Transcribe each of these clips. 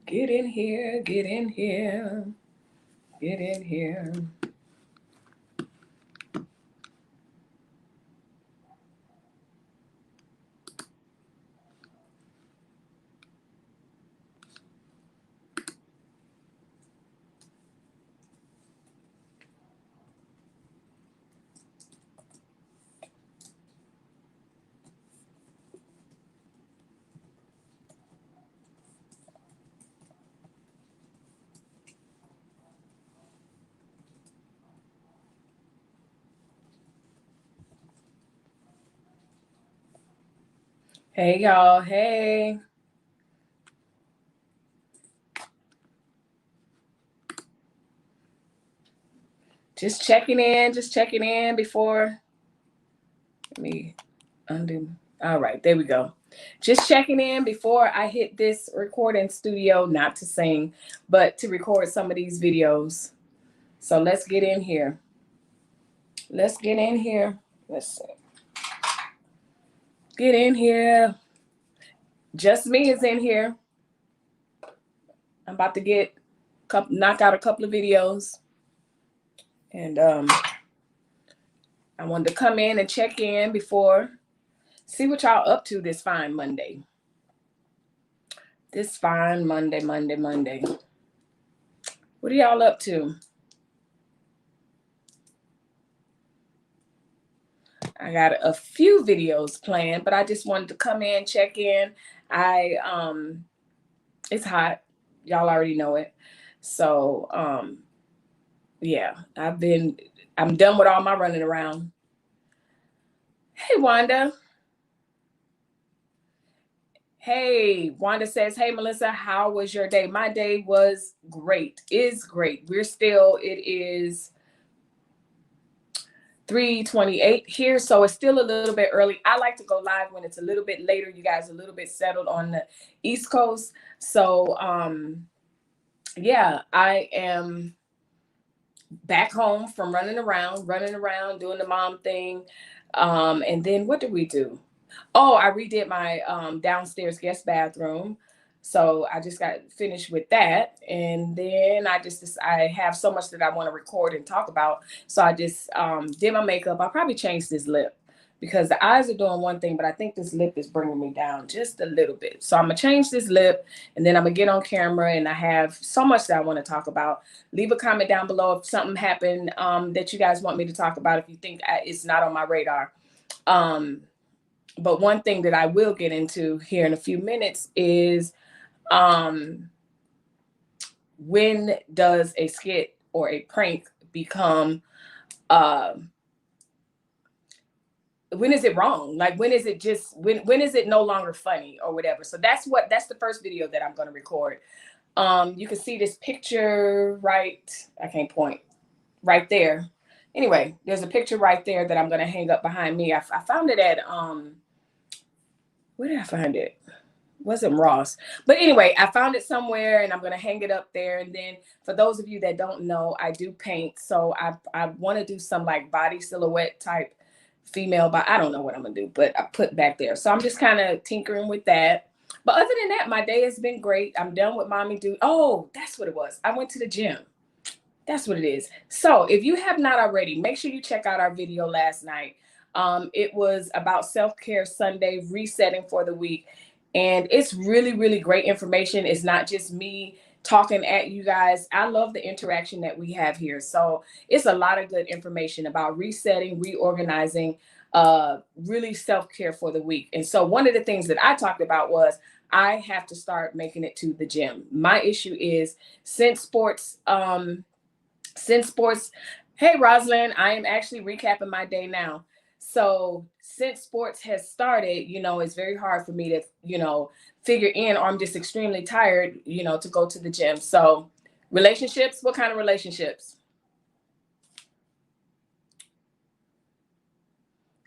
Get in here, get in here, get in here. Hey y'all, hey. Just checking in before, let me undo. All right, there we go. Just checking in before I hit this recording studio, not to sing, but to record some of these videos. So let's get in here. Let's get in here. Let's see. Get in here. Just me is in here. I'm about to knock out a couple of videos. And I wanted to come in and check in before, see what y'all up to this fine Monday. This fine Monday. What are y'all up to? I got a few videos planned, but I just wanted to come in, check in. It's hot. Y'all already know it. So, yeah, I'm done with all my running around. Hey, Wanda. Hey, Wanda says, hey, Melissa, how was your day? My day was great, is great. It is 3:28 here, so it's still a little bit early. I like to go live when it's a little bit later. You guys are a little bit settled on the East Coast. So, yeah, I am back home from running around, doing the mom thing. And then what did we do? Oh, I redid my downstairs guest bathroom. So I just got finished with that. And then I have so much that I want to record and talk about. So I just did my makeup. I'll probably change this lip because the eyes are doing one thing, but I think this lip is bringing me down just a little bit. So I'm going to change this lip and then I'm going to get on camera, and I have so much that I want to talk about. Leave a comment down below if something happened that you guys want me to talk about, if you think it's not on my radar. But one thing that I will get into here in a few minutes is when does a skit or a prank become when is it wrong? Like, when is it just when is it no longer funny or whatever? So that's the first video that I'm going to record. You can see this picture I can't point right there. Anyway, there's a picture right there that I'm going to hang up behind me. I found it at where did I find it? Wasn't Ross. But anyway, I found it somewhere and I'm going to hang it up there. And then for those of you that don't know, I do paint. So I want to do some like body silhouette type female, but I don't know what I'm going to do, but I put back there. So I'm just kind of tinkering with that. But other than that, my day has been great. I'm done with mommy duty. Oh, that's what it was. I went to the gym. That's what it is. So if you have not already, make sure you check out our video last night. It was about Self-Care Sunday, resetting for the week. And it's really, really great information. It's not just me talking at you guys. I love the interaction that we have here. So it's a lot of good information about resetting, reorganizing, really self-care for the week. And so one of the things that I talked about was I have to start making it to the gym. My issue is since sports, hey, Rosalind, I am actually recapping my day now. So since sports has started, it's very hard for me to, figure in, or I'm just extremely tired, to go to the gym. So relationships, what kind of relationships?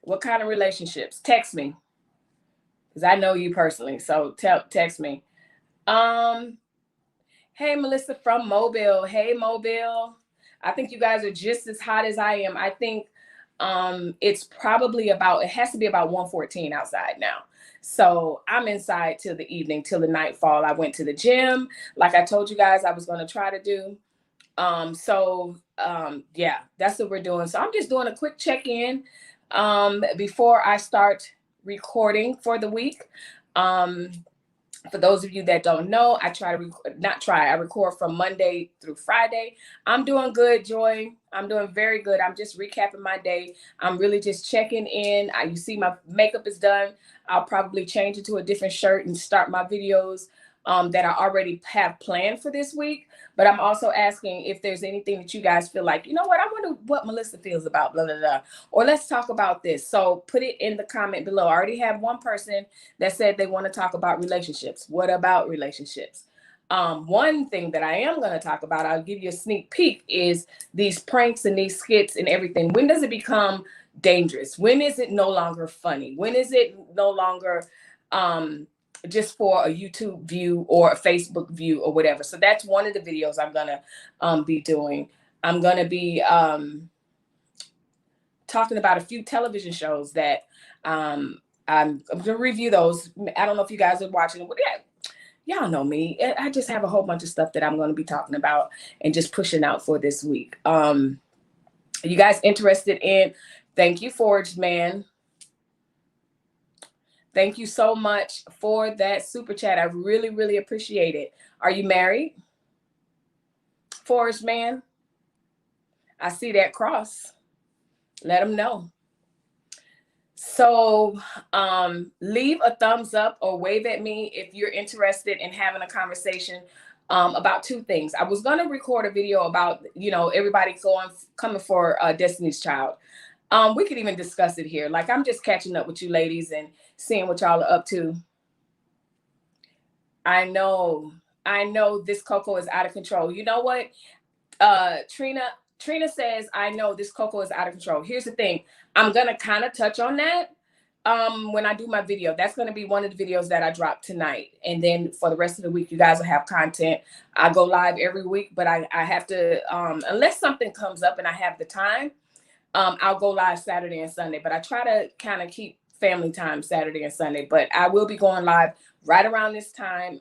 What kind of relationships? Text me, because I know you personally. So text me. Hey, Melissa from Mobile. Hey, Mobile. I think you guys are just as hot as I am. I think It's probably about, it has to be about 1:14 outside now. So I'm inside till the evening, till the nightfall. I went to the gym, like I told you guys I was going to try to do. Yeah, that's what we're doing. So I'm just doing a quick check-in before I start recording for the week. For those of you that don't know, I record from Monday through Friday. I'm doing good, Joy. I'm doing very good. I'm just recapping my day. I'm really just checking in. You see my makeup is done. I'll probably change it to a different shirt and start my videos that I already have planned for this week. But I'm also asking if there's anything that you guys feel like, you know what, I wonder what Melissa feels about blah, blah, blah. Or let's talk about this. So put it in the comment below. I already have one person that said they want to talk about relationships. What about relationships? One thing that I am going to talk about, I'll give you a sneak peek, is these pranks and these skits and everything. When does it become dangerous? When is it no longer funny? When is it no longer just for a YouTube view or a Facebook view or whatever? So that's one of the videos I'm going to be doing. I'm going to be talking about a few television shows that I'm going to review those. I don't know if you guys are watching. Yeah, y'all know me. I just have a whole bunch of stuff that I'm going to be talking about and just pushing out for this week. Are you guys interested in? Thank you, Forged Man. Thank you so much for that super chat. I really, really appreciate it. Are you married, Forged Man? I see that cross. Let them know. So leave a thumbs up or wave at me if you're interested in having a conversation about two things. I was going to record a video about, everybody coming for Destiny's Child. We could even discuss it here. Like, I'm just catching up with you ladies and seeing what y'all are up to. I know this Coco is out of control. You know what? Trina says, I know this Coco is out of control. Here's the thing. I'm going to kind of touch on that when I do my video. That's going to be one of the videos that I drop tonight. And then for the rest of the week, you guys will have content. I go live every week, but I have to, unless something comes up and I have the time, I'll go live Saturday and Sunday. But I try to kind of keep family time Saturday and Sunday. But I will be going live right around this time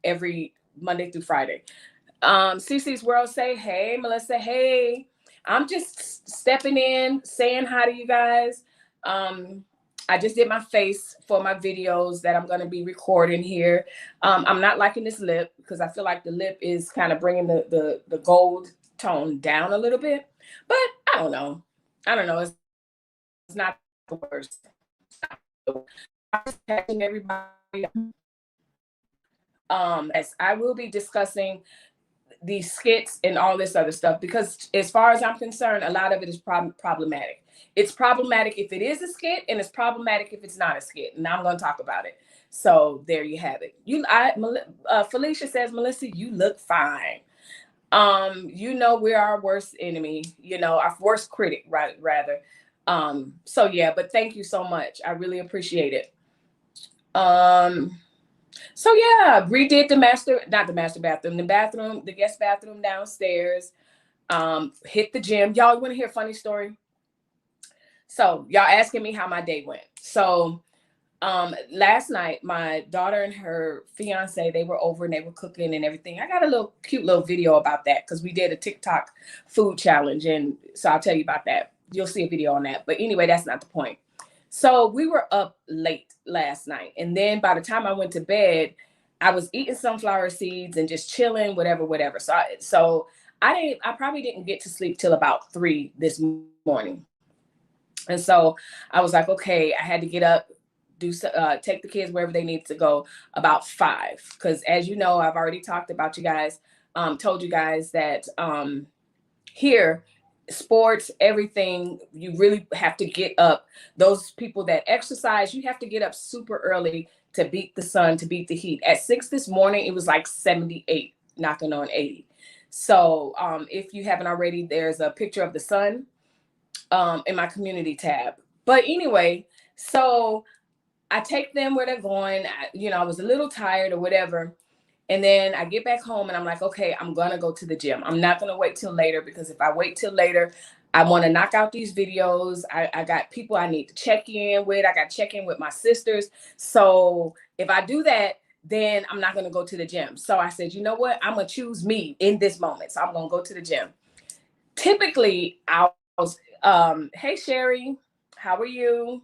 every Monday through Friday. CC's World say, hey, Melissa, hey. I'm just stepping in, saying hi to you guys. I just did my face for my videos that I'm going to be recording here. I'm not liking this lip because I feel like the lip is kind of bringing the gold tone down a little bit. But I don't know. It's not the worst. I'm just catching everybody. As I will be discussing these skits and all this other stuff, because as far as I'm concerned, a lot of it is problematic. It's problematic if it is a skit, and it's problematic if it's not a skit. And I'm going to talk about it. So there you have it. Felicia says, Melissa, you look fine. We're our worst enemy, our worst critic, right? Rather. So yeah, but thank you so much. I really appreciate it. So yeah, redid the guest bathroom downstairs. Hit the gym. Y'all want to hear a funny story? So y'all asking me how my day went. So last night, my daughter and her fiance, they were over and they were cooking and everything. I got a cute little video about that because we did a TikTok food challenge. And so I'll tell you about that. You'll see a video on that. But anyway, that's not the point. So we were up late last night. And then by the time I went to bed, I was eating sunflower seeds and just chilling, whatever. So I probably didn't get to sleep till about 3 this morning. And so I was like, okay, I had to get up, take the kids wherever they need to go about 5. Because as you know, I've already talked about you guys, told you guys that here, sports, everything, you really have to get up. Those people that exercise, you have to get up super early to beat the sun, to beat the heat. At 6 this morning, it was like 78, knocking on 80. So if you haven't already, there's a picture of the sun in my community tab. But anyway, so I take them where they're going. I was a little tired or whatever. And then I get back home and I'm like, okay, I'm going to go to the gym. I'm not going to wait till later, because if I wait till later, I want to knock out these videos. I got people I need to check in with. I got to check in with my sisters. So if I do that, then I'm not going to go to the gym. So I said, you know what? I'm going to choose me in this moment. So I'm going to go to the gym. Typically, hey, Sherry, how are you?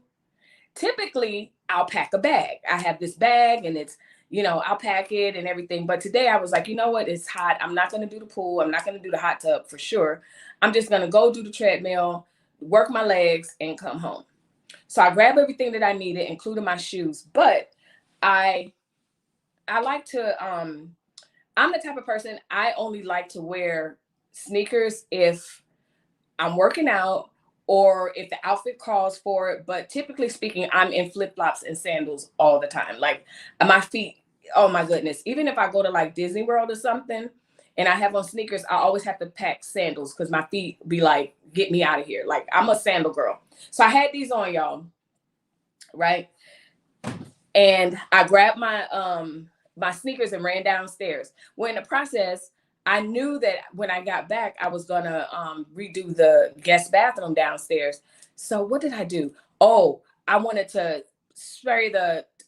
Typically, I'll pack a bag. I have this bag and it's, I'll pack it and everything. But today I was like, you know what? It's hot. I'm not going to do the pool. I'm not going to do the hot tub for sure. I'm just going to go do the treadmill, work my legs, and come home. So I grabbed everything that I needed, including my shoes. But I like to, I'm the type of person, I only like to wear sneakers if I'm working out or if the outfit calls for it. But typically speaking, I'm in flip-flops and sandals all the time. Like my feet, oh my goodness. Even if I go to like Disney World or something and I have on sneakers, I always have to pack sandals because my feet be like, get me out of here. Like I'm a sandal girl. So I had these on, y'all, right? And I grabbed my sneakers and ran downstairs. Well, in the process, I knew that when I got back, I was gonna redo the guest bathroom downstairs. So what did I do? Oh, I wanted to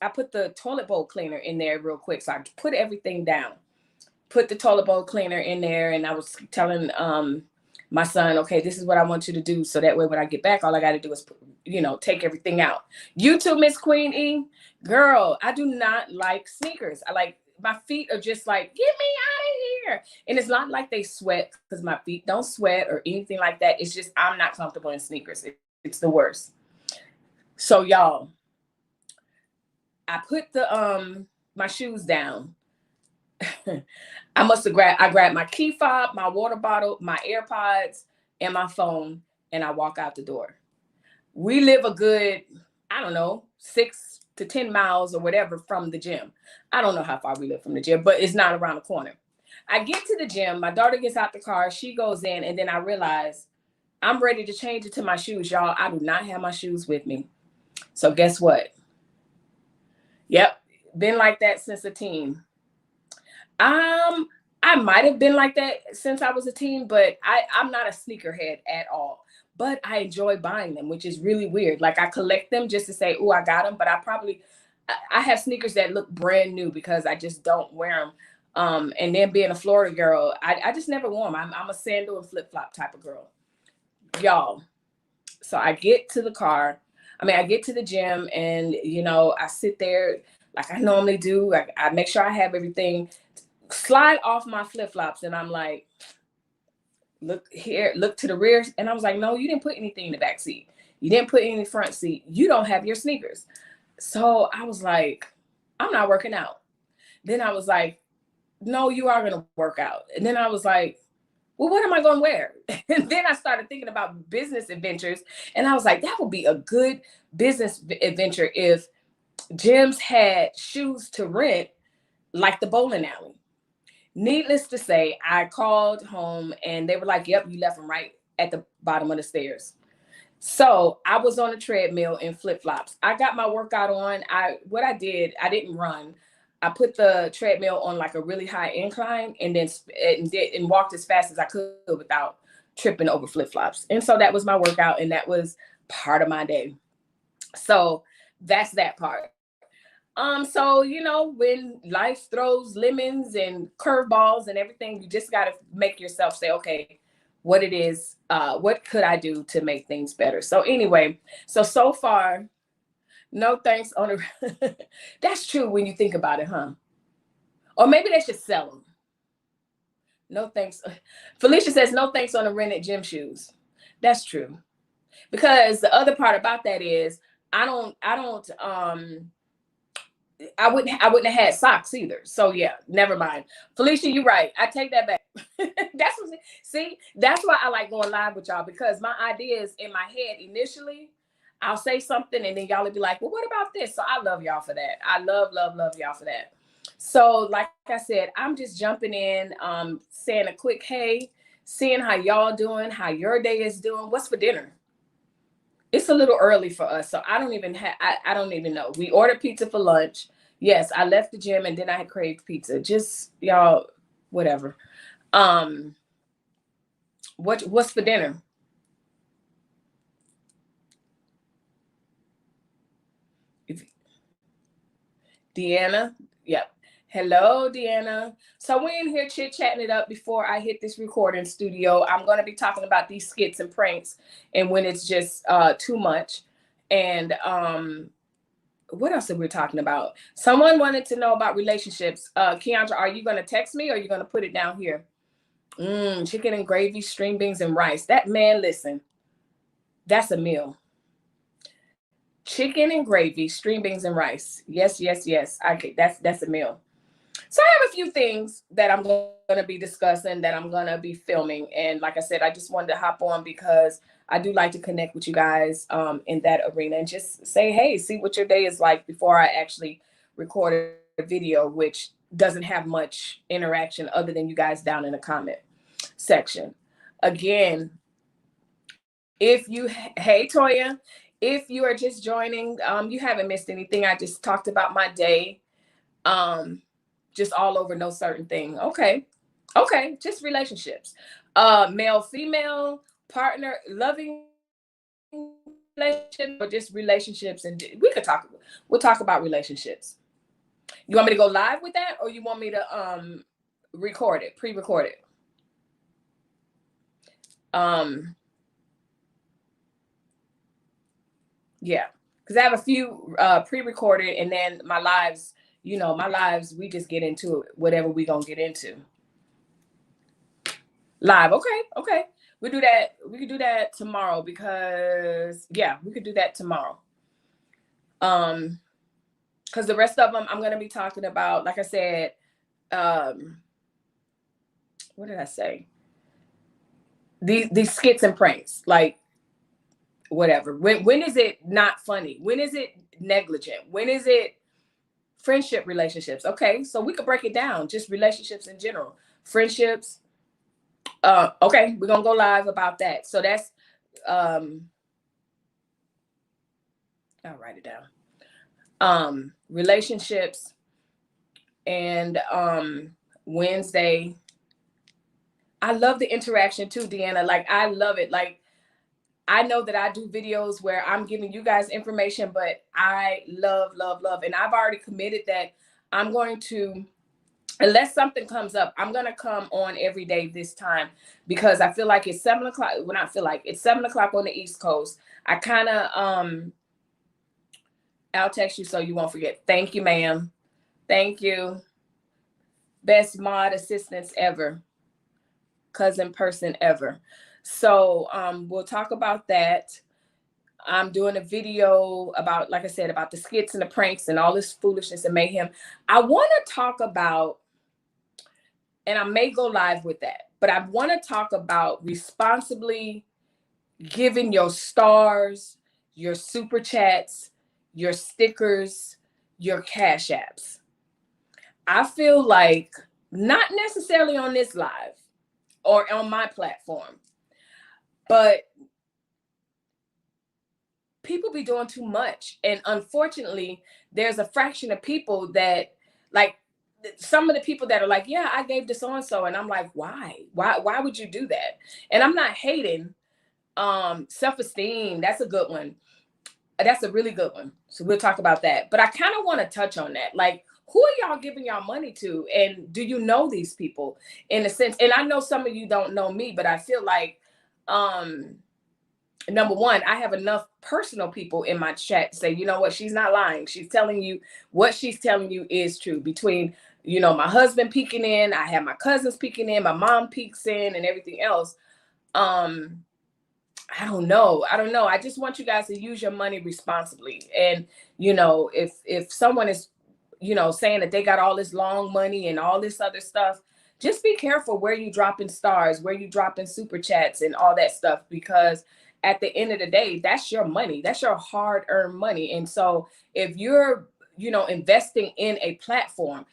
I put the toilet bowl cleaner in there real quick. So I put everything down, put the toilet bowl cleaner in there, and I was telling my son, okay, this is what I want you to do. So that way when I get back, all I got to do is, take everything out. You too, Miss Queen E. Girl, I do not like sneakers. My feet are just like, get me out of here. And it's not like they sweat because my feet don't sweat or anything like that. It's just, I'm not comfortable in sneakers. It's the worst. So y'all, I put my shoes down. I grabbed my key fob, my water bottle, my AirPods, and my phone, and I walk out the door. We live a good, I don't know, 6 to 10 miles or whatever from the gym. I don't know how far we live from the gym, but it's not around the corner. I get to the gym, my daughter gets out the car, she goes in, and then I realize I'm ready to change into my shoes, y'all. I do not have my shoes with me. So guess what? Yep, been like that since a teen. I might have been like that since I was a teen, but I'm not a sneakerhead at all. But I enjoy buying them, which is really weird. Like I collect them just to say, oh, I got them. But I have sneakers that look brand new because I just don't wear them. And then being a Florida girl, I just never wore them. I'm a sandal and flip-flop type of girl. Y'all. So I get to the car. I get to the gym and, I sit there like I normally do. I make sure I have everything. Slide off my flip-flops and I'm like, look here, look to the rear. And I was like, no, you didn't put anything in the back seat. You didn't put any in the front seat. You don't have your sneakers. So I was like, I'm not working out. Then I was like, no, you are going to work out. And then I was like, well, what am I going to wear? And then I started thinking about business adventures. And I was like, that would be a good business adventure if gyms had shoes to rent like the bowling alley. Needless to say, I called home and they were like, yep, you left them right at the bottom of the stairs. So I was on a treadmill in flip-flops. I got my workout on. I didn't run. I put the treadmill on like a really high incline and then walked as fast as I could without tripping over flip-flops. And so that was my workout and that was part of my day. So that's that part. So, when life throws lemons and curveballs and everything, you just got to make yourself say, okay, what it is, what could I do to make things better? So anyway, so far, no thanks on the, that's true when you think about it, huh? Or maybe they should sell them. No thanks. Felicia says, no thanks on the rented gym shoes. That's true. Because the other part about that is I wouldn't have had socks either. So yeah, never mind. Felicia, you're right. I take that back. That's why I like going live with y'all, because my ideas in my head initially, I'll say something and then y'all will be like, well, what about this? So I love y'all for that. I love y'all for that. So like I said, I'm just jumping in, saying a quick hey, seeing how y'all doing, how your day is doing. What's for dinner? It's a little early for us, so I don't even know. We ordered pizza for lunch. Yes, I left the gym and then I had craved pizza. Just y'all, whatever. What's for dinner? Deanna, yep. Hello, Deanna. So we're in here chit-chatting it up before I hit this recording studio. I'm going to be talking about these skits and pranks and when it's just too much. And what else are we talking about? Someone wanted to know about relationships. Keandra, are you going to text me or are you going to put it down here? Chicken and gravy, string beans, and rice. That, man, listen, that's a meal. Chicken and gravy, string beans, and rice. Yes, yes, yes. That's a meal. So I have a few things that I'm going to be discussing, that I'm going to be filming. And like I said, I just wanted to hop on because I do like to connect with you guys in that arena and just say, hey, see what your day is like before I actually record a video, which doesn't have much interaction other than you guys down in the comment section. Again, hey, Toya, if you are just joining, you haven't missed anything. I just talked about my day. Just all over, no certain thing. Okay. Just relationships. Male, female, partner, loving relationship, or just relationships. And we'll talk about relationships. You want me to go live with that, or you want me to record it, pre-record it? Yeah, because I have a few pre-recorded, and then my lives, we just get into whatever we gonna get into. Live, okay. We do that. We could do that tomorrow because we could do that tomorrow. Because the rest of them I'm gonna be talking about, like I said, what did I say? These skits and pranks, like whatever. When is it not funny? When is it negligent? When is it friendship relationships? Okay, so we could break it down, just relationships in general. Friendships. Okay, we're gonna go live about that. So that's I'll write it down. Relationships and Wednesday. I love the interaction too, Deanna. Like, I love it. Like, I know that I do videos where I'm giving you guys information, but I love. And I've already committed that I'm going to, unless something comes up, I'm going to come on every day this time, because I feel like it's 7 o'clock. Well, not feel like it's 7 o'clock on the East Coast. I kind of, I'll text you so you won't forget. Thank you, ma'am. Thank you. Best mod assistance ever. Cousin person ever. So we'll talk about that. I'm doing a video about, like I said, about the skits and the pranks and all this foolishness and mayhem. I want to talk about, and I may go live with that, but I want to talk about responsibly giving your stars, your super chats, your stickers, your cash apps. I feel like, not necessarily on this live or on my platform, but people be doing too much. And unfortunately, there's a fraction of people that, like, some of the people that are like, yeah, I gave to so-and-so. And I'm like, why would you do that? And I'm not hating. Self-esteem, that's a good one. That's a really good one. So we'll talk about that. But I kind of want to touch on that. Like, who are y'all giving y'all money to? And do you know these people in a sense? And I know some of you don't know me, but I feel like, number one, I have enough personal people in my chat to say, you know what, she's not lying. She's telling you what she's telling you is true. Between, my husband peeking in, I have my cousins peeking in, my mom peeks in, and everything else. I don't know. I just want you guys to use your money responsibly. And, if someone is, saying that they got all this long money and all this other stuff, just be careful where you dropping stars, where you dropping super chats and all that stuff, because at the end of the day, that's your money. That's your hard-earned money. And so if you're, investing in a platform,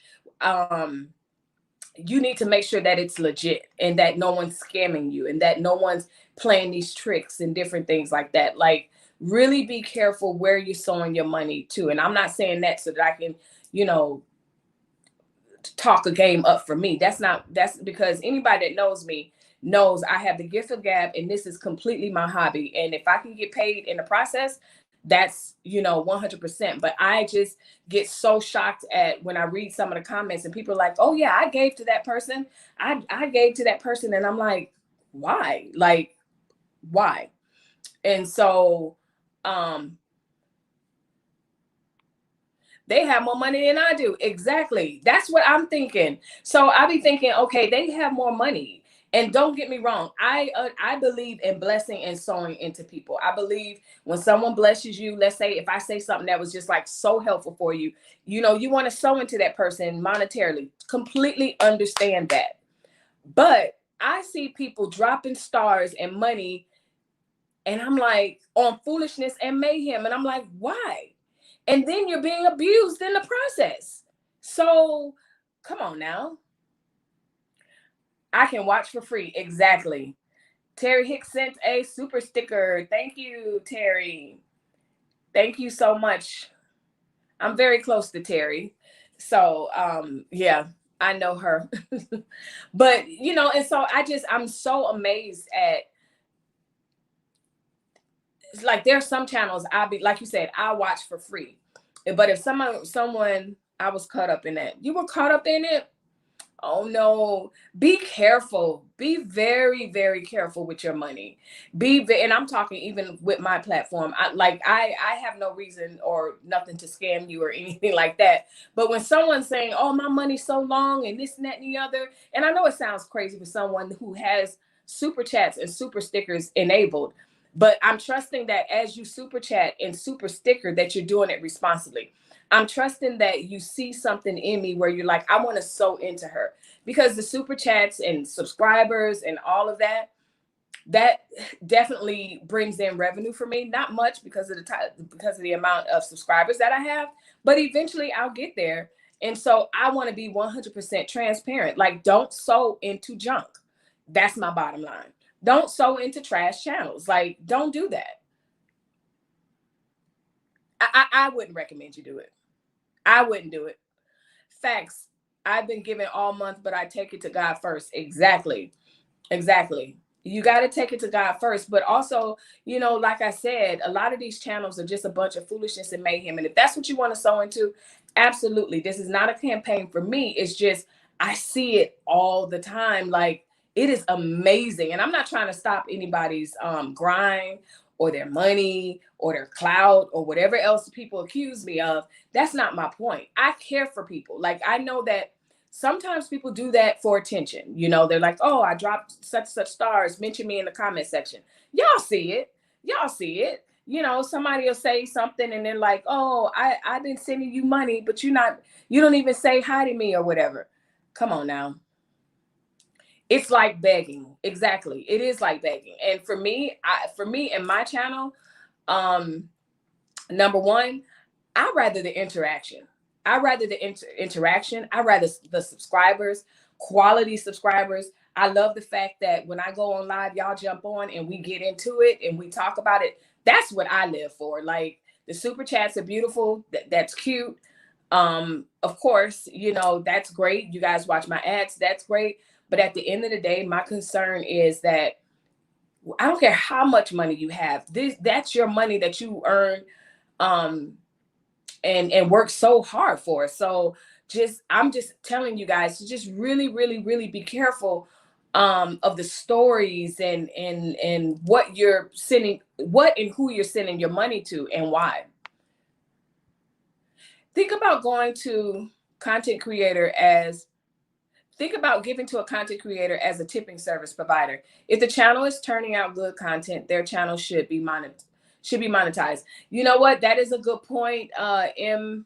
you need to make sure that it's legit and that no one's scamming you and that no one's playing these tricks and different things like that. Like, really be careful where you're sowing your money to. And I'm not saying that so that I can, talk a game up for me. That's because anybody that knows me knows I have the gift of gab, and this is completely my hobby. And if I can get paid in the process, that's, you know, 100%. But I just get so shocked at when I read some of the comments and people are like, oh yeah, I gave to that person. I gave to that person. And I'm like, why? Like, why? And so, they have more money than I do. Exactly. That's what I'm thinking. So I be thinking, okay, they have more money. And don't get me wrong, I believe in blessing and sowing into people. I believe when someone blesses you, let's say if I say something that was just like so helpful for you, you know, you want to sow into that person monetarily. Completely understand that. But I see people dropping stars and money, and I'm like, on foolishness and mayhem. And I'm like, why? And then you're being abused in the process. So come on now. I can watch for free. Exactly. Terry Hicks sent a super sticker. Thank you, Terry. Thank you so much. I'm very close to Terry. So yeah, I know her. But you know, and so I'm so amazed at, like, there's some channels I'll be, like you said, I watch for free. But if someone I was caught up in that, you were caught up in it. Oh no, be careful. Be very, very careful with your money. And I'm talking even with my platform. I have no reason or nothing to scam you or anything like that. But when someone's saying, oh, my money's so long and this and that and the other, and I know it sounds crazy for someone who has super chats and super stickers enabled, but I'm trusting that as you super chat and super sticker, that you're doing it responsibly. I'm trusting that you see something in me where you're like, I want to sew into her, because the super chats and subscribers and all of that, that definitely brings in revenue for me. Not much because of the amount of subscribers that I have, but eventually I'll get there. And so I want to be 100% transparent. Like, don't sew into junk. That's my bottom line. Don't sew into trash channels. Like, don't do that. I wouldn't recommend you do it. I wouldn't do it. Facts. I've been giving all month, but I take it to God first. Exactly. Exactly. You got to take it to God first. But also, you know, like I said, a lot of these channels are just a bunch of foolishness and mayhem. And if that's what you want to sow into, absolutely. This is not a campaign for me. It's just, I see it all the time. Like, it is amazing. And I'm not trying to stop anybody's grind or their money or their clout or whatever else people accuse me of. That's not my point. I care for people. Like, I know that sometimes people do that for attention. You know, they're like, oh, I dropped such stars, mention me in the comment section. Y'all see it. Y'all see it. You know, somebody will say something and they're like, oh, I've been sending you money, but you don't even say hi to me or whatever. Come on now. It's like begging. Exactly. It is like begging. And for me and my channel, number one, I rather the interaction. I rather the interaction. I rather the subscribers, quality subscribers. I love the fact that when I go on live, y'all jump on and we get into it and we talk about it. That's what I live for. Like, the super chats are beautiful. That's cute. Of course, you know, that's great. You guys watch my ads. That's great. But at the end of the day, my concern is that I don't care how much money you have. That's your money that you earn, and work so hard for. So I'm just telling you guys to just really, really, really be careful of the stories and what you're sending, what and who you're sending your money to and why. Think about giving to a content creator as a tipping service provider. If the channel is turning out good content, their channel should be monetized. You know what? That is a good point, M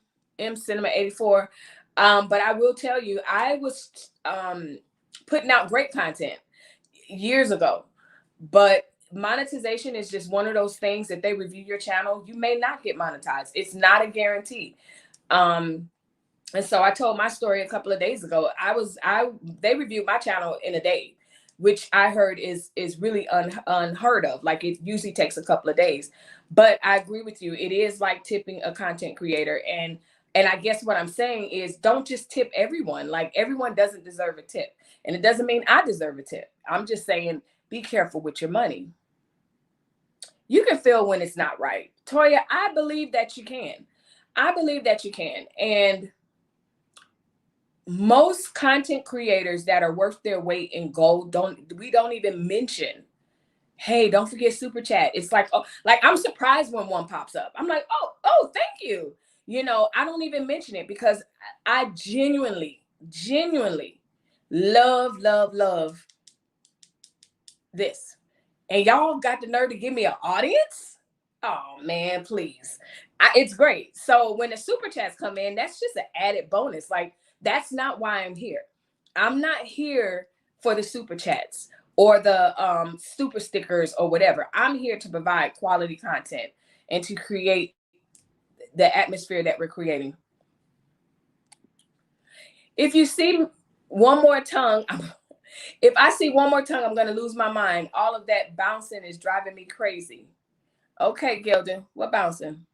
Cinema 84. But I will tell you, I was putting out great content years ago, but monetization is just one of those things that they review your channel. You may not get monetized. It's not a guarantee. And so I told my story a couple of days ago. They reviewed my channel in a day, which I heard is really unheard of. Like, it usually takes a couple of days. But I agree with you. It is like tipping a content creator. And I guess what I'm saying is, don't just tip everyone. Like, everyone doesn't deserve a tip. And it doesn't mean I deserve a tip. I'm just saying, be careful with your money. You can feel when it's not right. Toya, I believe that you can. I believe that you can. And most content creators that are worth their weight in gold don't even mention, hey, don't forget super chat. It's like, oh, like I'm surprised when one pops up. I'm like, oh, thank you. You know, I don't even mention it because I genuinely love this. And y'all got the nerve to give me an audience? Oh man, please. It's great. So when the super chats come in, that's just an added bonus. Like, that's not why I'm here. I'm not here for the super chats or the super stickers or whatever. I'm here to provide quality content and to create the atmosphere that we're creating. If you see one more tongue, if I see one more tongue, I'm going to lose my mind. All of that bouncing is driving me crazy. Okay, Gildan, what bouncing?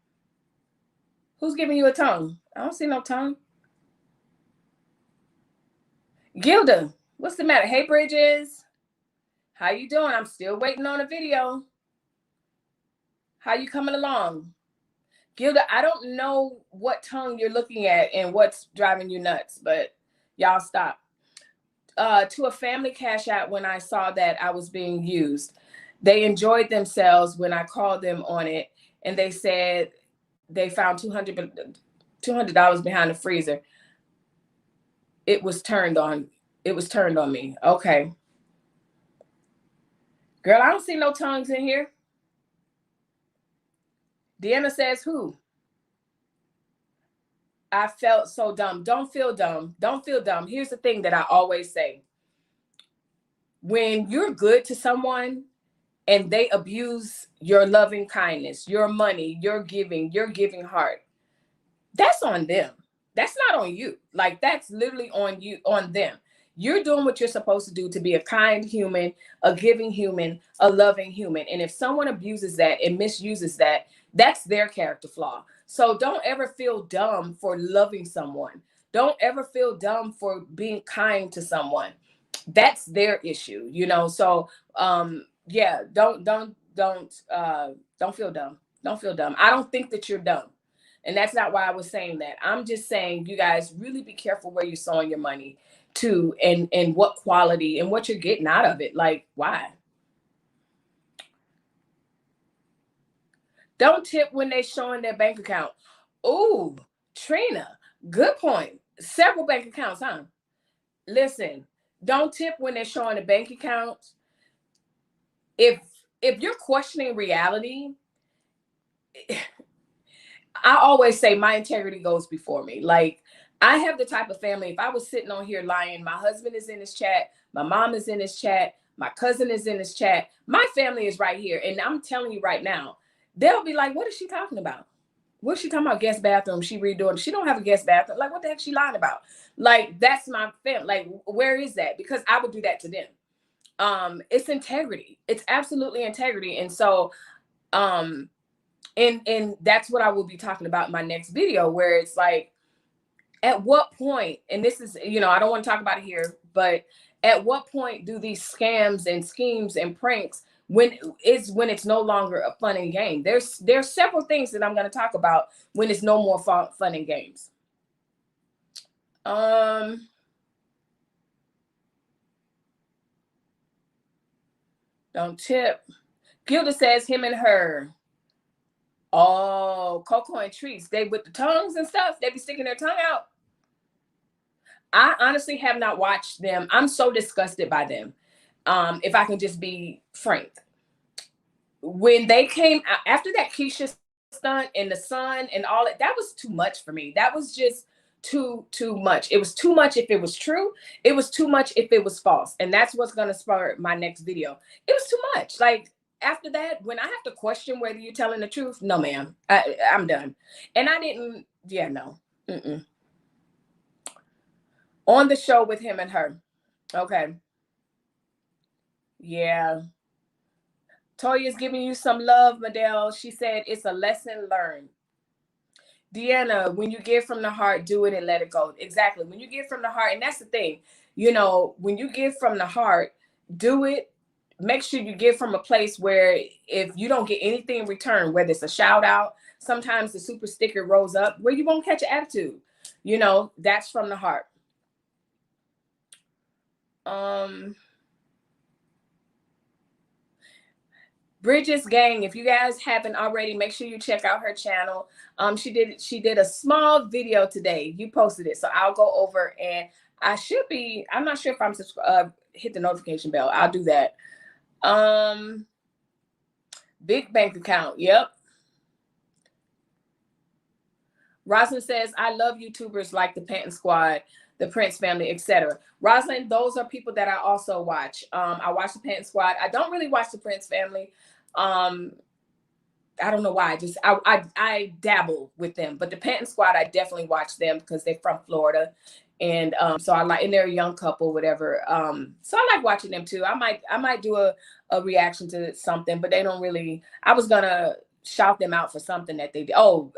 Who's giving you a tongue? I don't see no tongue. Gilda, what's the matter? Hey, Bridges. How you doing? I'm still waiting on a video. How you coming along? Gilda, I don't know what tongue you're looking at and what's driving you nuts, but y'all stop. To a family cash out when I saw that I was being used. They enjoyed themselves when I called them on it, and they said they found $200 behind the freezer. It was turned on. It was turned on me. Okay. Girl, I don't see no tongues in here. Deanna says who? I felt so dumb. Don't feel dumb. Don't feel dumb. Here's the thing that I always say. When you're good to someone and they abuse your loving kindness, your money, your giving heart, that's on them. That's not on you. Like, that's literally on you, on them. You're doing what you're supposed to do to be a kind human, a giving human, a loving human. And if someone abuses that and misuses that, that's their character flaw. So don't ever feel dumb for loving someone. Don't ever feel dumb for being kind to someone. That's their issue, you know? So, yeah, don't feel dumb. Don't feel dumb. I don't think that you're dumb. And that's not why I was saying that. I'm just saying, you guys really be careful where you're sowing your money to, and what quality and what you're getting out of it. Like, why? Don't tip when they're showing their bank account. Ooh, Trina, good point. Several bank accounts, huh? Listen, don't tip when they're showing the bank accounts. If you're questioning reality, I always say my integrity goes before me. Like, I have the type of family, if I was sitting on here lying, my husband is in this chat, my mom is in this chat, my cousin is in this chat, my family is right here. And I'm telling you right now, they'll be like, what is she talking about? What's she talking about? Guest bathroom? She redoing? She don't have a guest bathroom. Like, what the heck she lying about? Like, that's my family. Like, where is that? Because I would do that to them. It's integrity. It's absolutely integrity. And so, and that's what I will be talking about in my next video, where it's like, at what point, and this is, you know, I don't want to talk about it here, but at what point do these scams and schemes and pranks, when it's no longer a fun and game? There's several things that I'm going to talk about when it's no more fun and games. Don't tip. Gilda says him and her. Oh, Coco and Treats, they with the tongues and stuff, they be sticking their tongue out. I honestly have not watched them. I'm so disgusted by them. If I can just be frank. When they came out, after that Keisha stunt and the sun and all that was too much for me. That was just too much. It was too much if it was true. It was too much if it was false. And that's what's going to spur my next video. It was too much. Like, after that, when I have to question whether you're telling the truth, no, ma'am, I'm done. And I didn't, yeah, no. On the show with him and her. Okay. Yeah. Toya's giving you some love, Madelle. She said it's a lesson learned. Deanna, when you give from the heart, do it and let it go. Exactly. When you give from the heart, and that's the thing, you know, when you give from the heart, do it make sure you give from a place where if you don't get anything in return, whether it's a shout out, sometimes the super sticker rolls up where you won't catch an attitude. You know, that's from the heart. Bridget's gang, if you guys haven't already, make sure you check out her channel. She did a small video today. You posted it, so I'll go over, and I should be, I'm not sure if I'm hit the notification bell. I'll do that. Big bank account. Yep. Rosalind says, I love YouTubers like the Panton Squad, the Prince family, etc. Rosalind, those are people that I also watch. I watch the Panton Squad. I don't really watch the Prince family. I don't know why. I dabble with them, but the Panton Squad, I definitely watch them because they're from Florida, and so I like, and they're a young couple, whatever. So I like watching them too. I might do a reaction to something, but they don't really. I was gonna shout them out for something that they did. Oh,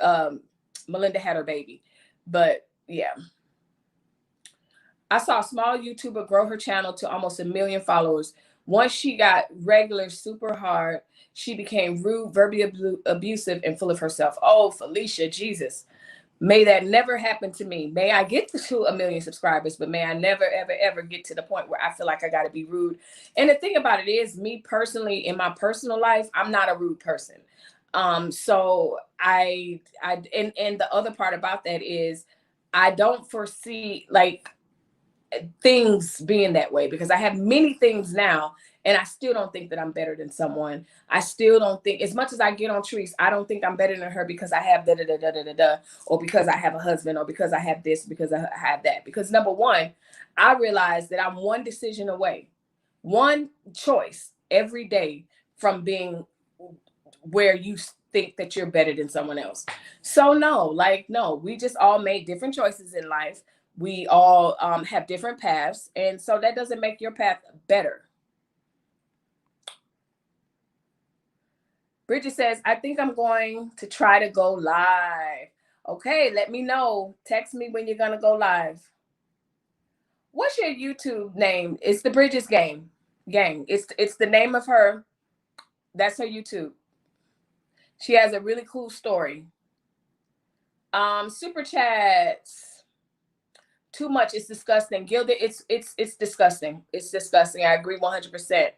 Melinda had her baby, but yeah. I saw a small YouTuber grow her channel to almost 1 million followers. Once she got regular super hard, she became rude, verbally abusive, and full of herself. Oh, Felicia, Jesus. May that never happen to me. May I get to 1 million subscribers, but may I never, ever, ever get to the point where I feel like I got to be rude. And the thing about it is, me personally, in my personal life, I'm not a rude person. So and the other part about that is I don't foresee like things being that way, because I have many things now and I still don't think that I'm better than someone. I still don't think, as much as I get on Treese, I don't think I'm better than her because I have or because I have a husband, or because I have this, because I have that. Because number one, I realize that I'm one decision away, one choice every day from being where you think that you're better than someone else. So no, we just all made different choices in life. We all have different paths, and so that doesn't make your path better. Bridget says, I think I'm going to try to go live. Okay, let me know. Text me when you're gonna go live. What's your YouTube name? It's the Bridget's Gang. It's the name of her. That's her YouTube. She has a really cool story. Super chats. Too much. It's disgusting. Gilda, it's disgusting. It's disgusting. I agree 100%.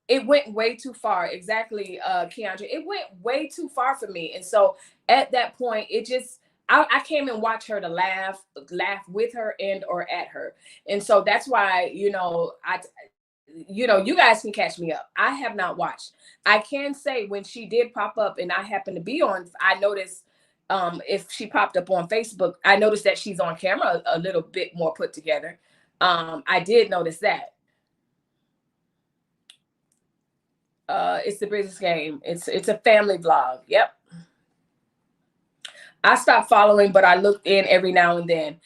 It went way too far. Exactly, Keandra. It went way too far for me. And so at that point, it just, I came and watch her to laugh with her and or at her. And so that's why, you guys can catch me up. I have not watched. I can say when she did pop up and I happened to be on, I noticed if she popped up on Facebook, I noticed that she's on camera a little bit more put together. I did notice that. It's the Business Game. It's a family vlog. Yep. I stopped following, but I looked in every now and then.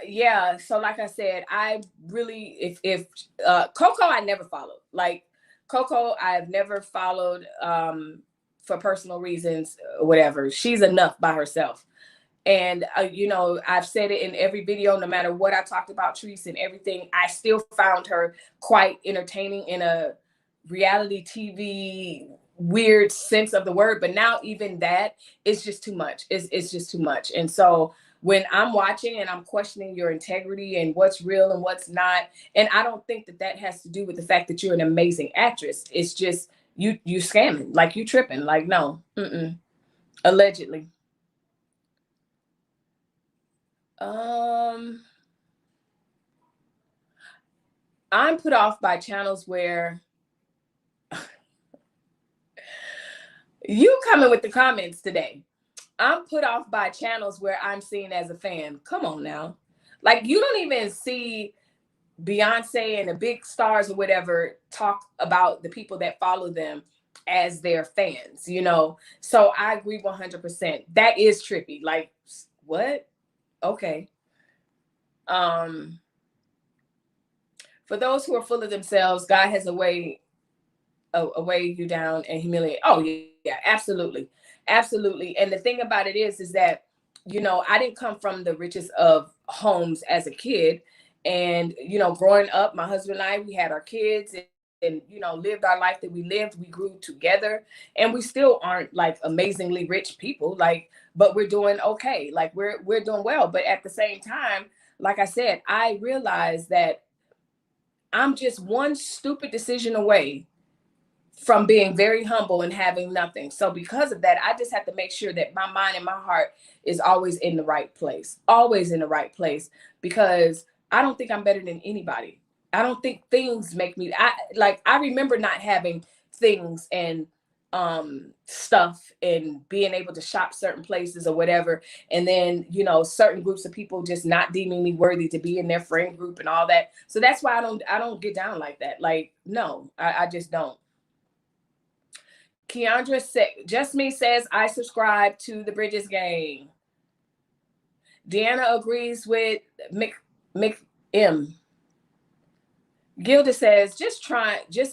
Yeah, so like I said, I really, if Coco, I never followed. Like Coco, I've never followed for personal reasons, whatever. She's enough by herself. And I've said it in every video, no matter what I talked about Treese and everything, I still found her quite entertaining in a reality TV weird sense of the word. But now even that, it's just too much. It's just too much. And so when I'm watching and I'm questioning your integrity and what's real and what's not, and I don't think that has to do with the fact that you're an amazing actress. It's just you scamming, like you tripping, like no, allegedly. I'm put off by channels where you coming with the comments today. I'm put off by channels where I'm seen as a fan. Come on now. Like you don't even see Beyonce and the big stars or whatever talk about the people that follow them as their fans, So I agree 100%. That is trippy. Like what? Okay. For those who are full of themselves, God has a way you down and humiliate. Oh yeah, absolutely. Absolutely. And the thing about it is that, I didn't come from the richest of homes as a kid. And, growing up, my husband and I, we had our kids and, you know, lived our life that we lived. We grew together, and we still aren't like amazingly rich people, like, but we're doing okay. Like we're doing well. But at the same time, like I said, I realized that I'm just one stupid decision away from being very humble and having nothing. So because of that, I just have to make sure that my mind and my heart is always in the right place, always in the right place, because I don't think I'm better than anybody. I don't think things make me, I remember not having things and stuff and being able to shop certain places or whatever, and then, you know, certain groups of people just not deeming me worthy to be in their friend group and all that. So that's why I don't get down like that. Like, no, I just don't. Keandra said, just me says, I subscribe to the Bridges gang. Deanna agrees with M. Gilda says, just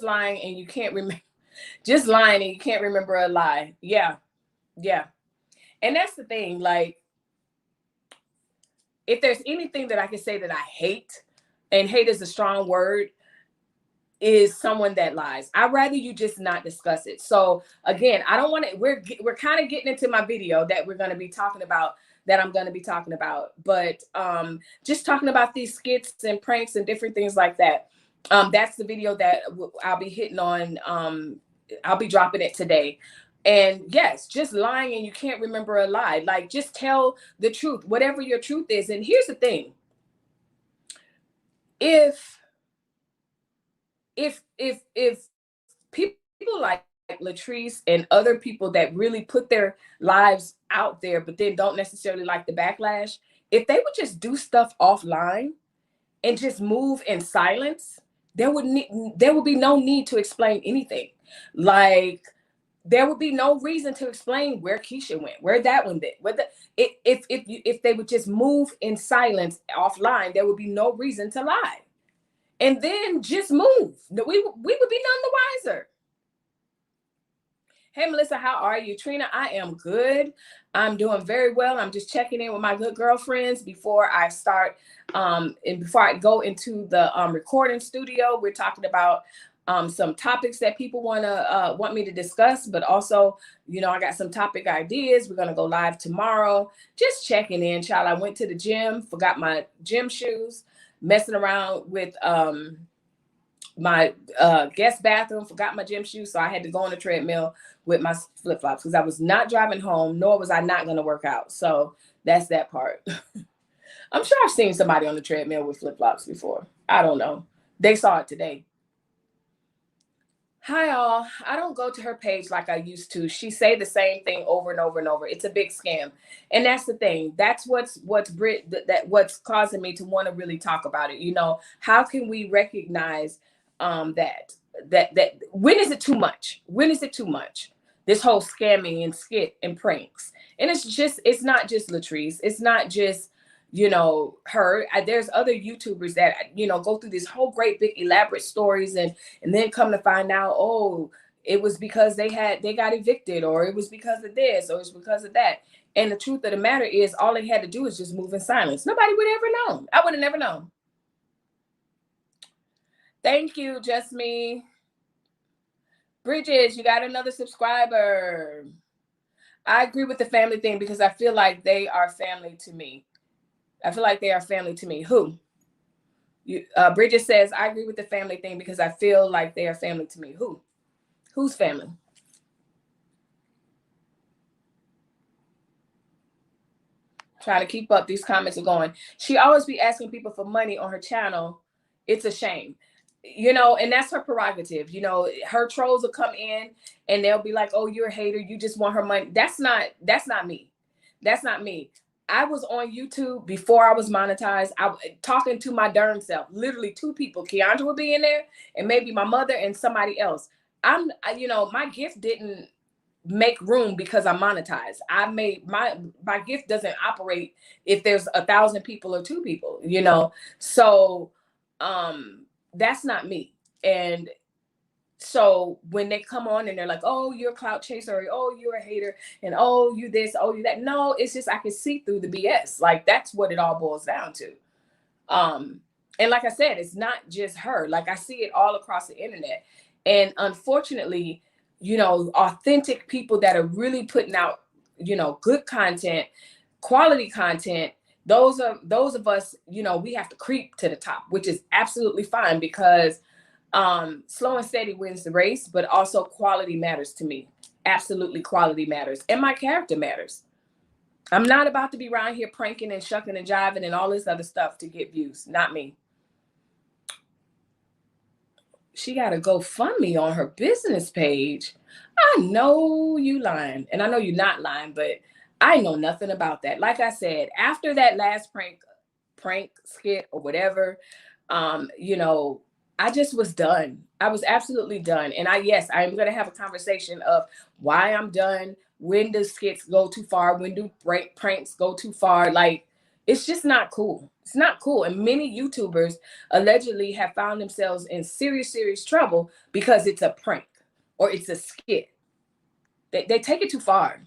lying and you can't remember, just lying and you can't remember a lie. Yeah, yeah. And that's the thing. Like, if there's anything that I can say that I hate, and hate is a strong word, is someone that lies. I'd rather you just not discuss it. So again, I don't want to, we're kind of getting into my video that we're going to be talking about, that I'm going to be talking about, but just talking about these skits and pranks and different things like that. That's the video that I'll be hitting on. I'll be dropping it today. And yes, just lying and you can't remember a lie. Like, just tell the truth, whatever your truth is. And here's the thing. If people like Latrice and other people that really put their lives out there, but then don't necessarily like the backlash, if they would just do stuff offline and just move in silence, there would be no need to explain anything. Like, there would be no reason to explain where Keisha went, where that one did. If they would just move in silence offline, there would be no reason to lie. And then just move. We would be none the wiser. Hey, Melissa, how are you? Trina, I am good. I'm doing very well. I'm just checking in with my good girlfriends before I start, and before I go into the recording studio. We're talking about some topics that people want me to discuss, but also, you know, I got some topic ideas. We're gonna go live tomorrow. Just checking in, child. I went to the gym, forgot my gym shoes, messing around with my guest bathroom, forgot my gym shoes, so I had to go on the treadmill with my flip-flops because I was not driving home, nor was I not going to work out. So that's that part. I'm sure I've seen somebody on the treadmill with flip-flops before. I don't know. They saw it today. Hi all. I don't go to her page like I used to. She say the same thing over and over and over. It's a big scam. And that's the thing. That's what's causing me to want to really talk about it. You know, how can we recognize that when is it too much? When is it too much? This whole scamming and skit and pranks. And it's not just Latrice. It's not just, you know, her. There's other YouTubers that, you know, go through this whole great big elaborate stories and then come to find out, oh, it was because they got evicted, or it was because of this, or it's because of that. And the truth of the matter is, all they had to do is just move in silence. Nobody would ever know. I would have never known. Thank you, Just Me. Bridges, you got another subscriber. I agree with the family thing because I feel like they are family to me. I feel like they are family to me. Who? Bridget says, I agree with the family thing because I feel like they are family to me. Who? Who's family? Trying to keep up. These comments are going. She always be asking people for money on her channel. It's a shame. You know, and that's her prerogative. You know, her trolls will come in and they'll be like, oh, you're a hater. You just want her money. That's not me. That's not me. I was on YouTube before I was monetized. I was talking to my darn self, literally two people. Keandra would be in there and maybe my mother and somebody else. You know, my gift didn't make room because I monetized. I made my gift doesn't operate if there's 1,000 people or 2 people, you know? So, that's not me. And so when they come on and they're like, oh, you're a clout chaser, or oh, you're a hater, and oh, you this, oh, you that. No, it's just I can see through the BS. Like, that's what it all boils down to. And like I said, it's not just her. Like I see it all across the internet. And unfortunately, you know, authentic people that are really putting out, you know, good content, quality content, those of us, you know, we have to creep to the top, which is absolutely fine, because slow and steady wins the race, but also quality matters to me. Absolutely, quality matters. And my character matters. I'm not about to be around here pranking and shucking and jiving and all this other stuff to get views. Not me. She got a GoFundMe on her business page. I know you lying, and I know you're not lying, but I know nothing about that. Like I said, after that last prank skit or whatever, you know, I just was done. I was absolutely done. And yes, I'm going to have a conversation of why I'm done. When do skits go too far? When do pranks go too far? Like, it's just not cool. It's not cool. And many YouTubers allegedly have found themselves in serious, serious trouble because it's a prank or it's a skit. They take it too far.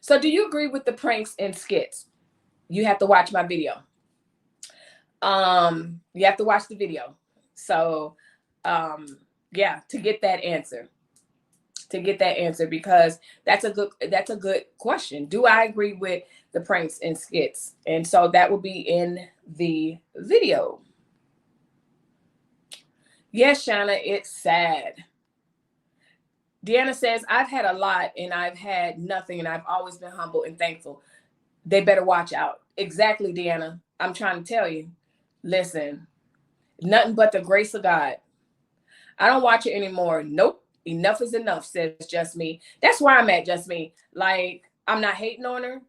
So do you agree with the pranks and skits? You have to watch my video. You have to watch the video. So yeah, to get that answer. Because that's a good question. Do I agree with the pranks and skits? And so that will be in the video. Yes, Shanna, it's sad. Deanna says, I've had a lot and I've had nothing, and I've always been humble and thankful. They better watch out. Exactly, Deanna. I'm trying to tell you. Listen, nothing but the grace of God. I don't watch it anymore. Nope. Enough is enough, says Just Me. That's where I'm at, Just Me. Like, I'm not hating on her.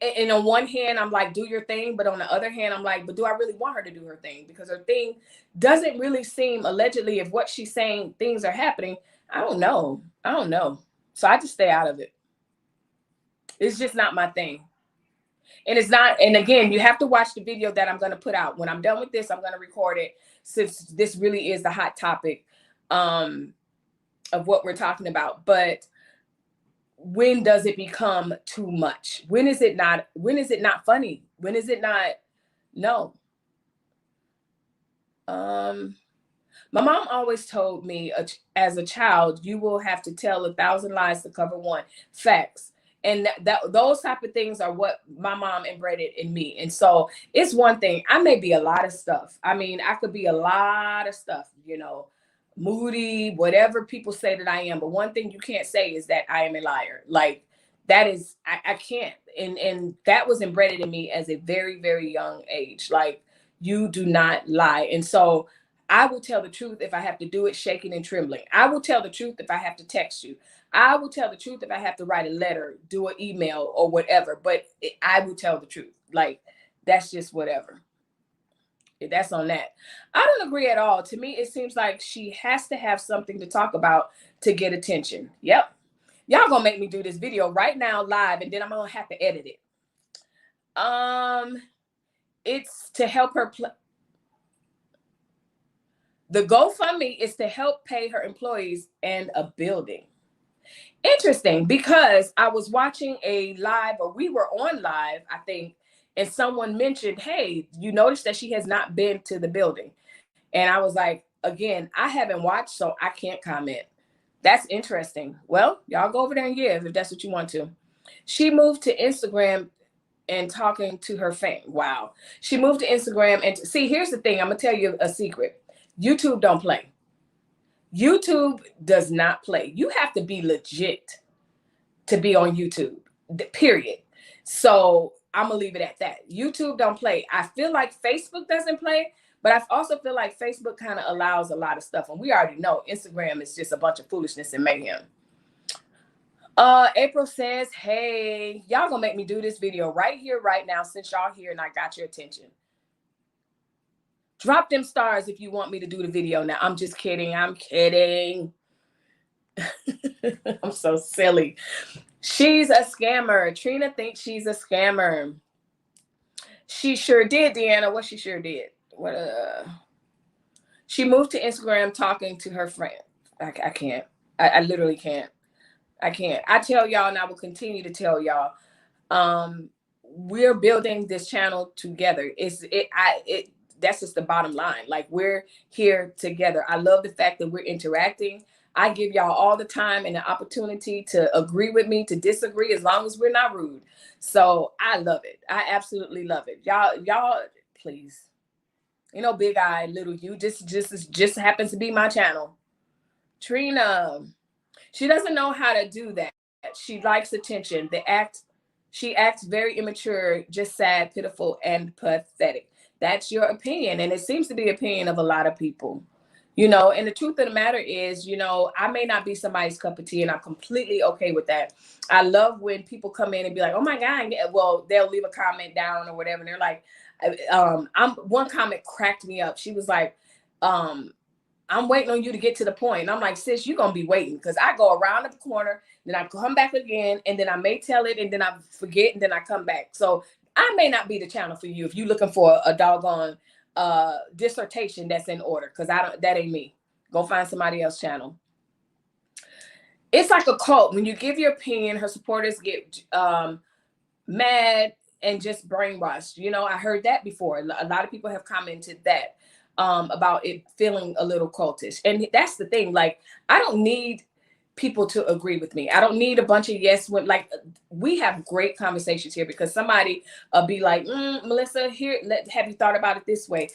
And on one hand, I'm like, do your thing. But on the other hand, I'm like, but do I really want her to do her thing? Because her thing doesn't really seem, allegedly, if what she's saying, things are happening. I don't know. So I just stay out of it. It's just not my thing. And it's not, and again, you have to watch the video that I'm going to put out. When I'm done with this, I'm going to record it, since this really is the hot topic of what we're talking about. But when does it become too much? When is it not funny? When is it not? No. My mom always told me, as a child, you will have to tell 1,000 lies to cover one. Facts. And those type of things are what my mom embedded in me. And so it's one thing. I may be a lot of stuff. I mean, I could be a lot of stuff, you know, moody, whatever people say that I am. But one thing you can't say is that I am a liar. Like, that is, I can't. And that was embedded in me as a very, very young age. Like, you do not lie. And so I will tell the truth if I have to do it shaking and trembling. I will tell the truth if I have to text you. I will tell the truth if I have to write a letter, do an email or whatever, but I will tell the truth. Like, that's just whatever. That's on that. I don't agree at all. To me, it seems like she has to have something to talk about to get attention. Yep. Y'all gonna make me do this video right now live, and then I'm gonna have to edit it. It's to help her the GoFundMe is to help pay her employees and a building. Interesting, because I was watching a live, or we were on live, I think, and someone mentioned, hey, you notice that she has not been to the building. And I was like, again, I haven't watched, so I can't comment. That's interesting. Well, y'all go over there and give if that's what you want to. She moved to Instagram and talking to her fan. Wow. She moved to Instagram. And see, here's the thing. I'm going to tell you a secret. YouTube don't play. YouTube does not play. You have to be legit to be on YouTube, period. So I'm going to leave it at that. YouTube don't play. I feel like Facebook doesn't play, but I also feel like Facebook kind of allows a lot of stuff. And we already know Instagram is just a bunch of foolishness and mayhem. April says, hey, y'all gonna make me do this video right here, right now, since y'all here and I got your attention. Drop them stars if you want me to do the video now. I'm just kidding. I'm kidding. I'm so silly. She's a scammer. Trina thinks she's a scammer. She sure did, Deanna. What she sure did. What she moved to Instagram talking to her friend. I can't. I literally can't. I can't. I tell y'all, and I will continue to tell y'all, we're building this channel together. that's just the bottom line. Like, we're here together. I love the fact that we're interacting. I give y'all all the time and the opportunity to agree with me, to disagree, as long as we're not rude. So I love it. I absolutely love it. Y'all, please. You know, big eye, little you, just happens to be my channel. Trina, she doesn't know how to do that. She likes attention. She acts very immature, just sad, pitiful, and pathetic. That's your opinion. And it seems to be the opinion of a lot of people. You know, and the truth of the matter is, you know, I may not be somebody's cup of tea, and I'm completely okay with that. I love when people come in and be like, oh my God, well, they'll leave a comment down or whatever. And they're like, one comment cracked me up. She was like, I'm waiting on you to get to the point. And I'm like, sis, you're going to be waiting, because I go around the corner, then I come back again, and then I may tell it, and then I forget, and then I come back. So I may not be the channel for you if you're looking for a doggone dissertation that's in order, because that ain't me. Go find somebody else's channel. It's like a cult. When you give your opinion, her supporters get mad and just brainwashed. You know, I heard that before. A lot of people have commented that about it feeling a little cultish. And that's the thing. Like, I don't need people to agree with me. I don't need a bunch of yes when, like, we have great conversations here, because somebody be like, Melissa, here, have you thought about it this way?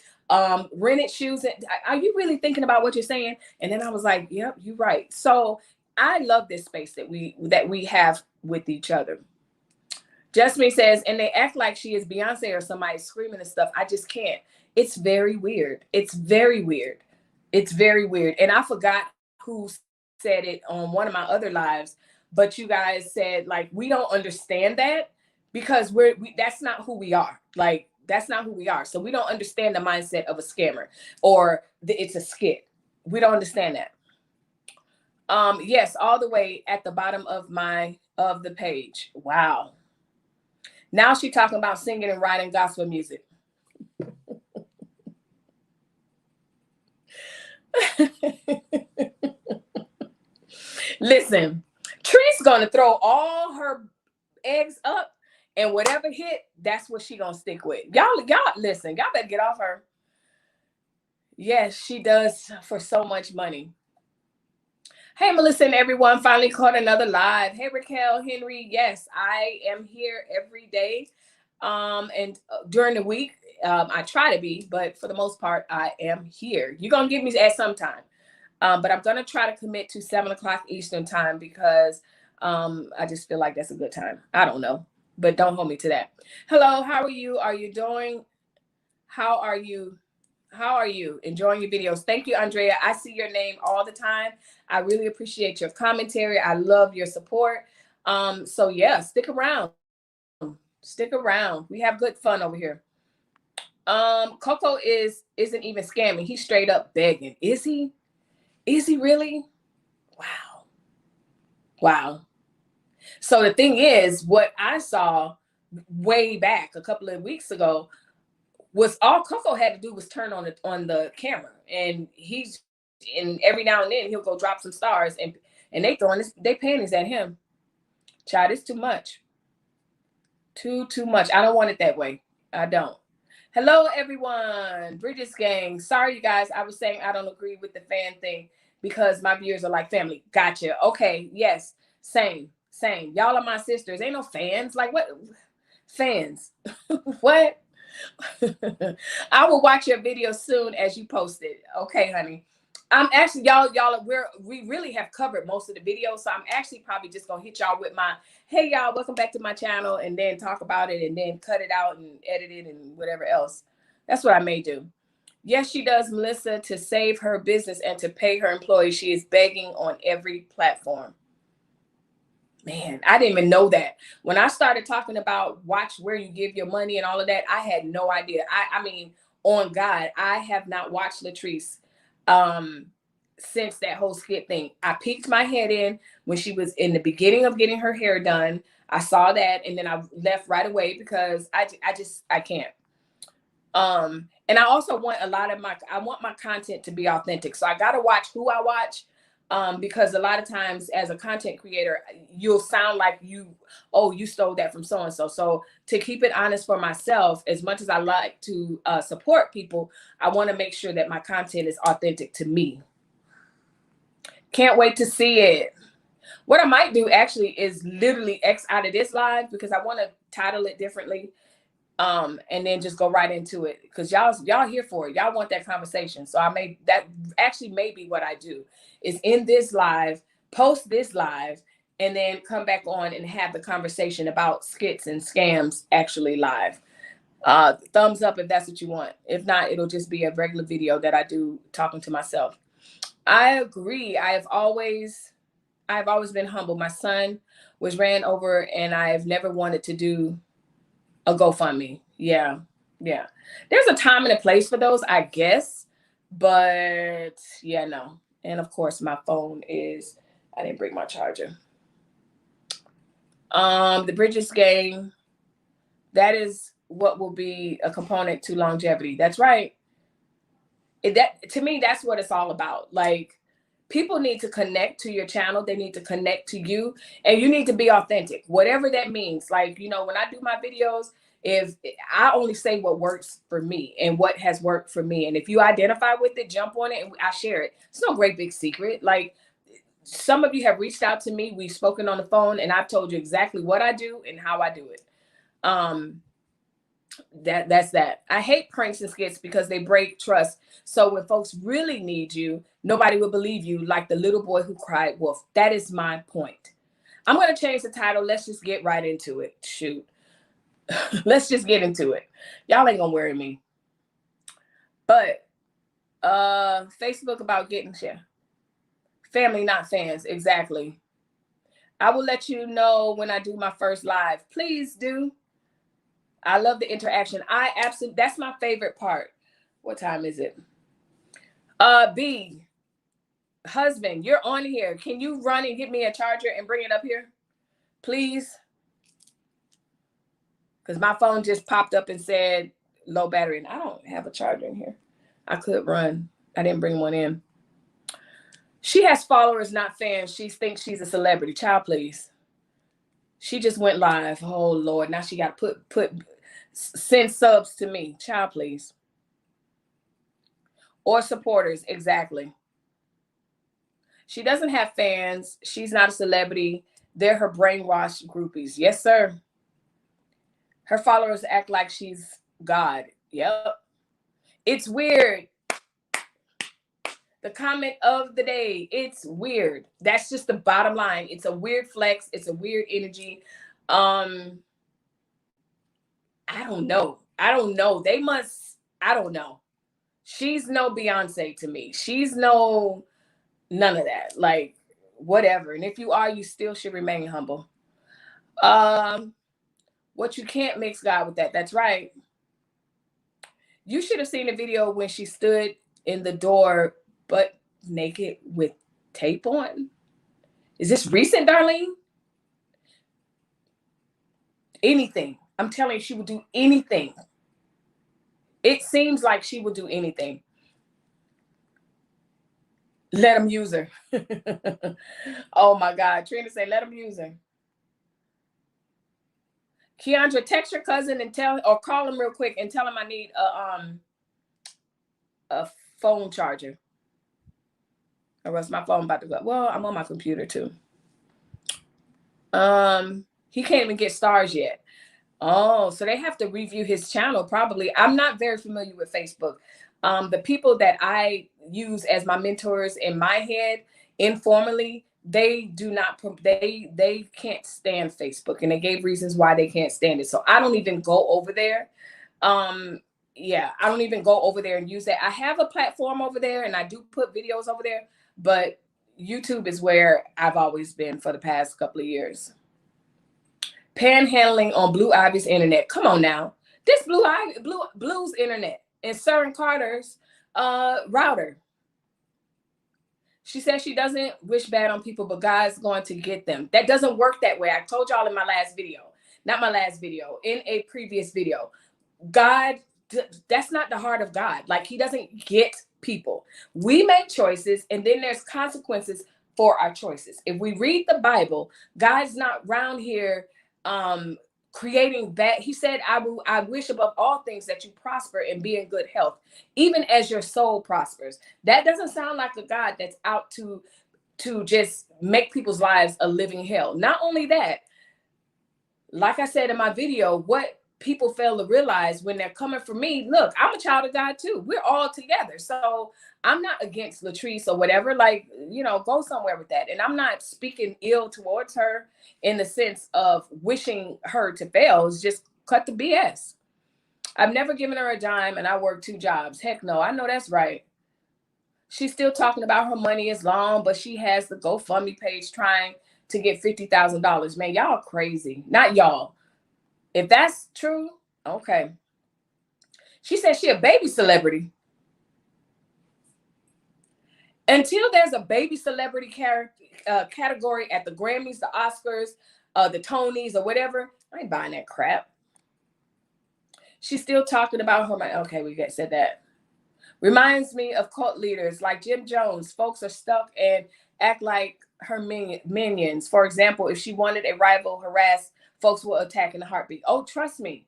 Rented shoes, are you really thinking about what you're saying? And then I was like, yep, you're right. So I love this space that we have with each other. Jasmine says, and they act like she is Beyonce or somebody screaming and stuff. I just can't. It's very weird. It's very weird. It's very weird. And I forgot who said it on one of my other lives, but you guys said, like, we don't understand that, because that's not who we are. Like, that's not who we are. So we don't understand the mindset of a scammer, or it's a skit. We don't understand that. Yes, all the way at the bottom of the page. Wow. Now she's talking about singing and writing gospel music. Listen, Tree's gonna throw all her eggs up, and whatever hit, that's what she gonna stick with. Y'all listen, y'all better get off her. Yes, she does for so much money. Hey, Melissa and everyone, finally caught another live. Hey, Raquel, Henry, yes, I am here every day. And during the week, I try to be, but for the most part, I am here. You're gonna get me at some time. But I'm going to try to commit to 7 o'clock Eastern time, because I just feel like that's a good time. I don't know, but don't hold me to that. Hello, how are you? Are you doing? How are you? How are you? Enjoying your videos? Thank you, Andrea. I see your name all the time. I really appreciate your commentary. I love your support. So yeah, stick around. Stick around. We have good fun over here. Coco isn't even scamming. He's straight up begging. Is he? Is he really? Wow. Wow. So the thing is, what I saw way back a couple of weeks ago was all Coco had to do was turn on the camera, and every now and then he'll go drop some stars, and they throwing they panties at him. Child, it's too much. Too much. I don't want it that way. I don't. Hello, everyone. Bridget's gang. Sorry, you guys. I was saying I don't agree with the fan thing, because my viewers are like family. Gotcha. Okay. Yes. Same. Y'all are my sisters. Ain't no fans. Like, what? Fans. What? I will watch your video soon as you post it. Okay, honey. I'm actually, we really have covered most of the videos. So I'm actually probably just going to hit y'all with my, hey, y'all, welcome back to my channel, and then talk about it, and then cut it out and edit it and whatever else. That's what I may do. Yes, she does, Melissa, to save her business and to pay her employees. She is begging on every platform. Man, I didn't even know that. When I started talking about watch where you give your money and all of that, I had no idea. I mean, on God, I have not watched Latrice since that whole skit thing. I peeked my head in when she was in the beginning of getting her hair done. I saw that, and then I left right away, because I can't. And I also want I want my content to be authentic. So I got to watch who I watch. Because a lot of times as a content creator, you'll sound like you stole that from so-and-so. So to keep it honest for myself, as much as I like to support people, I want to make sure that my content is authentic to me. Can't wait to see it. What I might do actually is literally X out of this live, because I want to title it differently. And then just go right into it, because y'all here for it. Y'all want that conversation. So that actually may be what I do, is in this live, post this live, and then come back on and have the conversation about skits and scams actually live. Thumbs up if that's what you want. If not, it'll just be a regular video that I do talking to myself. I agree. I've always been humble. My son was ran over, and I've never wanted to do a GoFundMe. Yeah. There's a time and a place for those, I guess. But yeah, no. And of course, my phone is, I didn't bring my charger. The Bridges game, that is what will be a component to longevity. That's right. That, to me, that's what it's all about. Like, people need to connect to your channel. They need to connect to you, and you need to be authentic, whatever that means. Like, you know, when I do my videos, if I only say what works for me and what has worked for me, and if you identify with it, jump on it and I share it. It's no great big secret. Like, some of you have reached out to me. We've spoken on the phone, and I've told you exactly what I do and how I do it. That's that. I hate pranks and skits because they break trust. So when folks really need you, nobody will believe you, like the little boy who cried wolf. That is my point. I'm going to change the title. Let's just get right into it. Shoot. Let's just get into it. Y'all ain't gonna worry me. But Facebook about getting share. Family, not fans. Exactly. I will let you know when I do my first live. Please do. I love the interaction. That's my favorite part. What time is it? B, husband, you're on here. Can you run and get me a charger and bring it up here? Please. Because my phone just popped up and said low battery, and I don't have a charger in here. I could run. I didn't bring one in. She has followers, not fans. She thinks she's a celebrity. Child, please. She just went live. Oh, Lord. Now she got to send subs to me. Child, please. Or supporters. Exactly. She doesn't have fans. She's not a celebrity. They're her brainwashed groupies. Yes, sir. Her followers act like she's God. Yep. It's weird. The comment of the day. It's weird. That's just the bottom line. It's a weird flex. It's a weird energy. I don't know. I don't know. I don't know. She's no Beyonce to me. She's none of that. Like, whatever. And if you are, you still should remain humble. What you can't mix God with that. That's right. You should have seen the video when she stood in the door, butt naked with tape on. Is this recent, Darlene? Anything. I'm telling you, she would do anything. It seems like she would do anything. Let him use her. Oh my God. Trina say, let him use her. Keandra, text your cousin and call him real quick and tell him I need a phone charger. Or else my phone about to go. Well, I'm on my computer too. He can't even get stars yet. Oh, so they have to review his channel probably. I'm not very familiar with Facebook. The people that I use as my mentors in my head informally, they can't stand Facebook, and they gave reasons why they can't stand it. So I don't even go over there. Yeah, I don't even go over there and use that. I have a platform over there and I do put videos over there, but YouTube is where I've always been for the past couple of years. Panhandling on Blue Ivy's internet. Come on now. This Blue's internet and Sir and Carter's router. She says she doesn't wish bad on people, but God's going to get them. That doesn't work that way. I told y'all in my last video, not my last video, in a previous video. God, that's not the heart of God. Like, he doesn't get people. We make choices and then there's consequences for our choices. If we read the Bible, God's not around here creating that. He said, I wish above all things that you prosper and be in good health, even as your soul prospers. That doesn't sound like a God that's out to just make people's lives a living hell. Not only that, like I said in my video, what people fail to realize when they're coming for me, look, I'm a child of God too. We're all together. So I'm not against Latrice or whatever, like, you know, go somewhere with that. And I'm not speaking ill towards her in the sense of wishing her to fail. It's just cut the BS. I've never given her a dime and I work 2 jobs. Heck no, I know that's right. She's still talking about her money is long, but she has the GoFundMe page trying to get $50,000. Man, y'all crazy. Not y'all. If that's true, okay. She said she a baby celebrity. Until there's a baby celebrity category at the Grammys, the Oscars, the Tonys, or whatever, I ain't buying that crap. She's still talking about her money. Okay, we said that. Reminds me of cult leaders like Jim Jones. Folks are stuck and act like her minions. For example, if she wanted a rival harassed, folks will attack in a heartbeat. Oh, trust me.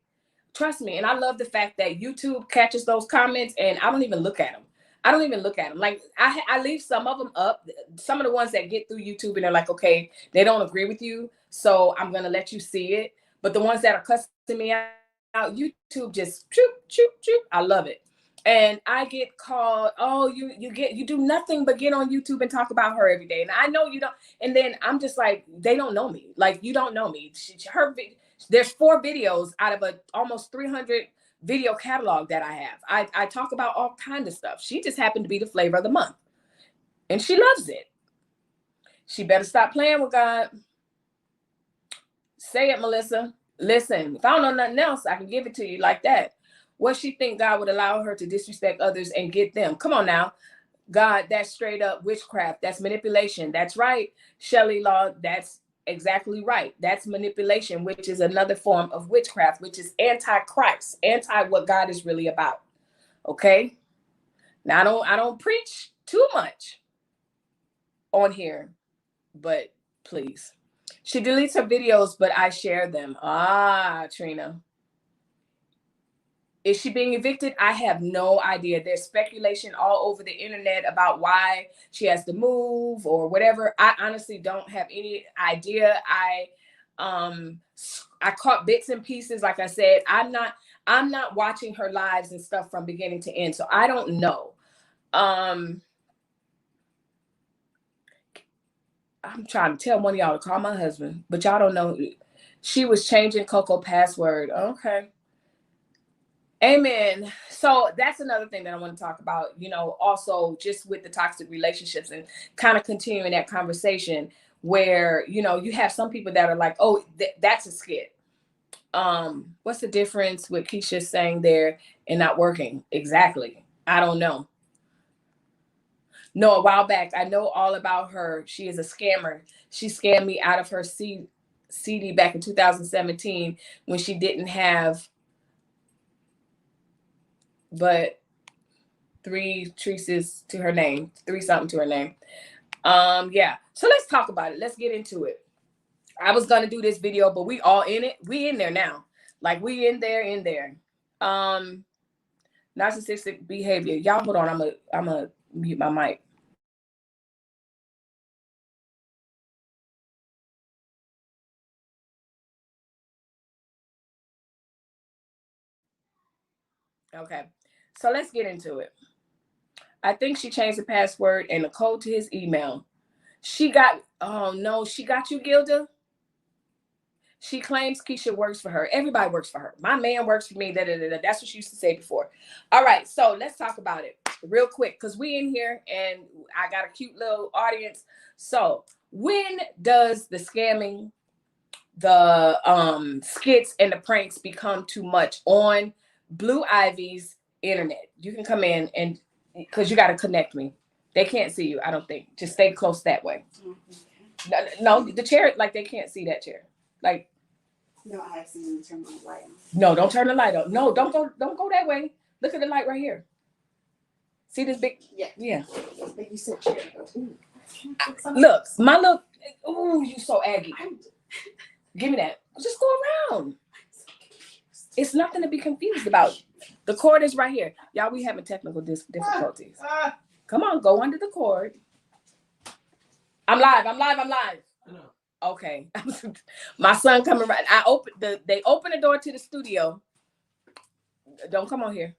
Trust me. And I love the fact that YouTube catches those comments and I don't even look at them. I don't even look at them. Like I leave some of them up. Some of the ones that get through YouTube and they're like, okay, they don't agree with you, so I'm going to let you see it. But the ones that are cussing me out, YouTube just choop, choop, choop. I love it. And I get called, oh, you do nothing but get on YouTube and talk about her every day. And I know you don't. And then I'm just like, they don't know me. Like, you don't know me. There's 4 videos out of a almost 300 video catalog that I have. I talk about all kinds of stuff. She just happened to be the flavor of the month. And she loves it. She better stop playing with God. Say it, Melissa. Listen, if I don't know nothing else, I can give it to you like that. What she think God would allow her to disrespect others and get them? Come on now. God, that's straight up witchcraft. That's manipulation. That's right. Shelley Law, that's exactly right. That's manipulation, which is another form of witchcraft, which is anti-Christ, anti what God is really about. Okay? Now, I don't preach too much on here, but please. She deletes her videos, but I share them. Ah, Trina. Is she being evicted? I have no idea. There's speculation all over the internet about why she has to move or whatever. I honestly don't have any idea. I caught bits and pieces. Like I said, I'm not watching her lives and stuff from beginning to end, so I don't know. I'm trying to tell one of y'all to call my husband, but y'all don't know. She was changing Coco password. Okay. Amen. So that's another thing that I want to talk about, you know, also just with the toxic relationships and kind of continuing that conversation where, you know, you have some people that are like, oh, that's a skit. What's the difference with Keisha saying there and not working? Exactly. I don't know. No, a while back, I know all about her. She is a scammer. She scammed me out of her CD back in 2017 when she didn't have but 3 Treeses to her name, 3 something to her name. Yeah. So let's talk about it. Let's get into it. I was gonna do this video, but we all in it. We in there now. Like we in there. Narcissistic behavior. Y'all hold on. I'm gonna mute my mic. Okay. So let's get into it. I think she changed the password and the code to his email. Oh no, she got you, Gilda? She claims Keisha works for her. Everybody works for her. My man works for me. That's what she used to say before. All right, so let's talk about it real quick because we in here and I got a cute little audience. So when does the scamming, the skits and the pranks become too much on Blue Ivy's internet? You can come in and because you got to connect me. They can't see you, I don't think. Just stay close that way. No, the chair, like they can't see that chair. Like, no, I accidentally turned my light on. No, don't turn the light on. No, don't go that way. Look at the light right here. See this big? Yeah. Yeah. But you said chair. Ooh. Look, my little, ooh, you so aggy. Give me that. Just go around. It's nothing to be confused about. The cord is right here. Y'all, we having technical difficulties. Come on, go under the cord. I'm live. Okay. My son coming right. They opened the door to the studio. Don't come on here.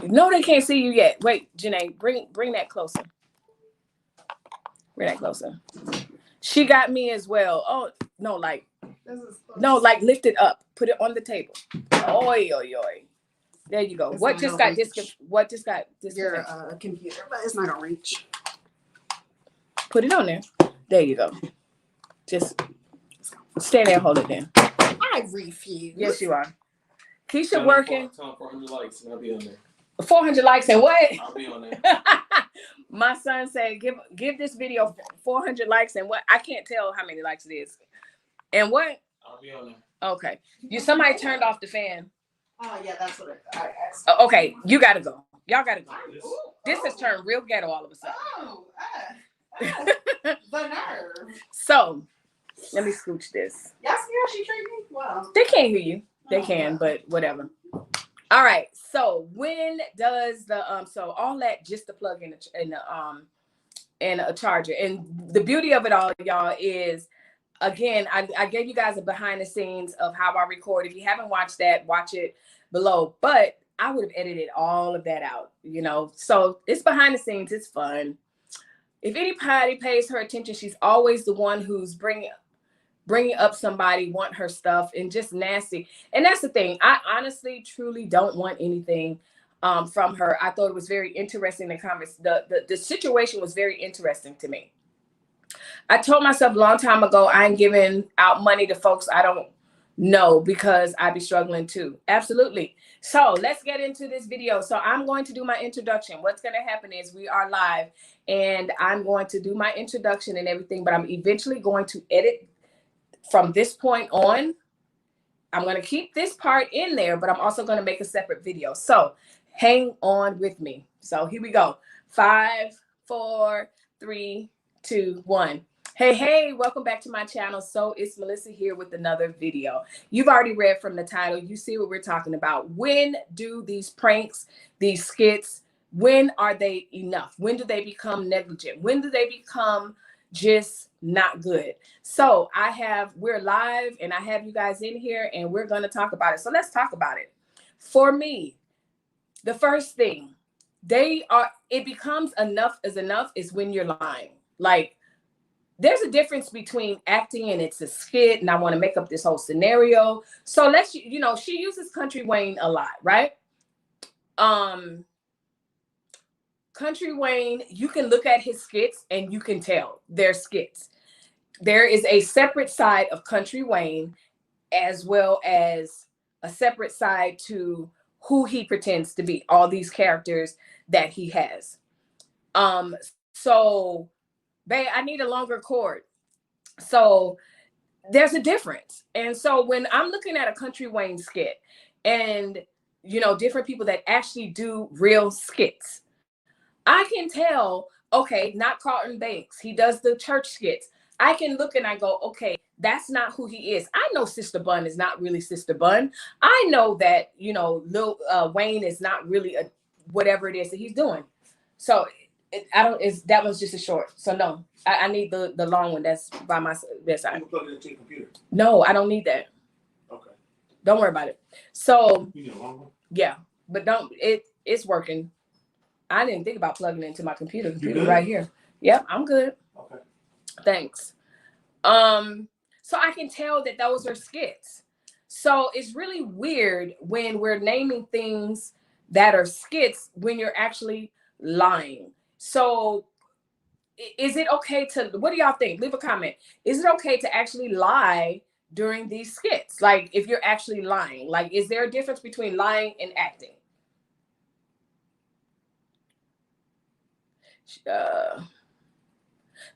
No, they can't see you yet. Wait, Janae, bring that closer. Bring that closer. She got me as well. Oh, no, like lift it up. Put it on the table. Oi. There you go. What just got disconnected? Your computer, but it's not gonna reach. Put it on there. There you go. Just stand there and hold it there. I refuse. Yes, you are. Keisha working. 400 likes and I'll be on there. 400 likes and what? I'll be on there. My son said, give this video 400 likes and what? I can't tell how many likes it is. And what? I'll be on there. Okay. Somebody turned off the fan. Oh yeah, that's what I asked. Okay, you gotta go. Y'all gotta go. This has turned real ghetto all of a sudden. The nerve. So let me scooch this. Y'all see how she treat me? Wow. They can't hear you. They can, but whatever. All right. So when does the so all that just to plug in a charger, and the beauty of it all, y'all, is again I gave you guys a behind the scenes of how I record. If you haven't watched that, watch it below. But I would have edited all of that out, So it's behind the scenes. It's fun. If anybody pays her attention, she's always the one who's bringing up somebody, want her stuff, and just nasty. And that's the thing. I honestly, truly don't want anything from her. I thought it was very interesting. The situation was very interesting to me. I told myself a long time ago, I ain't giving out money to folks I don't know because I be struggling too. Absolutely. So let's get into this video. So I'm going to do my introduction. What's going to happen is we are live and I'm going to do my introduction and everything, but I'm eventually going to edit from this point on. I'm going to keep this part in there, but I'm also going to make a separate video. So hang on with me. So here we go. 5, 4, 3, 2, 1. Hey, welcome back to my channel. So it's Melissa here with another video. You've already read from the title. You see what we're talking about. When do these pranks, these skits, when are they enough? When do they become negligent? When do they become just not good? So we're live and I have you guys in here and we're going to talk about it. So let's talk about it. For me, the first thing, it becomes enough is when you're lying. Like, there's a difference between acting and it's a skit and I want to make up this whole scenario. So she uses Country Wayne a lot, right? Country Wayne, you can look at his skits and you can tell they're skits. There is a separate side of Country Wayne as well as a separate side to who he pretends to be, all these characters that he has. So, babe, I need a longer cord. So there's a difference. And so when I'm looking at a Country Wayne skit and, different people that actually do real skits, I can tell, okay, not Carlton Banks. He does the church skits. I can look and I go, okay, that's not who he is. I know Sister Bun is not really Sister Bun. I know that, Lil Wayne is not really whatever it is that he's doing. So that was just a short. So no, I need the long one that's by my bedside. You can plug it into your computer. No, I don't need that. Okay. Don't worry about it. So you need a long one? Yeah, but it's working. I didn't think about plugging it into my computer right here. Yep, I'm good. Okay. Thanks. So I can tell that those are skits. So it's really weird when we're naming things that are skits when you're actually lying. So is it okay what do y'all think? Leave a comment. Is it okay to actually lie during these skits? Like if you're actually lying, like is there a difference between lying and acting?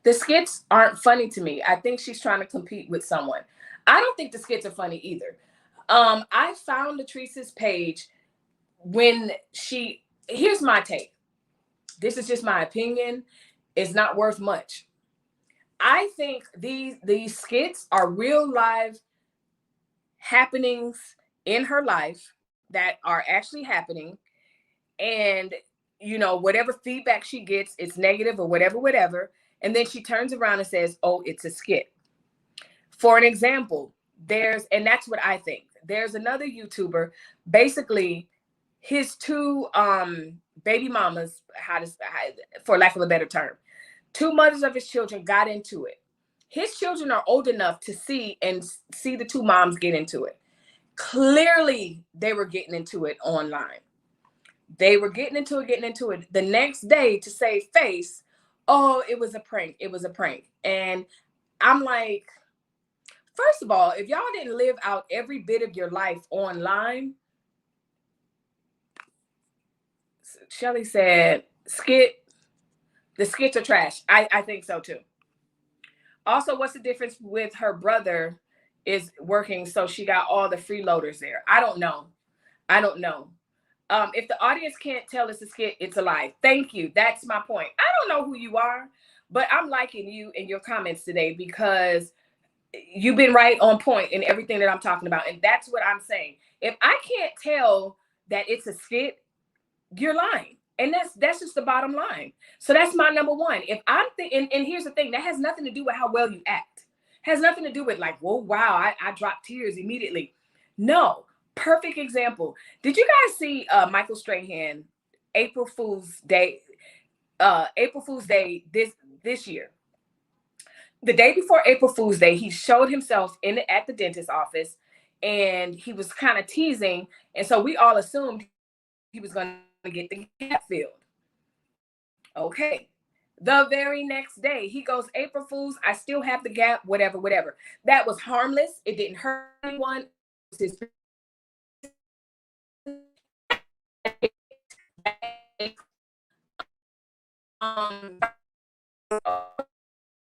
The skits aren't funny to me. I think she's trying to compete with someone. I don't think the skits are funny either. I found Latrice's page when here's my take. This is just my opinion. is not worth much. I think these skits are real live happenings in her life that are actually happening. And, you know, whatever feedback she gets, it's negative or whatever. And then she turns around and says, oh, it's a skit. For an example, and that's what I think. There's another YouTuber, basically his two baby mamas, for lack of a better term, two mothers of his children got into it. His children are old enough to see the two moms get into it. Clearly, they were getting into it online. They were getting into it. The next day, to save face, oh, it was a prank. It was a prank. And I'm like, first of all, if y'all didn't live out every bit of your life online, Shelly said, the skits are trash. I think so too. Also, what's the difference with her brother is working, so she got all the freeloaders there? I don't know. If the audience can't tell it's a skit, it's a lie. Thank you. That's my point. I don't know who you are, but I'm liking you in your comments today because you've been right on point in everything that I'm talking about. And that's what I'm saying. If I can't tell that it's a skit, you're lying. And that's just the bottom line. So that's my number one. If I'm and here's the thing, that has nothing to do with how well you act. Has nothing to do with like, whoa, wow, I dropped tears immediately. No. Perfect example. Did you guys see Michael Strahan April Fool's Day this year? The day before April Fool's Day, he showed himself at the dentist's office, and he was kind of teasing, and so we all assumed he was going to get the gap filled. Okay. The very next day, he goes, April Fool's, I still have the gap, whatever. That was harmless. It didn't hurt anyone.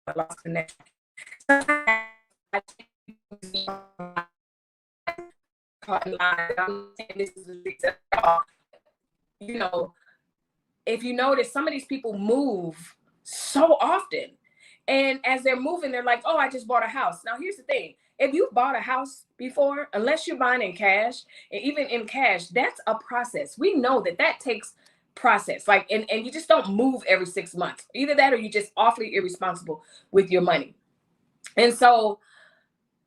I lost connection. You know, if you notice, some of these people move so often, and as they're moving, they're like, oh, I just bought a house. Now here's the thing, if you bought a house before, unless you're buying in cash, and even in cash, that's a process. We know that takes process, like, and you just don't move every 6 months. Either that or you're just awfully irresponsible with your money. And so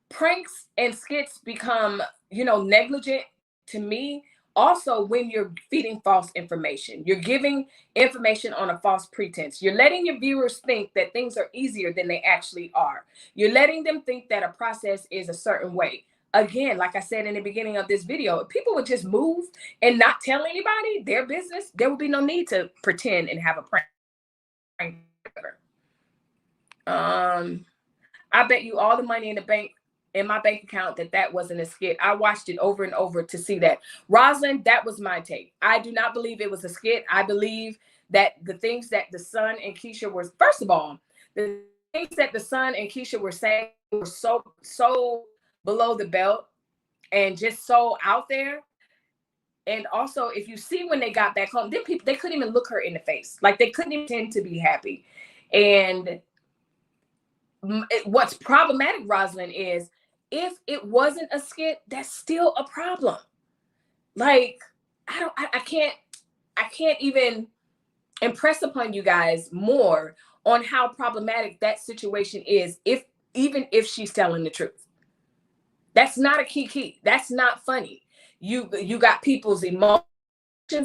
pranks and skits become, negligent to me. Also, when you're feeding false information, you're giving information on a false pretense. You're letting your viewers think that things are easier than they actually are. You're letting them think that a process is a certain way. Again, like I said in the beginning of this video, if people would just move and not tell anybody their business, there would be no need to pretend and have a prank. I bet you all the money in my bank account that wasn't a skit. I watched it over and over to see that. Rosalind, that was my take. I do not believe it was a skit. I believe that the things that the Sun and Keisha were, first of all, the things that the Sun and Keisha were saying were so below the belt and just so out there. And also, if you see when they got back home, then they couldn't even look her in the face. Like, they couldn't even tend to be happy. And what's problematic, Rosalind, is if it wasn't a skit, that's still a problem. Like, I can't even impress upon you guys more on how problematic that situation is, even if she's telling the truth. That's not a key. That's not funny. You got people's emotions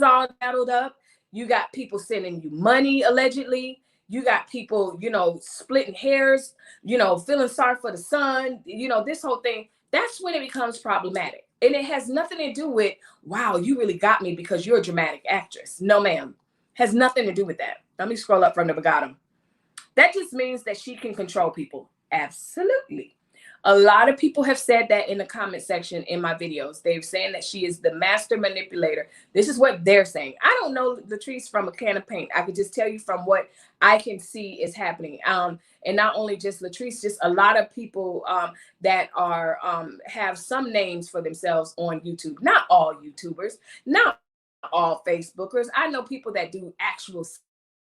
all addled up. You got people sending you money, allegedly. You got people, splitting hairs, feeling sorry for the Sun, this whole thing. That's when it becomes problematic. And it has nothing to do with, wow, you really got me because you're a dramatic actress. No, ma'am. Has nothing to do with that. Let me scroll up from the bottom. That just means that she can control people. Absolutely. A lot of people have said that in the comment section in my videos. They're saying that she is the master manipulator. This is what they're saying. I don't know Latrice from a can of paint. I could just tell you from what I can see is happening. And not only just Latrice, just a lot of people that are have some names for themselves on YouTube. Not all YouTubers, not all Facebookers. I know people that do actual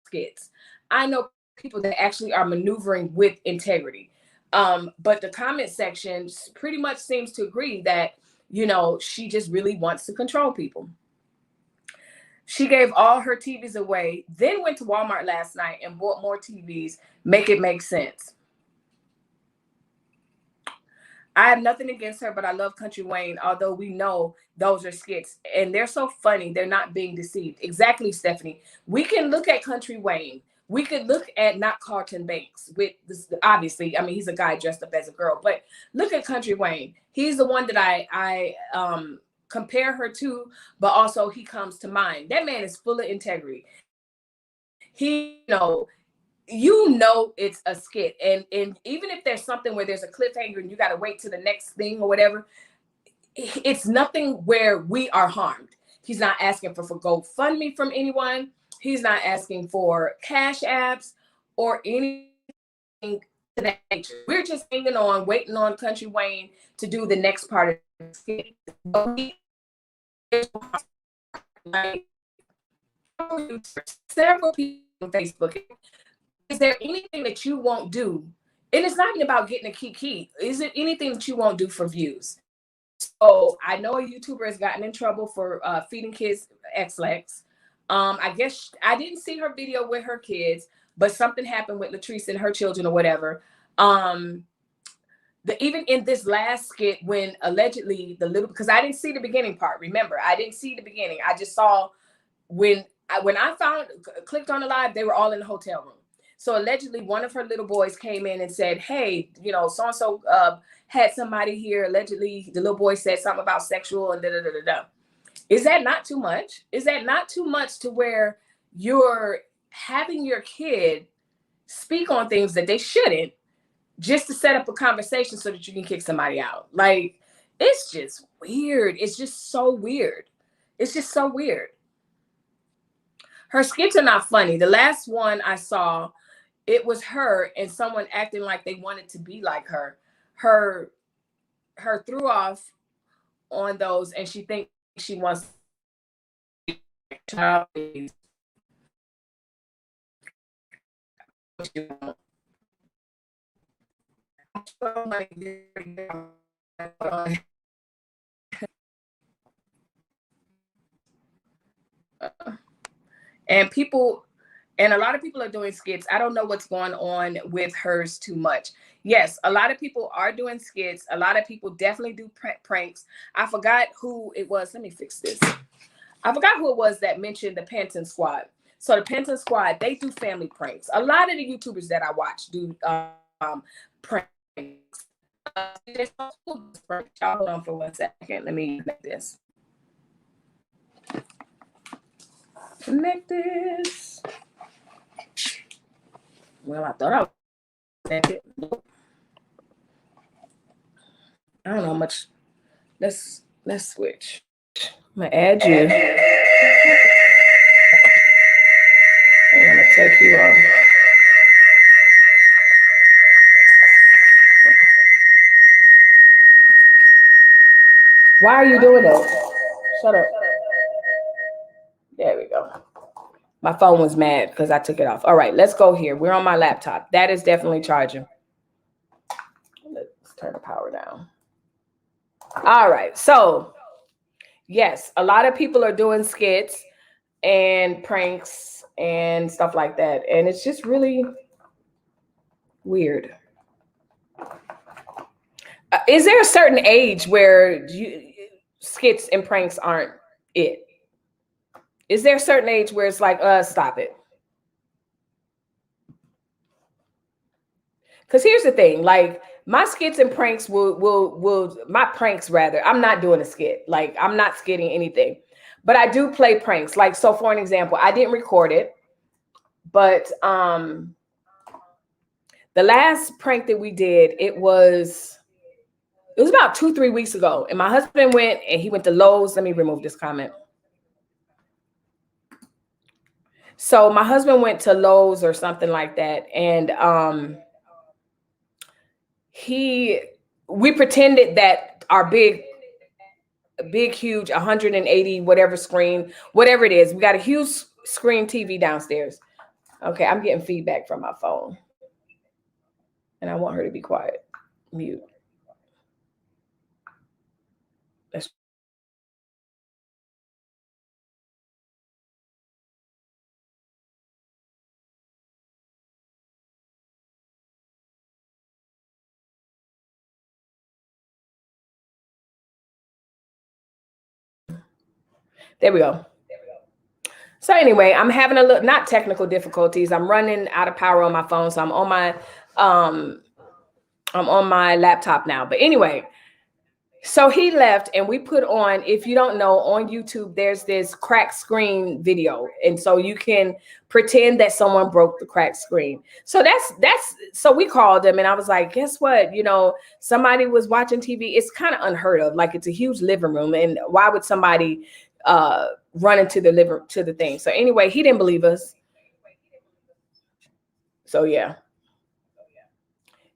skits. I know people that actually are maneuvering with integrity. But the comment section pretty much seems to agree that, you know, she just really wants to control people. She gave all her TVs away, then went to Walmart last night and bought more TVs. Make it make sense. I have nothing against her, but I love Country Wayne, although we know those are skits. And they're so funny, they're not being deceived. Exactly, Stephanie. We can look at Country Wayne. We could look at not Carlton Banks with this, obviously, I mean, he's a guy dressed up as a girl, but look at Country Wayne. He's the one that I compare her to, but also he comes to mind. That man is full of integrity. He, you know it's a skit, and even if there's something where there's a cliffhanger and you got to wait to the next thing or whatever, it's nothing where we are harmed. He's not asking for GoFundMe from anyone. He's not asking for cash apps or anything of that nature. We're just hanging on, waiting on Country Wayne to do the next part of the skit. Like, several people on Facebook. Is there anything that you won't do? And it's not even about getting a kiki. Is it anything that you won't do for views? So I know a YouTuber has gotten in trouble for feeding kids X-Lex. I guess I didn't see her video with her kids, but something happened with Latrice and her children or whatever. Even in this last skit, when allegedly because I didn't see the beginning part. Remember, I didn't see the beginning. I just saw when I clicked on the live, they were all in the hotel room. So allegedly, one of her little boys came in and said, "Hey, so-and-so had somebody here." Allegedly, the little boy said something about sexual and da-da-da-da-da. Is that not too much? Is that not too much to where you're having your kid speak on things that they shouldn't just to set up a conversation so that you can kick somebody out? Like, it's just weird. It's just so weird. It's just so weird. Her skits are not funny. The last one I saw, it was her and someone acting like they wanted to be like her. Her threw off on those, and she thinks she wants child. And a lot of people are doing skits. I don't know what's going on with hers too much. Yes, a lot of people are doing skits. A lot of people definitely do pranks. I forgot who it was. Let me fix this. I forgot who it was that mentioned the Penton Squad. So the Penton Squad, they do family pranks. A lot of the YouTubers that I watch do pranks. Hold on for 1 second. Let me connect this. Connect this. Well, I thought I was connected. I don't know how much. Let's switch. I'm gonna add you. I'm gonna take you off. Why are you doing that? Shut up. There we go. My phone was mad because I took it off. All right, let's go here. We're on my laptop. That is definitely charging. Let's turn the power down. All right, so yes, a lot of people are doing skits and pranks and stuff like that, and it's just really weird. Is there a certain age where skits and pranks aren't it? Is there a certain age where it's like, stop it? Because here's the thing, like my skits and pranks my pranks rather, I'm not doing a skit. Like I'm not skitting anything, but I do play pranks. Like, so for an example, I didn't record it, but the last prank that we did, it was about 2-3 weeks ago. And my husband went to Lowe's. Let me remove this comment. So my husband went to Lowe's or something like that. And we pretended that our big, huge 180, whatever screen, whatever it is. We got a huge screen TV downstairs. Okay, I'm getting feedback from my phone. And I want her to be quiet. Mute. Let's There we go. So anyway, I'm having a little, not technical difficulties. I'm running out of power on my phone, so I'm on my laptop now. But anyway, so he left and we put on, if you don't know, on YouTube, there's this crack screen video. And so you can pretend that someone broke the crack screen. So so we called him and I was like, guess what? You know, somebody was watching TV. It's kind of unheard of. Like it's a huge living room. And why would somebody run into the thing? So anyway, he didn't believe us. So yeah.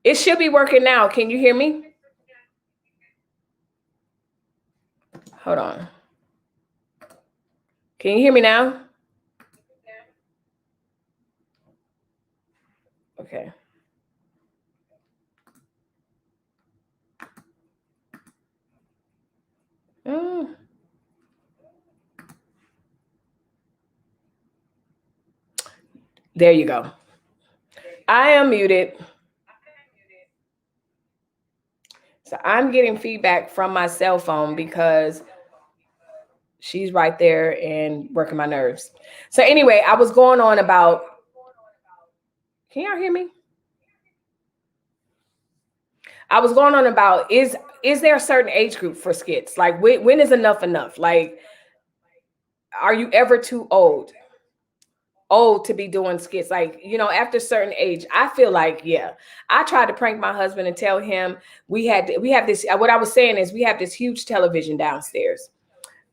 It should be working now. Can you hear me? Hold on. Can you hear me now? Okay. There you go. I am muted. So I'm getting feedback from my cell phone because she's right there and working my nerves. So anyway, I was going on about, can y'all hear me? I was going on about, is there a certain age group for skits? Like when is enough enough? Like, are you ever too old to be doing skits? Like, you know, after a certain age, I feel like, yeah, I tried to prank my husband and tell him we have this, what I was saying is we have this huge television downstairs.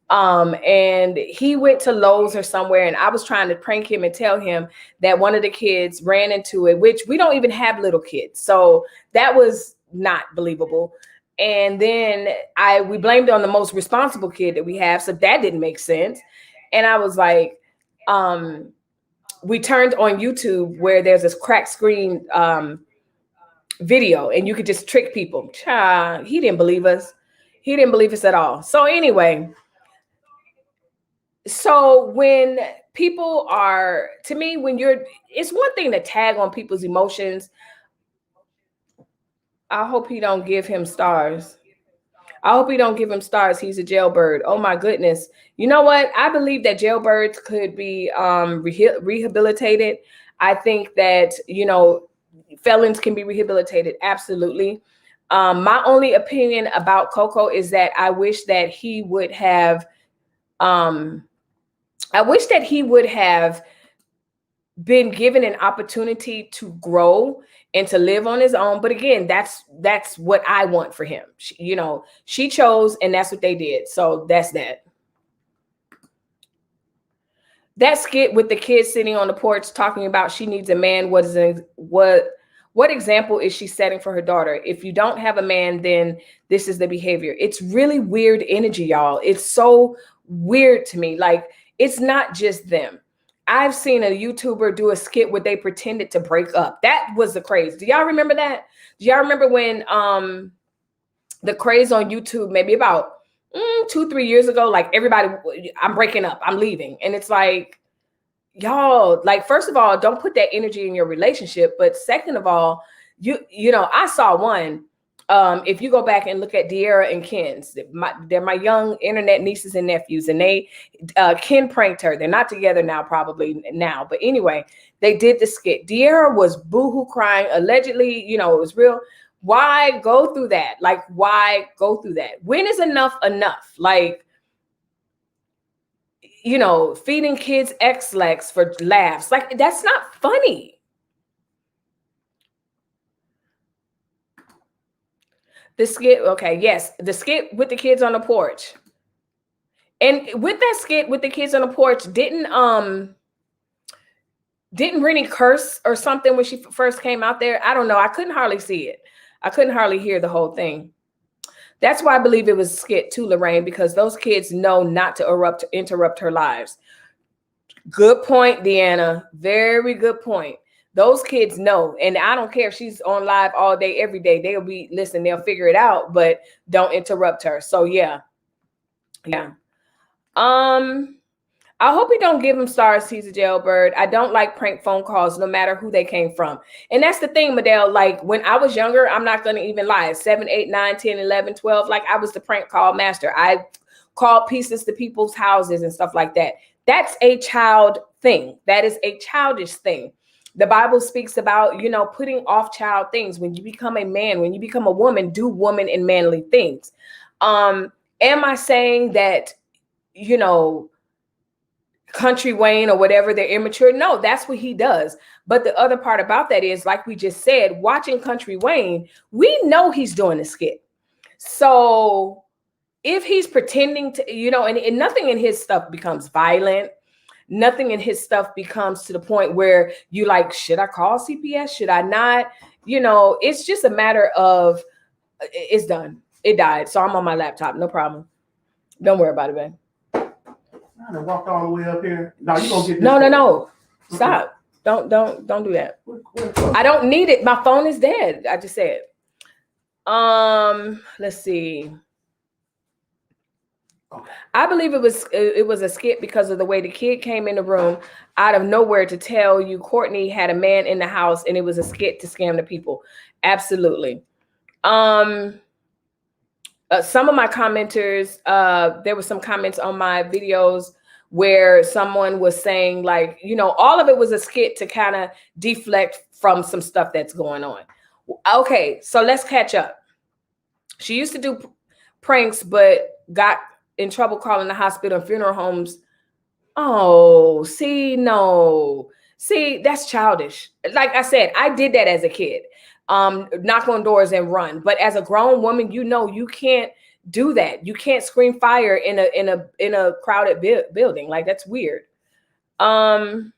And he went to Lowe's or somewhere and I was trying to prank him and tell him that one of the kids ran into it, which we don't even have little kids. So that was not believable. And then we blamed it on the most responsible kid that we have. So that didn't make sense. And I was like, we turned on YouTube where there's this crack screen video and you could just trick people. He didn't believe us. He didn't believe us at all. So anyway, so when people are, to me, it's one thing to tag on people's emotions. I hope he don't give him stars. I hope he don't give him stars. He's a jailbird. Oh my goodness. You know what? I believe that jailbirds could be rehabilitated. I think that, you know, felons can be rehabilitated. Absolutely. My only opinion about Coco is that I wish that he would have, been given an opportunity to grow and to live on his own. But again, that's what I want for him. You know, she chose and that's what they did. So that's that. That skit with the kids sitting on the porch talking about she needs a man. What example is she setting for her daughter? If you don't have a man, then this is the behavior. It's really weird energy, y'all. It's so weird to me. Like, it's not just them. I've seen a YouTuber do a skit where they pretended to break up. That was the craze. Do y'all remember that? Do y'all remember when the craze on YouTube, maybe about 2-3 years ago, like everybody, I'm breaking up, I'm leaving. And it's like, y'all, like, first of all, don't put that energy in your relationship. But second of all, you know, I saw one. If you go back and look at De'Ara and Ken's, they're my young internet nieces and nephews, and Ken pranked her. They're not together now, probably now, but anyway, they did the skit. De'Ara was boohoo crying, allegedly, you know, it was real. Why go through that? Like, why go through that? When is enough enough? Like, you know, feeding kids X-Lax for laughs, like, that's not funny. The skit, okay, yes, the skit with the kids on the porch. And with that skit with the kids on the porch, didn't Rennie curse or something when she first came out there? I don't know. I couldn't hardly see it. I couldn't hardly hear the whole thing. That's why I believe it was a skit too, Lorraine, because those kids know not to interrupt her lives. Good point, Deanna. Very good point. Those kids know, and I don't care if she's on live all day, every day. They'll be listen. They'll figure it out, but don't interrupt her. So yeah. I hope you don't give him stars. He's a jailbird. I don't like prank phone calls, no matter who they came from. And that's the thing, Madele. Like when I was younger, I'm not going to even lie. 7, 8, 9, 10, 11, 12. Like I was the prank call master. I called pieces to people's houses and stuff like that. That's a child thing. That is a childish thing. The Bible speaks about, putting off child things. When you become a man, when you become a woman, do woman and manly things. Am I saying that, Country Wayne or whatever, they're immature? No, that's what he does. But the other part about that is, like we just said, watching Country Wayne, we know he's doing a skit. So if he's pretending to, and nothing in his stuff becomes violent, nothing in his stuff becomes to the point where you like, should I call CPS? Should I not? It's just a matter of, it's done. It died. So I'm on my laptop. No problem. Don't worry about it, babe. I done walked all the way up here. No, you gonna get this. No. Stop. Don't do that. I don't need it. My phone is dead. I just said. Let's see. Okay. I believe it was a skit because of the way the kid came in the room out of nowhere to tell you Courtney had a man in the house, and it was a skit to scam the people. Absolutely. Some of my commenters, there were some comments on my videos where someone was saying like, all of it was a skit to kind of deflect from some stuff that's going on. Okay, so let's catch up. She used to do pranks, but got in trouble calling the hospital and funeral homes. Oh, no. See, that's childish. Like I said, I did that as a kid. Knock on doors and run. But as a grown woman, you can't do that. You can't scream fire in a crowded building. Like that's weird. Country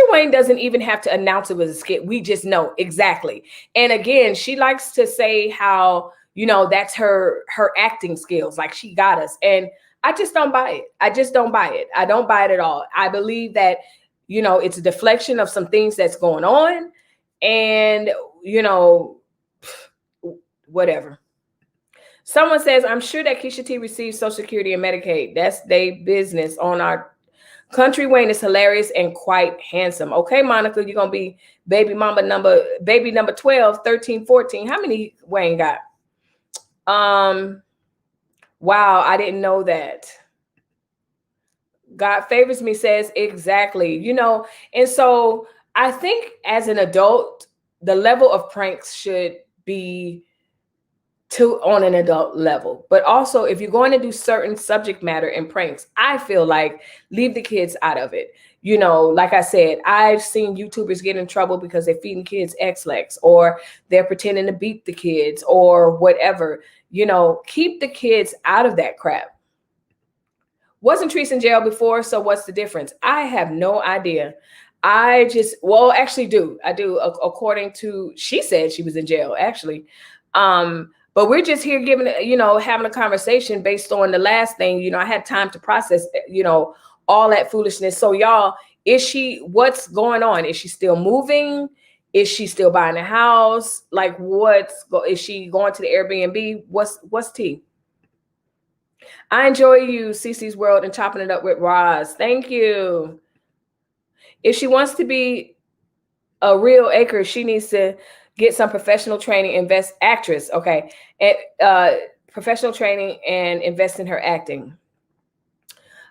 Wayne doesn't even have to announce it was a skit. We just know exactly. And again, she likes to say how, that's her acting skills. Like she got us. And I just don't buy it. I just don't buy it. I don't buy it at all. I believe that, it's a deflection of some things that's going on. And, whatever. Someone says, I'm sure that Keisha T receives Social Security and Medicaid. That's their business. On our Country Wayne is hilarious and quite handsome. Okay, Monica, you're going to be baby number 12, 13, 14. How many Wayne got? Wow, I didn't know that. God favors me says exactly, and so I think as an adult, the level of pranks should be on an adult level. But also, if you're going to do certain subject matter in pranks, I feel like leave the kids out of it. Like I said, I've seen YouTubers get in trouble because they're feeding kids X-Lex or they're pretending to beat the kids or whatever. Keep the kids out of that crap. Wasn't Treese in jail before? So what's the difference? I have no idea. I do. According to, she said she was in jail, actually. But we're just here giving, having a conversation based on the last thing. I had time to process, all that foolishness. So y'all, what's going on? Is she still moving? Is she still buying a house? Like is she going to the Airbnb? What's tea? I enjoy you, CC's World, and chopping it up with Roz. Thank you. If she wants to be a real acre, she needs to get some professional training, actress. Okay. And professional training and invest in her acting.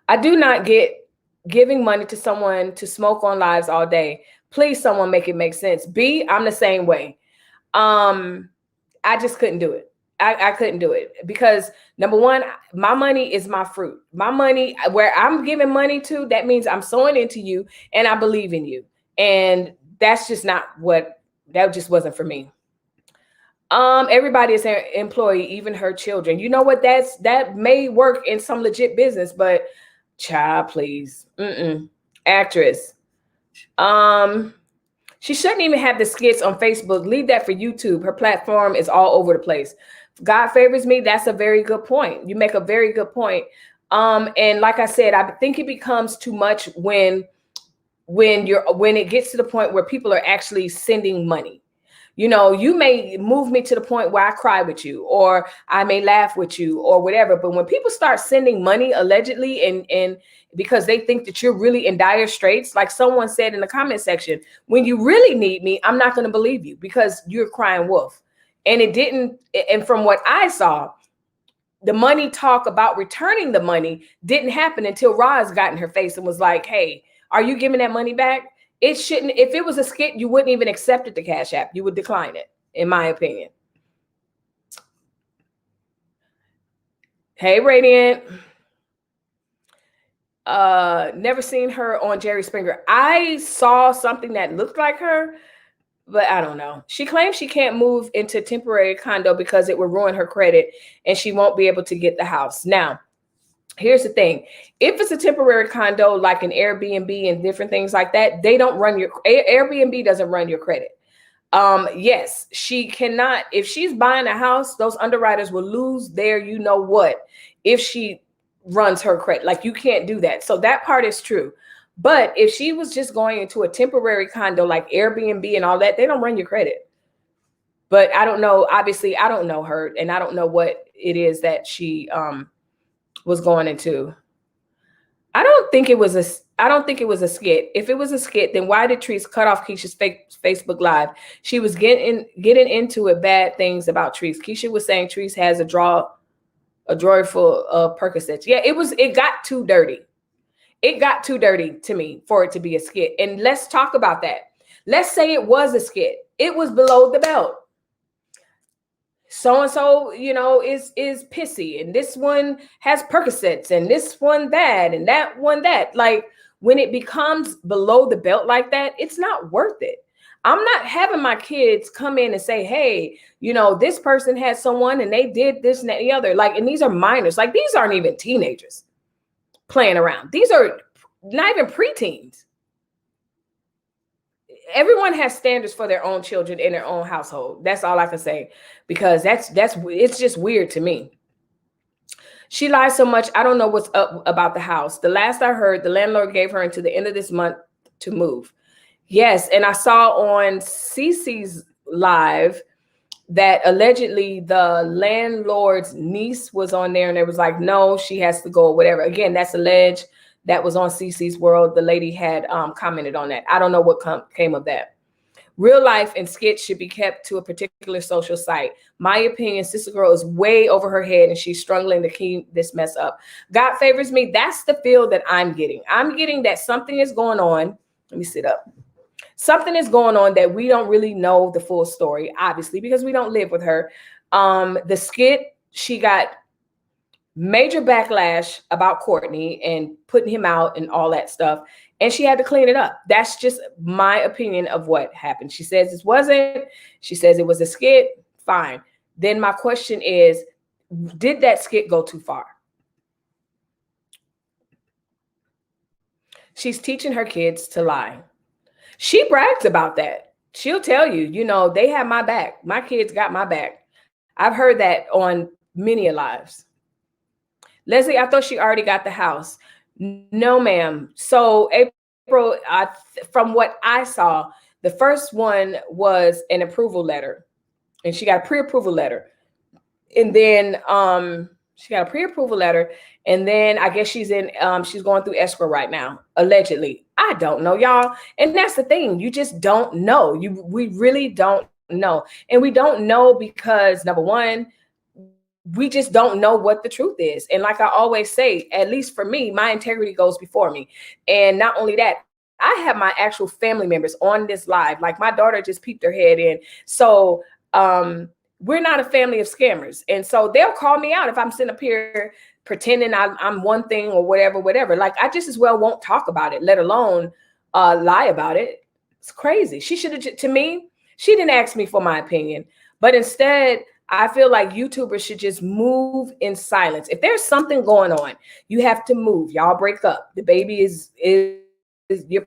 I do not get giving money to someone to smoke on lives all day. Please, someone make it make sense. B, I'm the same way. I just couldn't do it. I couldn't do it because number one, my money is my fruit. My money, where I'm giving money to, that means I'm sowing into you and I believe in you. And that's just not that just wasn't for me. Everybody is an employee, even her children. You know what? That may work in some legit business, but child, please. Actress. She shouldn't even have the skits on Facebook. Leave that for YouTube. Her platform is all over the place. God favors me. That's a very good point. You make a very good point. And like I said, I think it becomes too much when it gets to the point where people are actually sending money. You know, you may move me to the point where I cry with you, or I may laugh with you, or whatever. But when people start sending money allegedly, and because they think that you're really in dire straits, like someone said in the comment section, when you really need me, I'm not going to believe you because you're crying wolf. And it didn't. And from what I saw, the money talk about returning the money didn't happen until Roz got in her face and was like, hey, are you giving that money back? It shouldn't. If it was a skit, you wouldn't even accept it, the Cash App. You would decline it, in my opinion. Hey, Radiant. Never seen her on Jerry Springer. I saw something that looked like her, but I don't know. She claims she can't move into temporary condo because it would ruin her credit and she won't be able to get the house. Now, here's the thing. If it's a temporary condo, like an Airbnb and different things like that, they don't run your Airbnb doesn't run your credit. Yes, she cannot. If she's buying a house, those underwriters will lose their, you know what, if she runs her credit. Like, you can't do that. So that part is true. But if she was just going into a temporary condo like Airbnb and all that, they don't run your credit. But I don't know. Obviously, I don't know her, and I don't know what it is that she was going into. I don't think it was a skit. If it was a skit, then why did Treese cut off Keisha's Facebook Live? She was getting into it, bad things about Treese. Keisha was saying Treese has a drawer full of Percocets. Yeah, it got too dirty. It got too dirty to me for it to be a skit. And let's talk about that. Let's say it was a skit. It was below the belt. So-and-so, you know, is pissy, and this one has Percocets, and this one that, and that one that. Like, when it becomes below the belt like that, it's not worth it. I'm not having my kids come in and say, hey, you know, this person had someone and they did this and that and the other. Like, and these are minors. Like, these aren't even teenagers playing around. These are not even preteens. Everyone has standards for their own children in their own household. That's all I can say, because it's just weird to me. She lies so much. I don't know what's up about the house. The last I heard, the landlord gave her until the end of this month to move. Yes, and I saw on CeCe's live that allegedly the landlord's niece was on there, and it was like, no, she has to go or whatever. Again, that's alleged. That was on CeCe's World. The lady had commented on that. I don't know what came of that. Real life and skits should be kept to a particular social site. My opinion, Sister Girl is way over her head and she's struggling to keep this mess up. God favors me. That's the feel that I'm getting. I'm getting that something is going on. Let me sit up. Something is going on that we don't really know the full story, obviously, because we don't live with her. The skit, she got major backlash about Courtney and putting him out and all that stuff. And she had to clean it up. That's just my opinion of what happened. She says this wasn't. She says it was a skit. Fine. Then my question is, did that skit go too far? She's teaching her kids to lie. She brags about that. She'll tell you, you know, they have my back. My kids got my back. I've heard that on many lives. Leslie, I thought she already got the house. No, ma'am. So April, from what I saw, the first one was an approval letter, and she got a pre-approval letter. And then she got a pre-approval letter, and then I guess she's going through escrow right now, allegedly. I don't know, y'all. And that's the thing. You just don't know. We really don't know. And we don't know because, number one, we just don't know what the truth is. And like I always say, at least for me, my integrity goes before me. And not only that, I have my actual family members on this live. Like, my daughter just peeped her head in. So we're not a family of scammers. And so they'll call me out if I'm sitting up here pretending I'm one thing or whatever. Like, I just as well won't talk about it, let alone lie about it. It's crazy. She should have, to me, she didn't ask me for my opinion, but instead, I feel like YouTubers should just move in silence. If there's something going on, you have to move. Y'all break up. The baby is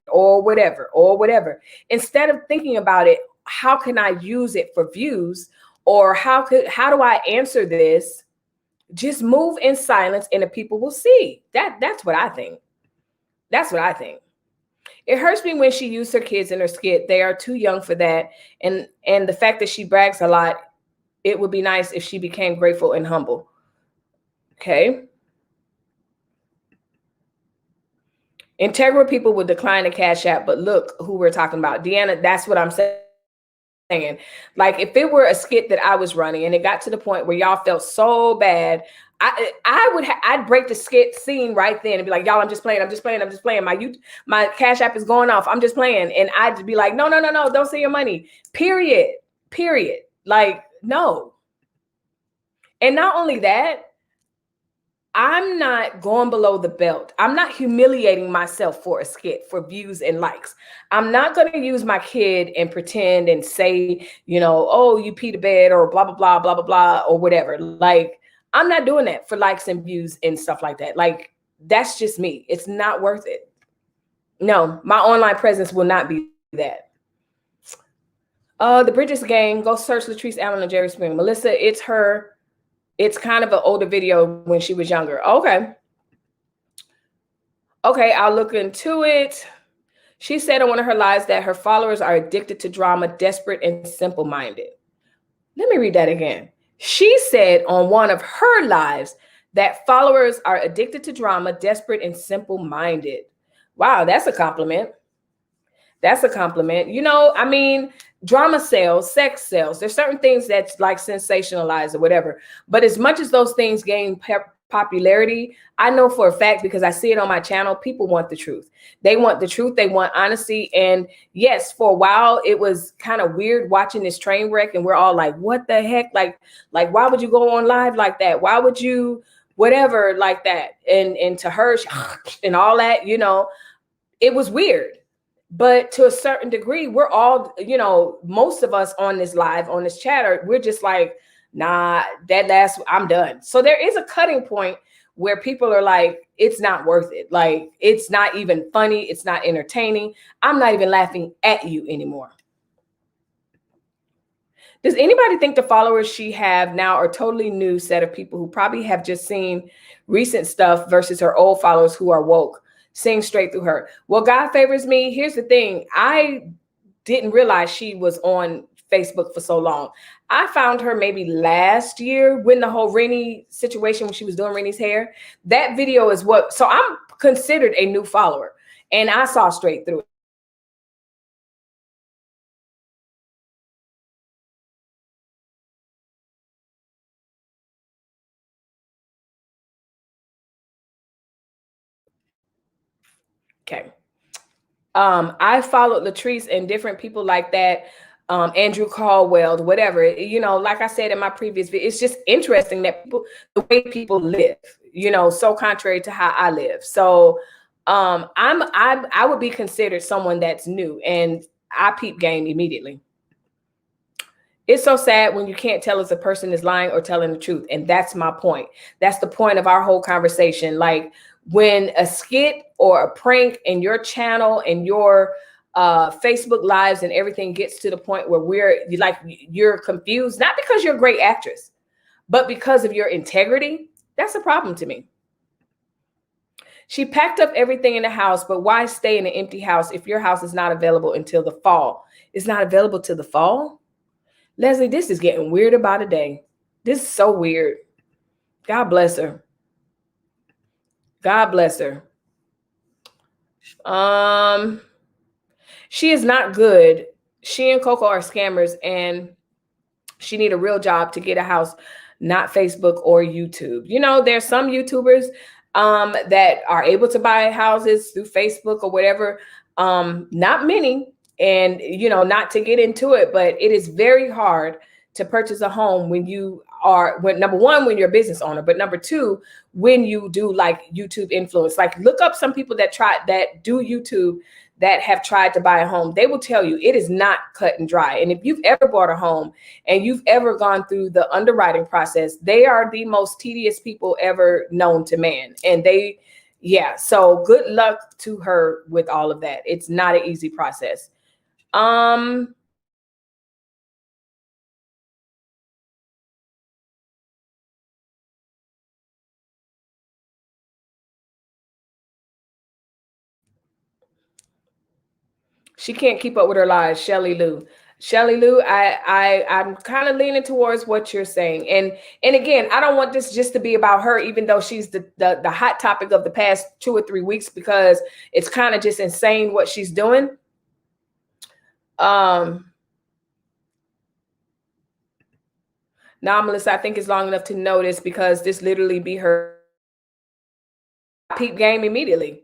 or whatever. Instead of thinking about it, how can I use it for views, or how do I answer this Just move in silence and the people will see. That's what I think. That's what I think. It hurts me when she used her kids in her skit. They are too young for that. And the fact that she brags a lot, it would be nice if she became grateful and humble. Okay. Integral people would decline the Cash App, but look who we're talking about. Deanna, that's what I'm saying. Like, if it were a skit that I was running and it got to the point where y'all felt so bad, I'd break the skit scene right then and be like, y'all, I'm just playing. My Cash App is going off. I'm just playing. And I'd be like, no, don't send your money. Period. Like, no. And not only that, I'm not going below the belt. I'm not humiliating myself for a skit, for views and likes. I'm not going to use my kid and pretend and say, oh, you pee the bed or blah, blah, blah, blah, blah, blah, or whatever. Like, I'm not doing that for likes and views and stuff like that. Like, that's just me. It's not worth it. No, my online presence will not be that. The Bridges gang, go search Latrice Allen and Jerry Springer. Melissa, it's her. It's kind of an older video when she was younger. Okay, I'll look into it. She said on one of her lives that her followers are addicted to drama, desperate and simple-minded. Let me read that again. She said on one of her lives that followers are addicted to drama, desperate and simple-minded. Wow, that's a compliment. That's a compliment. I mean, drama sells, sex sells. There's certain things that's like sensationalized or whatever. But as much as those things gain popularity, I know for a fact, because I see it on my channel, people want the truth. They want the truth. They want honesty. And yes, for a while, it was kind of weird watching this train wreck. And we're all like, what the heck? Like, why would you go on live like that? Why would you whatever like that? And to her and all that, it was weird. But to a certain degree, we're all, most of us on this live, on this chatter, we're just like, nah, I'm done. So there is a cutting point where people are like, it's not worth it. Like, it's not even funny. It's not entertaining. I'm not even laughing at you anymore. Does anybody think the followers she have now are totally new set of people who probably have just seen recent stuff versus her old followers who are woke? Seeing straight through her. Well, God favors me. Here's the thing. I didn't realize she was on Facebook for so long. I found her maybe last year when the whole Rennie situation, when she was doing Rennie's hair. That video is so I'm considered a new follower. And I saw straight through it. Okay. I followed Latrice and different people like that. Andrew Caldwell, whatever, like I said in my previous video, it's just interesting that the way people live, so contrary to how I live. So I would be considered someone that's new, and I peep game immediately. It's so sad when you can't tell if a person is lying or telling the truth. And that's my point. That's the point of our whole conversation. Like, when a skit or a prank in your channel and your Facebook lives and everything gets to the point where you're confused, not because you're a great actress, but because of your integrity, that's a problem to me. She packed up everything in the house, but why stay in an empty house if your house is not available until the fall? It's not available till the fall? Leslie, this is getting weirder by the day. This is so weird. God bless her. God bless her. She is not good. She and Coco are scammers, and she need a real job to get a house, not Facebook or YouTube. There's some YouTubers that are able to buy houses through Facebook or whatever. Not many. And, not to get into it, but it is very hard to purchase a home when number one, when you're a business owner, but number two, when you do like YouTube influence. Like, look up some people that do YouTube that have tried to buy a home. They will tell you it is not cut and dry. And if you've ever bought a home and you've ever gone through the underwriting process, they are the most tedious people ever known to man. And so good luck to her with all of that. It's not an easy process. She can't keep up with her lies. Shelly Lou. Shelly Lou, I'm kind of leaning towards what you're saying. And again, I don't want this just to be about her, even though she's the hot topic of the past 2 or 3 weeks, because it's kind of just insane what she's doing. Now, Melissa, I think it's long enough to notice because this literally be her peep game immediately.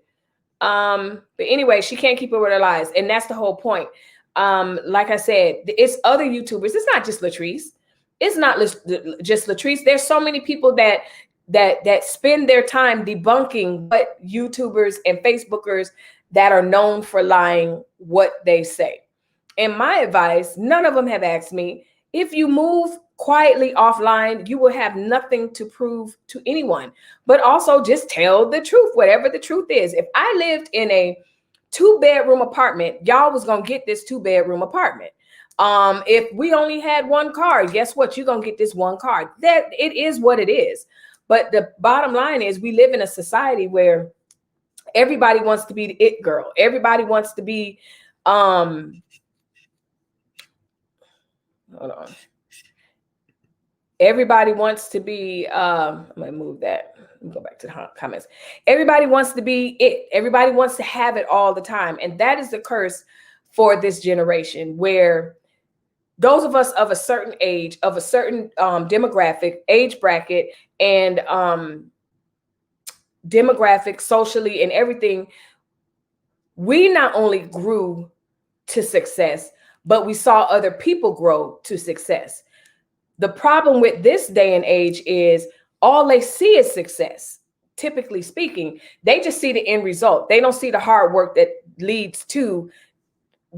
But anyway, she can't keep up with her lies, and that's the whole point. Like I said, it's other YouTubers. It's not just Latrice. It's not just Latrice. There's so many people that spend their time debunking what YouTubers and Facebookers that are known for lying, what they say. And my advice, none of them have asked me, if you move quietly offline, you will have nothing to prove to anyone, but also just tell the truth, whatever the truth is. If I lived in a 2-bedroom apartment, y'all was going to get this 2-bedroom apartment. If we only had one car, guess what? You're going to get this one car. That it is what it is. But the bottom line is we live in a society where everybody wants to be the it girl. Everybody wants to be, hold on. Everybody wants to be, I'm going to move that. Let me go back to the comments. Everybody wants to be it. Everybody wants to have it all the time. And that is the curse for this generation, where those of us of a certain age, of a certain demographic, age bracket, and demographic, socially, and everything, we not only grew to success, but we saw other people grow to success. The problem with this day and age is all they see is success. Typically speaking, they just see the end result. They don't see the hard work that leads to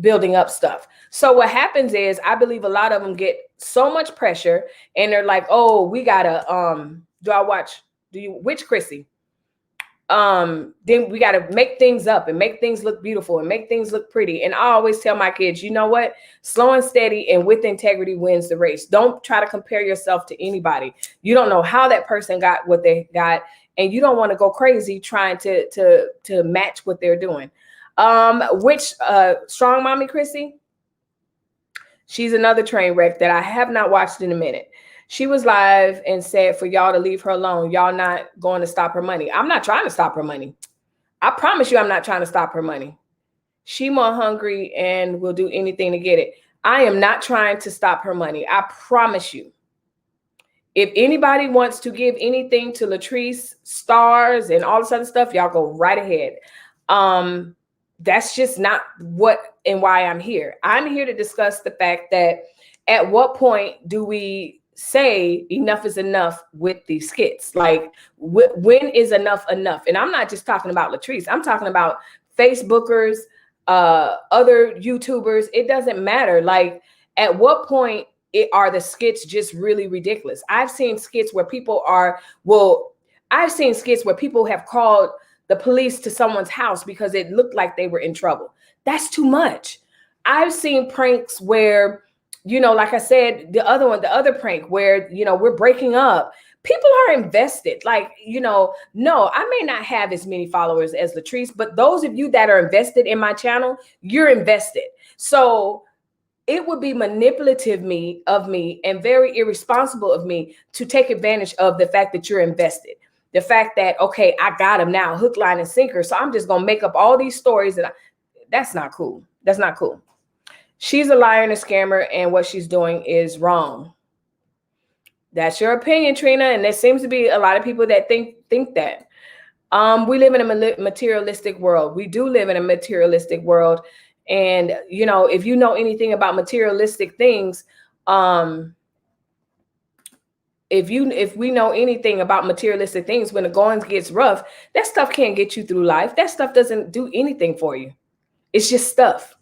building up stuff. So what happens is, I believe a lot of them get so much pressure and they're like, oh, we gotta, which Chrissy? Then we got to make things up and make things look beautiful and make things look pretty. And I always tell my kids, you know what? Slow and steady and with integrity wins the race. Don't try to compare yourself to anybody. You don't know how that person got what they got, and you don't want to go crazy trying to match what they're doing. Which Strong Mommy Chrissy? She's another train wreck that I have not watched in a minute. She was live and said for y'all to leave her alone. Y'all not going to stop her money. I'm not trying to stop her money. I promise you I'm not trying to stop her money. She more hungry and will do anything to get it. I am not trying to stop her money. I promise you. If anybody wants to give anything to Latrice, stars, and all this other stuff, y'all go right ahead. That's just not what and why I'm here. I'm here to discuss the fact that at what point do we say enough is enough with these skits? Like, when is enough enough? And I'm not just talking about Latrice. I'm talking about Facebookers, other YouTubers. It doesn't matter. Like, at what point are the skits just really ridiculous? I've seen skits where people have called the police to someone's house because it looked like they were in trouble. That's too much. I've seen pranks where, you know, like I said, the other prank where, you know, we're breaking up. People are invested. Like, you know, no, I may not have as many followers as Latrice, but those of you that are invested in my channel, you're invested. So it would be manipulative of me and very irresponsible of me to take advantage of the fact that you're invested. The fact that, okay, I got him now, hook, line, and sinker. So I'm just going to make up all these stories. That's not cool. That's not cool. She's a liar and a scammer, and what she's doing is wrong. That's your opinion, Trina. And there seems to be a lot of people that think that. We live in a materialistic world. We do live in a materialistic world. And, you know, if you know anything about materialistic things, if we know anything about materialistic things, when the going gets rough, that stuff can't get you through life. That stuff doesn't do anything for you. It's just stuff.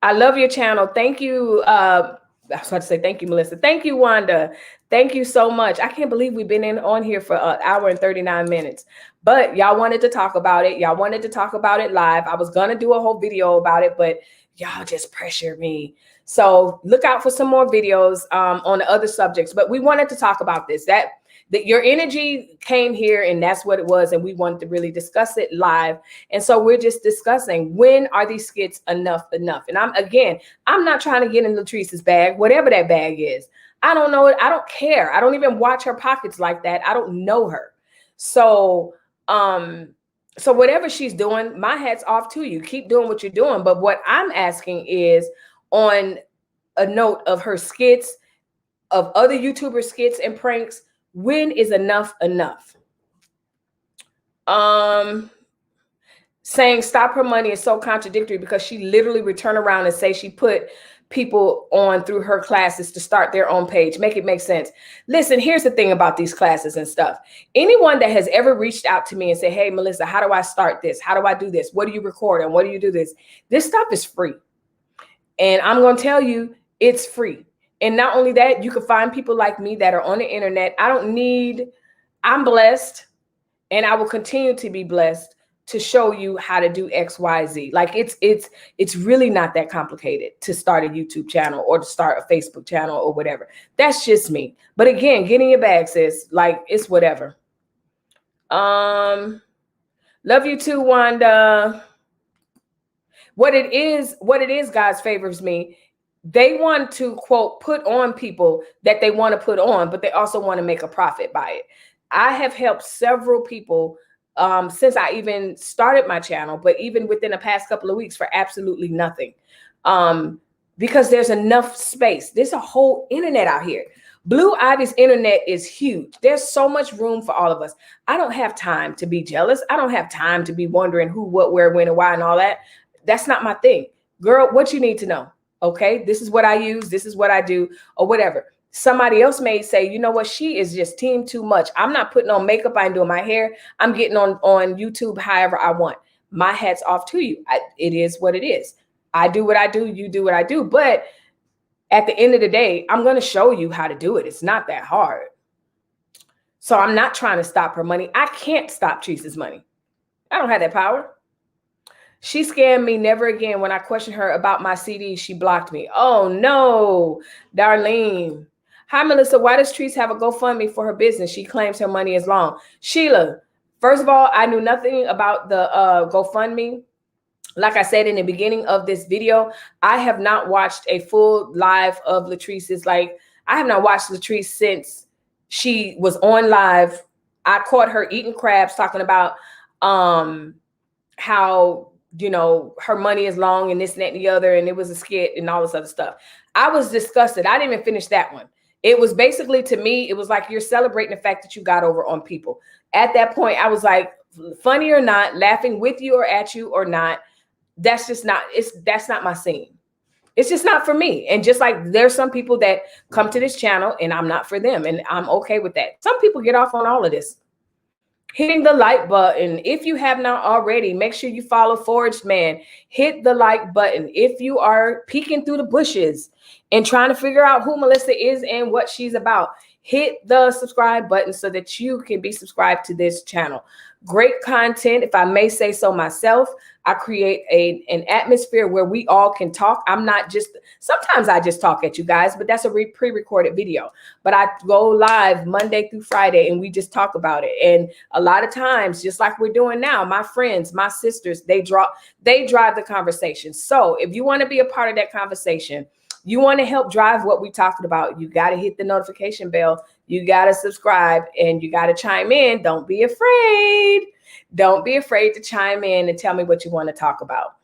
I love your channel. Thank you. I was about to say thank you, Melissa. Thank you, Wanda. Thank you so much. I can't believe we've been on here for an hour and 39 minutes. But y'all wanted to talk about it. Y'all wanted to talk about it live. I was going to do a whole video about it, but y'all just pressured me. So look out for some more videos on the other subjects. But we wanted to talk about this. that your energy came here and that's what it was. And we wanted to really discuss it live. And so we're just discussing, when are these skits enough? And I'm not trying to get in Latrice's bag, whatever that bag is. I don't know it. I don't care. I don't even watch her pockets like that. I don't know her. So, so whatever she's doing, my hat's off to you. Keep doing what you're doing. But what I'm asking is, on a note of her skits, of other YouTuber skits and pranks, when is enough enough? Saying stop her money is so contradictory, because she literally would turn around and say she put people on through her classes to start their own page. Make it make sense. Listen, here's the thing about these classes and stuff. Anyone that has ever reached out to me and said, hey, Melissa, how do I start this? How do I do this? What do you record? And what do you do this? This stuff is free. And I'm going to tell you, it's free. And not only that, you can find people like me that are on the internet. I'm blessed, and I will continue to be blessed to show you how to do X, Y, Z. Like it's really not that complicated to start a YouTube channel or to start a Facebook channel or whatever. That's just me. But again, get in your bag, sis. Like, it's whatever. Love you too, Wanda. What it is, God's favors me. They want to, quote, put on people that they want to put on, but they also want to make a profit by it. I have helped several people since I even started my channel, but even within the past couple of weeks, for absolutely nothing. Because there's enough space. There's a whole internet out here. Blue Ivy's internet is huge. There's so much room for all of us. I don't have time to be jealous. I don't have time to be wondering who, what, where, when, and why, and all that. That's not my thing. Girl, what you need to know. Okay, this is what I use. This is what I do, or whatever. Somebody else may say, you know what? She is just team too much. I'm not putting on makeup. I'm doing my hair. I'm getting on YouTube however I want. My hat's off to you. It is what it is. I do what I do. You do what I do. But at the end of the day, I'm going to show you how to do it. It's not that hard. So I'm not trying to stop her money. I can't stop Teresa's money. I don't have that power. She scammed me. Never again. When I questioned her about my CD, she blocked me. Oh, no, Darlene. Hi, Melissa. Why does Treese have a GoFundMe for her business? She claims her money is long. Sheila, first of all, I knew nothing about the GoFundMe. Like I said in the beginning of this video, I have not watched a full live of Latrice's. Like, I have not watched Latrice since she was on live. I caught her eating crabs, talking about how, you know, her money is long and this and that and the other, and it was a skit and all this other stuff. I was disgusted. I didn't even finish that one. It was basically, to me, it was like you're celebrating the fact that you got over on people. At that point, I was like, funny or not, laughing with you or at you or not, that's just not, that's not my scene. It's just not for me. And just like there's some people that come to this channel and I'm not for them, and I'm okay with that. Some people get off on all of this. Hitting the like button. If you have not already, make sure you follow Forged Man. Hit the like button. If you are peeking through the bushes and trying to figure out who Melissa is and what she's about, hit the subscribe button so that you can be subscribed to this channel. Great content, if I may say so myself. I create an atmosphere where we all can talk. I'm not just, sometimes I just talk at you guys, but that's a pre-recorded video. But I go live Monday through Friday and we just talk about it. And a lot of times, just like we're doing now, my friends, my sisters, they drive the conversation. So if you want to be a part of that conversation, you want to help drive what we're talking about, you got to hit the notification bell. You got to subscribe and you got to chime in. Don't be afraid. Don't be afraid to chime in and tell me what you want to talk about.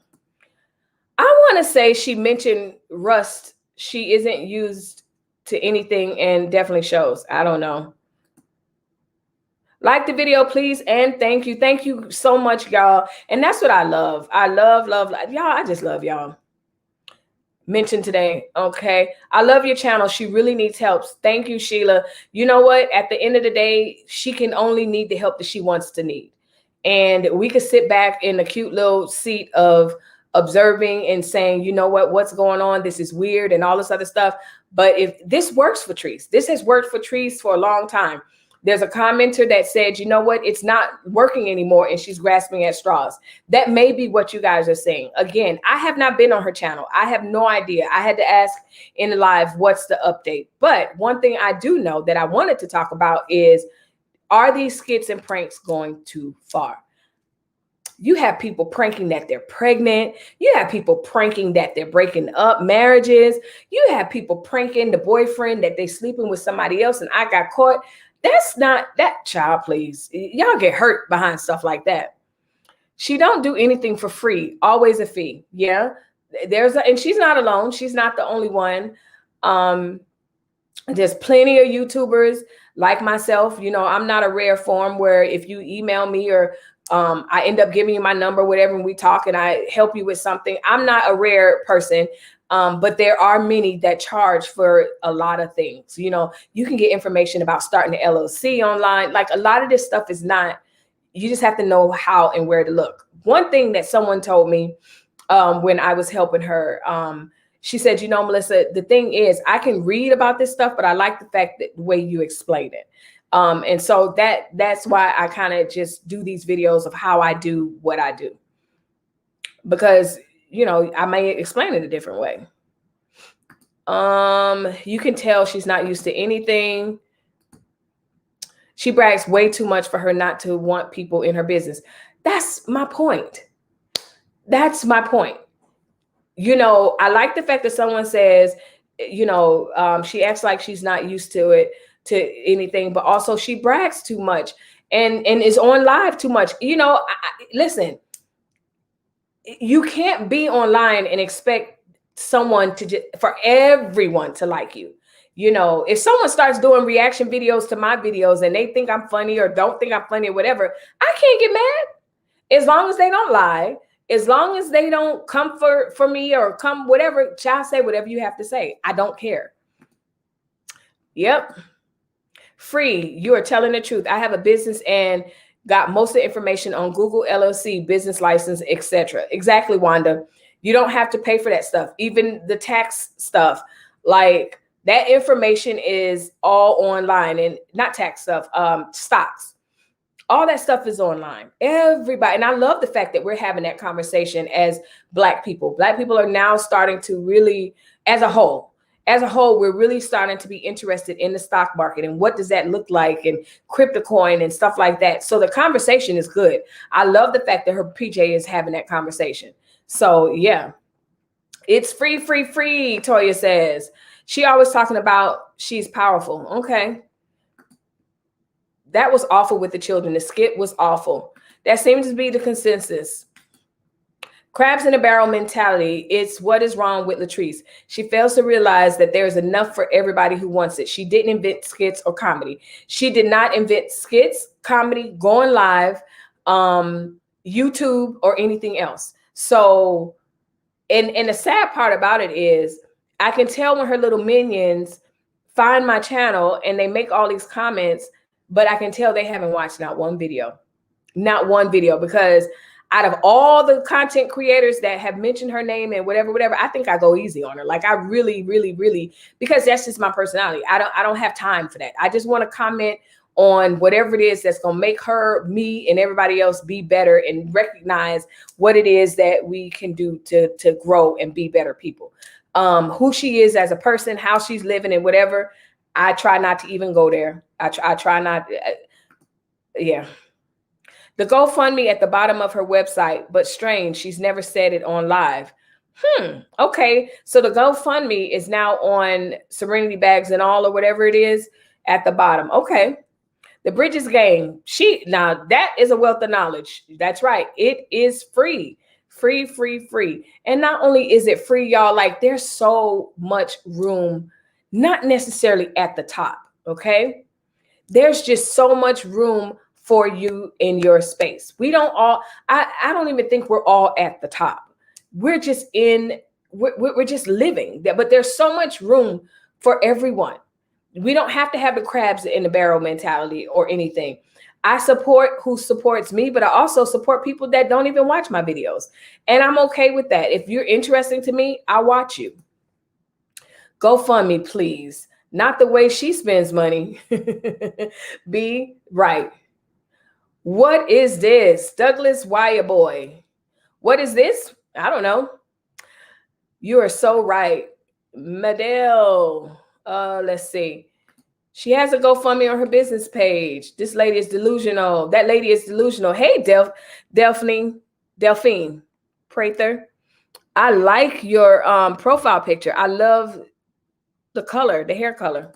I want to say she mentioned Rust. She isn't used to anything and definitely shows. I don't know. Like the video, please. And thank you. Thank you so much, y'all. And that's what I love. I love y'all. I just love y'all. Mentioned today. Okay. I love your channel. She really needs help. Thank you, Sheila. You know what? At the end of the day, she can only need the help that she wants to need. And we could sit back in a cute little seat of observing and saying, you know what, what's going on? This is weird and all this other stuff. But if this works for Treese, this has worked for Treese for a long time. There's a commenter that said, you know what, it's not working anymore and she's grasping at straws. That may be what you guys are saying. Again, I have not been on her channel. I have no idea. I had to ask in the live, what's the update? But one thing I do know that I wanted to talk about is, are these skits and pranks going too far? You have people pranking that they're pregnant. You have people pranking that they're breaking up marriages. You have people pranking the boyfriend that they sleeping with somebody else and I got caught. That's not that, child, please. Y'all get hurt behind stuff like that. She don't do anything for free. Always a fee. Yeah. And she's not alone. She's not the only one. There's plenty of YouTubers like myself. You know, I'm not a rare form where if you email me or I end up giving you my number, whatever, and we talk and I help you with something. I'm not a rare person, but there are many that charge for a lot of things. You know, you can get information about starting an LLC online. Like, a lot of this stuff is not, you just have to know how and where to look. One thing that someone told me when I was helping her, she said, you know, Melissa, the thing is, I can read about this stuff, but I like the fact that the way you explain it. And so that's why I kind of just do these videos of how I do what I do, because, you know, I may explain it a different way. You can tell she's not used to anything. She brags way too much for her not to want people in her business. That's my point. That's my point. You know, I like the fact that someone says, you know, she acts like she's not used to it, to anything, but also she brags too much and is on live too much. You know, listen, you can't be online and expect someone to for everyone to like you. You know, if someone starts doing reaction videos to my videos and they think I'm funny or don't think I'm funny or whatever, I can't get mad as long as they don't lie. As long as they don't come for me or come whatever, child, say whatever you have to say. I don't care. Yep. Free. You are telling the truth. I have a business and got most of the information on Google LLC, business license, etc. Exactly, Wanda. You don't have to pay for that stuff. Even the tax stuff, like that information is all online, and not tax stuff, stocks. All that stuff is online. Everybody. And I love the fact that we're having that conversation as Black people. Black people are now starting to really, as a whole, we're really starting to be interested in the stock market and what does that look like, and crypto coin and stuff like that. So the conversation is good. I love the fact that her PJ is having that conversation. So yeah, it's free, free, free. Toya says she always talking about she's powerful. Okay. That was awful with the children. The skit was awful. That seems to be the consensus. Crabs in a barrel mentality. It's what is wrong with Latrice. She fails to realize that there is enough for everybody who wants it. She didn't invent skits or comedy. She did not invent skits, comedy, going live, YouTube, or anything else. So, and the sad part about it is I can tell when her little minions find my channel and they make all these comments, but I can tell they haven't watched not one video, because out of all the content creators that have mentioned her name and whatever, I think I go easy on her. Like, I really, because that's just my personality. I don't have time for that. I just want to comment on whatever it is that's going to make her, me, and everybody else be better and recognize what it is that we can do to grow and be better people. Who she is as a person, how she's living and whatever. I try not to even go there. I try not. Yeah. The GoFundMe at the bottom of her website, but strange, she's never said it on live. Okay. So the GoFundMe is now on Serenity Bags and All, or whatever it is, at the bottom. Okay. The Bridges Gang. Now that is a wealth of knowledge. That's right. It is free. Free. And not only is it free, y'all, like, there's so much room, not necessarily at the top. Okay. There's just so much room for you in your space. We don't all, I don't even think we're all at the top. We're just we're just living there, but there's so much room for everyone. We don't have to have the crabs in the barrel mentality or anything. I support who supports me, but I also support people that don't even watch my videos. And I'm okay with that. If you're interesting to me, I'll watch you. GoFundMe, please. not the way she spends money. Be right. What is this? Douglas Wire Boy. What is this? I don't know. You are so right. Medell. Let's see. She has a GoFundMe on her business page. This lady is delusional. That lady is delusional. Hey, Delphine Prather. I like your profile picture. I love the color, the hair color.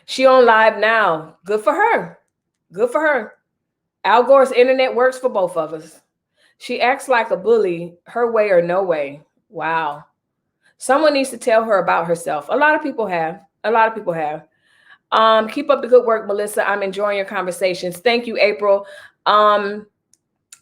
She on live now. Good for her. Good for her. Al Gore's internet works for both of us. She acts like a bully, her way or no way. Wow. Someone needs to tell her about herself. A lot of people have. A lot of people have. Keep up the good work, Melissa. I'm enjoying your conversations. Thank you, April.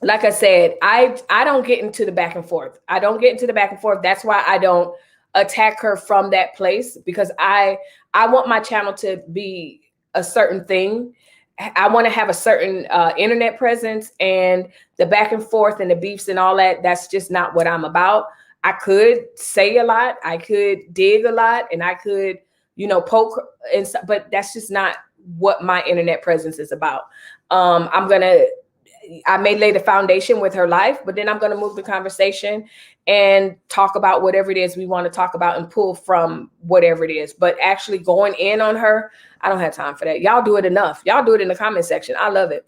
Like I said, I don't get into the back and forth. I don't get into the back and forth. That's why I don't attack her from that place, because I want my channel to be a certain thing. I want to have a certain internet presence, and the back and forth and the beefs and all that, that's just not what I'm about. I could say a lot, I could dig a lot, and I could, you know, poke and stuff, but that's just not what my internet presence is about. I may lay the foundation with her life, but then I'm going to move the conversation and talk about whatever it is we want to talk about and pull from whatever it is. But actually going in on her, I don't have time for that. Y'all do it enough. Y'all do it in the comment section. I love it.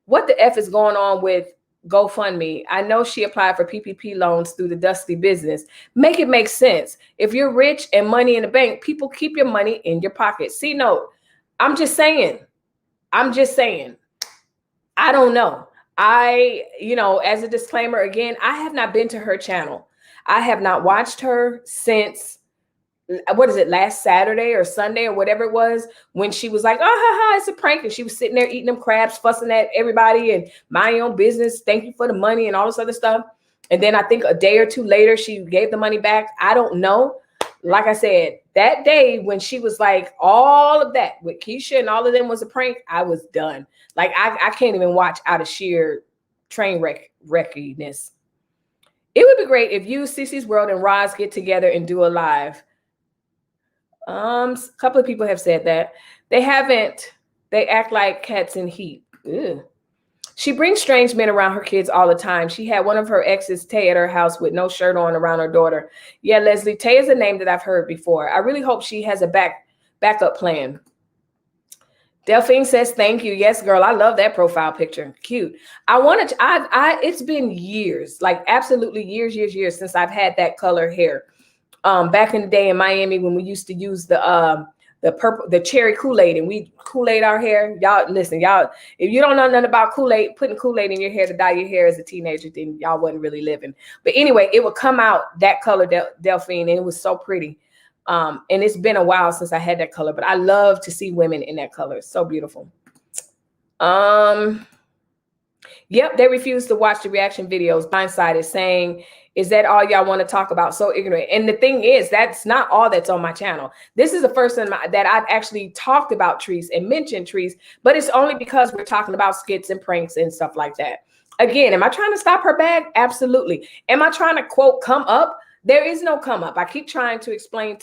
What the F is going on with GoFundMe? I know she applied for PPP loans through the Dusty Business. Make it make sense. If you're rich and money in the bank, people keep your money in your pocket. See, no, I'm just saying. I don't know. You know, as a disclaimer, again, I have not been to her channel. I have not watched her since, what is it, last Saturday or Sunday or whatever it was, when she was like, oh, ha, ha, it's a prank. And she was sitting there eating them crabs, fussing at everybody and mind your own business. Thank you for the money and all this other stuff. And then I think a day or two later, she gave the money back. I don't know. Like I said, that day when she was like, all of that with Keisha and all of them was a prank, I was done. Like, I can't even watch out of sheer train wreckiness. It would be great if you, Cece's World, and Roz get together and do a live. A couple of people have said that. They haven't. They act like cats in heat. Ew. She brings strange men around her kids all the time. She had one of her exes, Tay, at her house with no shirt on around her daughter. Yeah, Leslie, Tay is a name that I've heard before. I really hope she has a backup plan. Delphine says, thank you. Yes, girl. I love that profile picture. Cute. It's been years, like absolutely years since I've had that color hair. Back in the day in Miami, when we used to use the cherry Kool-Aid, and we Kool-Aid our hair. Y'all listen, y'all, if you don't know nothing about Kool-Aid, putting Kool-Aid in your hair to dye your hair as a teenager, then y'all wasn't really living. But anyway, it would come out that color, Delphine, and it was so pretty. And it's been a while since I had that color, but I love to see women in that color. It's so beautiful. Yep, they refuse to watch the reaction videos. Blindsided, saying, is that all y'all want to talk about? So ignorant. And the thing is, that's not all that's on my channel. This is the first time that I've actually talked about trees and mentioned trees, but it's only because we're talking about skits and pranks and stuff like that. Again, am I trying to stop her bag? Absolutely. Am I trying to, quote, come up? There is no come up. I keep trying to explain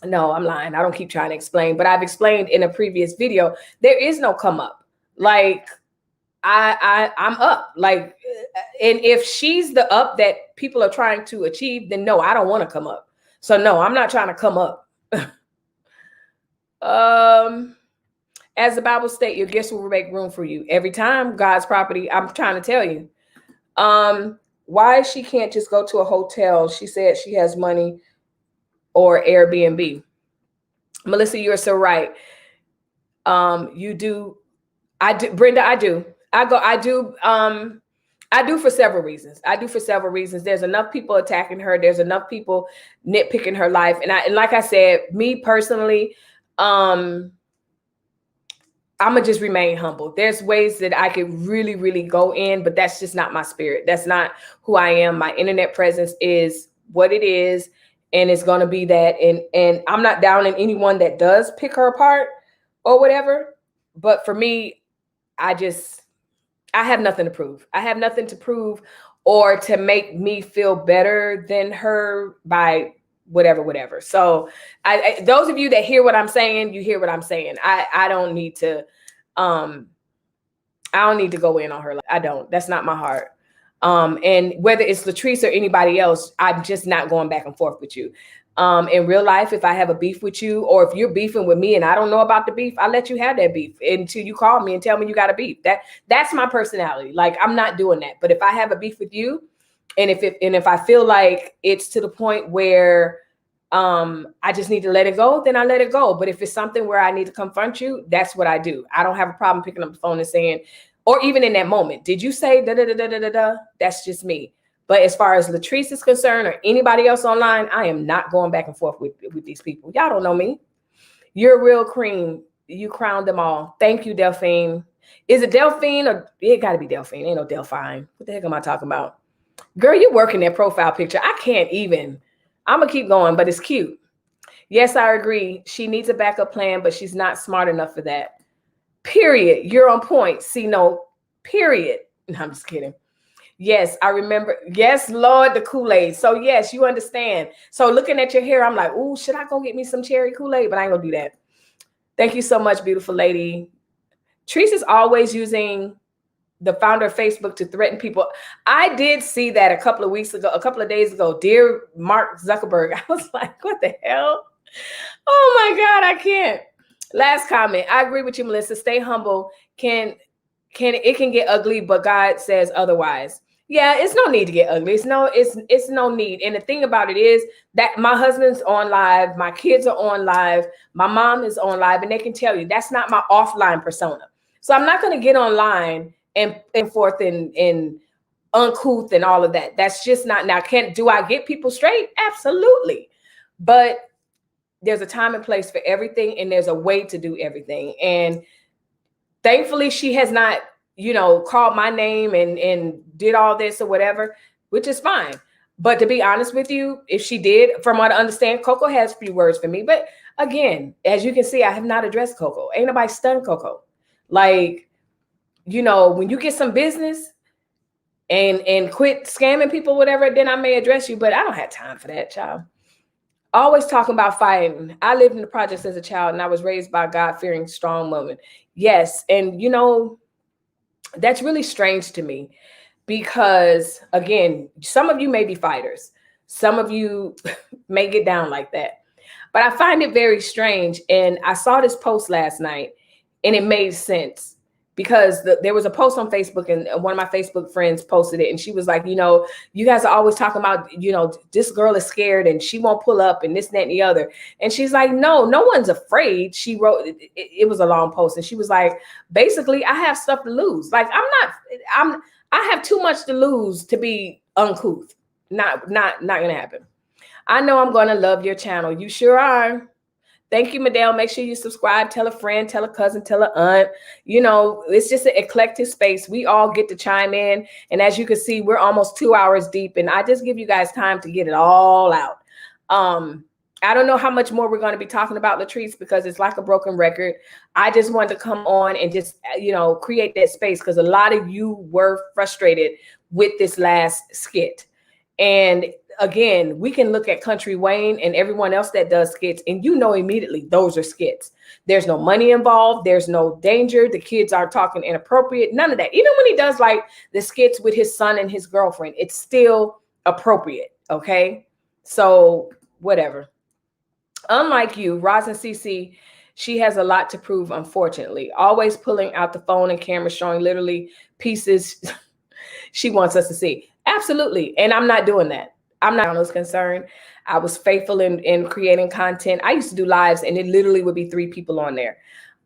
no, I'm lying. I don't keep trying to explain, but I've explained in a previous video, there is no come up. Like, I'm up. Like, and if she's the up that people are trying to achieve, then no, I don't want to come up. So no, I'm not trying to come up. As the Bible states, your gifts will make room for you. Every time, God's property, I'm trying to tell you. Why she can't just go to a hotel? She said she has money, or Airbnb. Melissa, you're so right. You do. I do, Brenda. I do. I do for several reasons. There's enough people attacking her. There's enough people nitpicking her life. And like I said, me personally, I'm gonna just remain humble. There's ways that I could really, really go in, but that's just not my spirit. That's not who I am. My internet presence is what it is, and it's gonna be that. And I'm not down on anyone that does pick her apart or whatever. But for me, I have nothing to prove. I have nothing to prove or to make me feel better than her by whatever. So those of you that hear what I'm saying, you hear what I'm saying. I don't need to go in on her. I don't. That's not my heart. And whether it's Latrice or anybody else, I'm just not going back and forth with you. In real life, if I have a beef with you, or if you're beefing with me and I don't know about the beef, I let you have that beef until you call me and tell me you got a beef. That's my personality. Like, I'm not doing that. But if I have a beef with you, and if I feel like it's to the point where I just need to let it go, then I let it go. But if it's something where I need to confront you, that's what I do. I don't have a problem picking up the phone and saying, or even in that moment, did you say da da da da da da da? That's just me. But as far as Latrice is concerned, or anybody else online, I am not going back and forth with these people. Y'all don't know me. You're a real cream. You crowned them all. Thank you, Delphine. Is it Delphine, or it got to be Delphine? Ain't no Delphine. What the heck am I talking about? Girl, you're working that profile picture. I can't even. I'm going to keep going, but it's cute. Yes, I agree. She needs a backup plan, but she's not smart enough for that. Period. You're on point. See, no, period. No, I'm just kidding. Yes, I remember. Yes, Lord, the Kool-Aid. So yes, you understand. So looking at your hair, I'm like, ooh, should I go get me some cherry Kool-Aid? But I ain't gonna do that. Thank you so much, beautiful lady. Treese is always using the founder of Facebook to threaten people. I did see that a couple of days ago. Dear Mark Zuckerberg. I was like, what the hell? Oh my God, I can't. Last comment. I agree with you, Melissa. Stay humble. It can get ugly, but God says otherwise. Yeah, it's no need to get ugly. It's no need. And the thing about it is that my husband's on live, my kids are on live, my mom is on live, and they can tell you that's not my offline persona. So I'm not going to get online and forth and uncouth and all of that. That's just not. Now, do I get people straight? Absolutely. But there's a time and place for everything, and there's a way to do everything. And thankfully, she has not, called my name and did all this or whatever, which is fine. But to be honest with you, if she did, from what I understand, Coco has a few words for me. But again, as you can see, I have not addressed Coco. Ain't nobody stunned Coco. Like, when you get some business and quit scamming people, whatever, then I may address you. But I don't have time for that, child. Always talking about fighting. I lived in the projects as a child, and I was raised by God-fearing, strong woman. Yes. And, that's really strange to me because, again, some of you may be fighters. Some of you may get down like that. But I find it very strange. And I saw this post last night, and it made sense. Because there was a post on Facebook, and one of my Facebook friends posted it, and she was like, you guys are always talking about, this girl is scared and she won't pull up and this, that, and the other. And she's like, no one's afraid. She wrote, it was a long post, and she was like, basically, I have stuff to lose. Like, I have too much to lose to be uncouth. Not gonna happen. I know I'm gonna love your channel. You sure are. Thank you, Madele. Make sure you subscribe. Tell a friend, tell a cousin, tell an aunt. It's just an eclectic space. We all get to chime in. And as you can see, we're almost 2 hours deep. And I just give you guys time to get it all out. I don't know how much more we're going to be talking about Latrice because it's like a broken record. I just wanted to come on and just, create that space because a lot of you were frustrated with this last skit. And again, we can look at Country Wayne and everyone else that does skits, and immediately those are skits. There's no money involved. There's no danger. The kids aren't talking inappropriate. None of that. Even when he does like the skits with his son and his girlfriend, it's still appropriate. Okay. So whatever. Unlike you, Roz and CC, she has a lot to prove, unfortunately. Always pulling out the phone and camera, showing literally pieces she wants us to see. Absolutely. And I'm not doing that. I'm not on those concerned. I was faithful in creating content. I used to do lives, and it literally would be 3 people on there.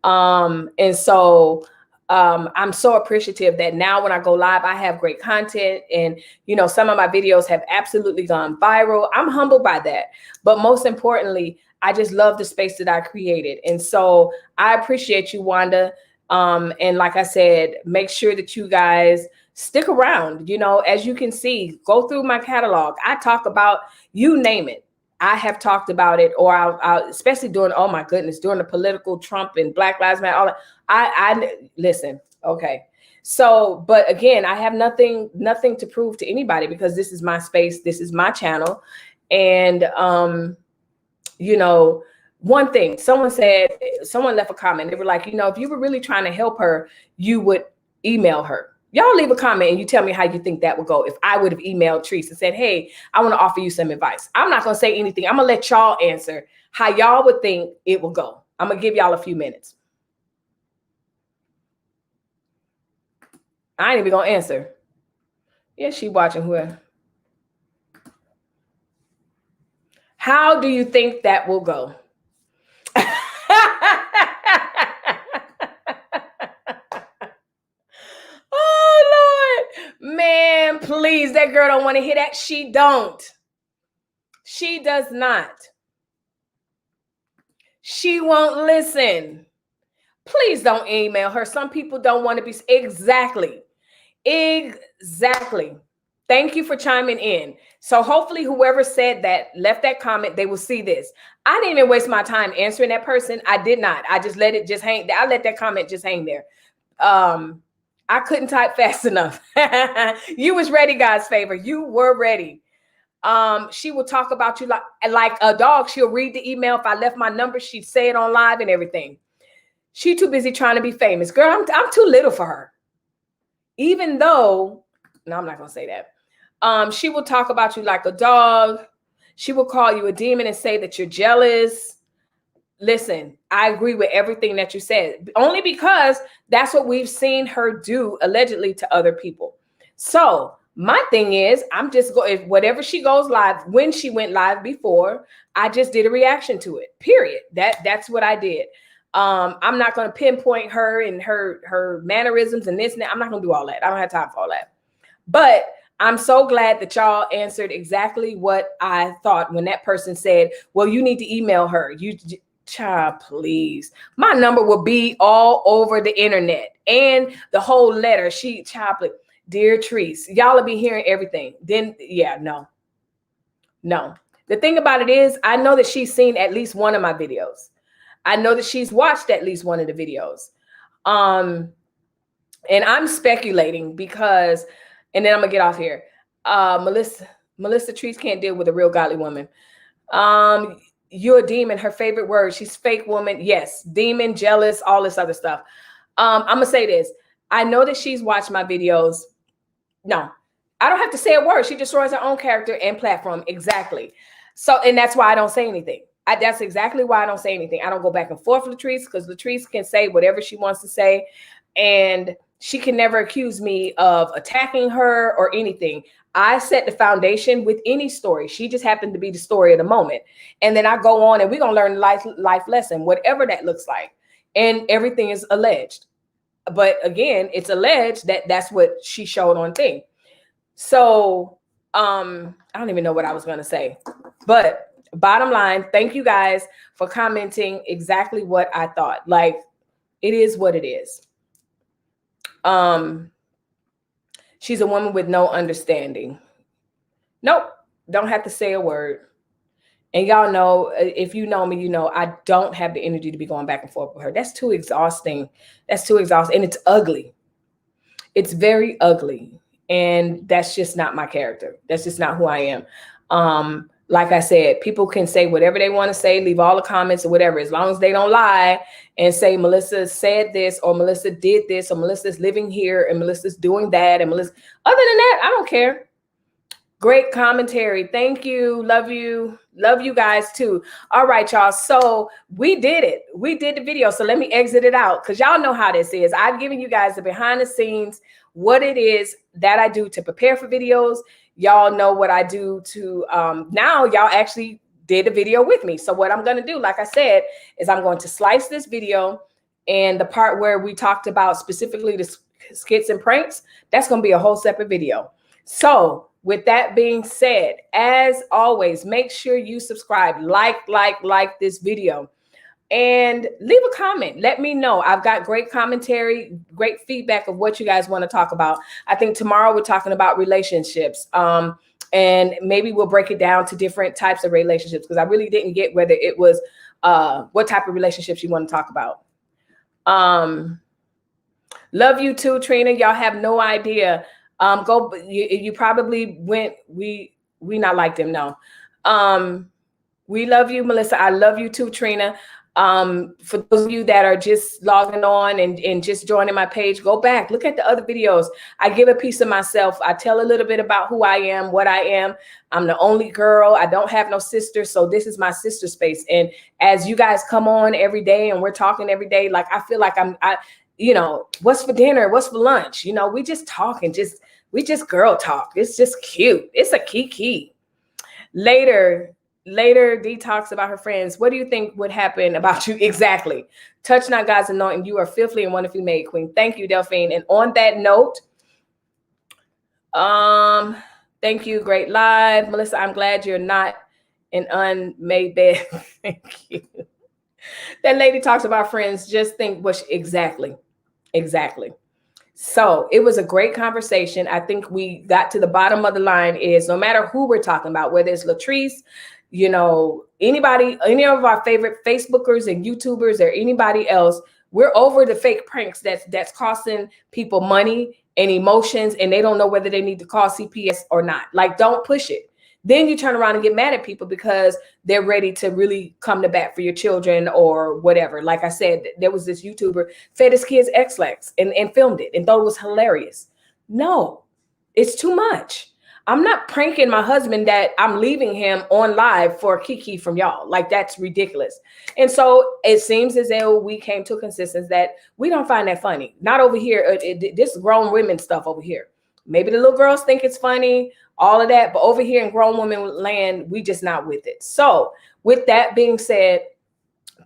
And so I'm so appreciative that now when I go live, I have great content. And, some of my videos have absolutely gone viral. I'm humbled by that. But most importantly, I just love the space that I created. And so I appreciate you, Wanda. And like I said, make sure that you guys stick around. As you can see, go through my catalog. I talk about, you name it. I have talked about it, or I'll especially during, oh my goodness, during the political Trump and Black Lives Matter, all that. I listen. Okay. So, but again, I have nothing to prove to anybody because this is my space. This is my channel. And, you know, one thing, someone left a comment. They were like, you know, if you were really trying to help her, you would email her. Y'all leave a comment and you tell me how you think that would go if I would have emailed Treese and said, hey, I want to offer you some advice. I'm not going to say anything. I'm going to let y'all answer how y'all would think it will go. I'm going to give y'all a few minutes. I ain't even going to answer. Yeah, she watching whoever. How do you think that will go? Oh, Lord. Man, please, that girl don't want to hear that. She don't. She does not. She won't listen. Please don't email her. Some people don't want to be. Exactly. Exactly. Thank you for chiming in. So hopefully whoever said that, left that comment, they will see this. I didn't even waste my time answering that person. I did not. I just let it just hang. I let that comment just hang there. I couldn't type fast enough. You was ready, God's favor. You were ready. She will talk about you like a dog. She'll read the email. If I left my number, she'd say it on live and everything. She too busy trying to be famous. Girl, I'm too little for her. Even though, no, I'm not going to say that. She will talk about you like a dog. She will call you a demon and say that you're jealous. Listen, I agree with everything that you said, only because that's what we've seen her do allegedly to other people. So my thing is, I'm just going, if whatever she goes live, when she went live before, I just did a reaction to it, period. That's what I did. I'm not going to pinpoint her and her mannerisms and this and that. I'm not going to do all that. I don't have time for all that. But I'm so glad that y'all answered exactly what I thought when that person said, well, you need to email her. Child, please. My number will be all over the internet and the whole letter. Dear Treese, y'all will be hearing everything. Then, yeah, no. The thing about it is, I know that she's seen at least one of my videos. I know that she's watched at least one of the videos. And I'm speculating because, and then I'm gonna get off here. Melissa Treese can't deal with a real godly woman. You're a demon, her favorite word. She's fake woman. Yes, demon, jealous, all this other stuff. I'm gonna say this. I know that she's watched my videos. No, I don't have to say a word. She destroys her own character and platform. Exactly. So, and that's why I don't say anything. That's exactly why I don't say anything. I don't go back and forth with Latrice because Latrice can say whatever she wants to say. And she can never accuse me of attacking her or anything. I set the foundation with any story. She just happened to be the story of the moment. And then I go on and we're going to learn life lesson, whatever that looks like. And everything is alleged. But again, it's alleged that that's what she showed on thing. So I don't even know what I was going to say. But bottom line, thank you guys for commenting exactly what I thought. Like, it is what it is. She's a woman with no understanding. Nope, don't have to say a word. And y'all know, if you know me, you know I don't have the energy to be going back and forth with her. That's too exhausting. That's too exhausting. And it's ugly. It's very ugly. And that's just not my character. That's just not who I am. Like I said, people can say whatever they want to say, leave all the comments or whatever, as long as they don't lie and say Melissa said this or Melissa did this or Melissa's living here and Melissa's doing that. And Melissa, other than that, I don't care. Great commentary. Thank you. Love you. Love you guys too. All right, y'all. So we did it. We did the video. So let me exit it out because y'all know how this is. I've given you guys the behind the scenes, what it is that I do to prepare for videos. Y'all know what I do to, now y'all actually did a video with me. So what I'm going to do, like I said, is I'm going to slice this video and the part where we talked about specifically the skits and pranks, that's going to be a whole separate video. So with that being said, as always, make sure you subscribe, like this video. And leave a comment. Let me know. I've got great commentary, great feedback of what you guys want to talk about. I think tomorrow we're talking about relationships. And maybe we'll break it down to different types of relationships because I really didn't get whether it was what type of relationships you want to talk about. Love you too, Trina. Y'all have no idea. You probably went, we not like them, no. We love you, Melissa. I love you too, Trina. For those of you that are just logging on and just joining my page, go back, look at the other videos. I give a piece of myself. I tell a little bit about who I am, what I am. I'm the only girl. I don't have no sister. So this is my sister space. And as you guys come on every day and we're talking every day, like, I feel like you know, what's for dinner? What's for lunch? You know, we just talk and we just girl talk. It's just cute. It's a key. Later, Dee talks about her friends. What do you think would happen about you? Exactly. Touch not God's anointing. You are fearfully and wonderfully made, Queen. Thank you, Delphine. And on that note, thank you. Great live. Melissa, I'm glad you're not an unmade bed. Thank you. That lady talks about friends. Just think what exactly. So it was a great conversation. I think we got to the bottom of the line is no matter who we're talking about, whether it's Latrice, you know, anybody, any of our favorite Facebookers and YouTubers or anybody else, we're over the fake pranks that's costing people money and emotions, and they don't know whether they need to call CPS or not. Like, don't push it. Then you turn around and get mad at people because they're ready to really come to bat for your children or whatever. Like I said, there was this YouTuber fed his kids X-Lax and filmed it and thought it was hilarious. No, it's too much. I'm not pranking my husband that I'm leaving him on live for a kiki from y'all. Like, that's ridiculous. And so it seems as though we came to a consensus that we don't find that funny. Not over here. This grown women stuff over here. Maybe the little girls think it's funny, all of that. But over here in grown women land, we just not with it. So with that being said,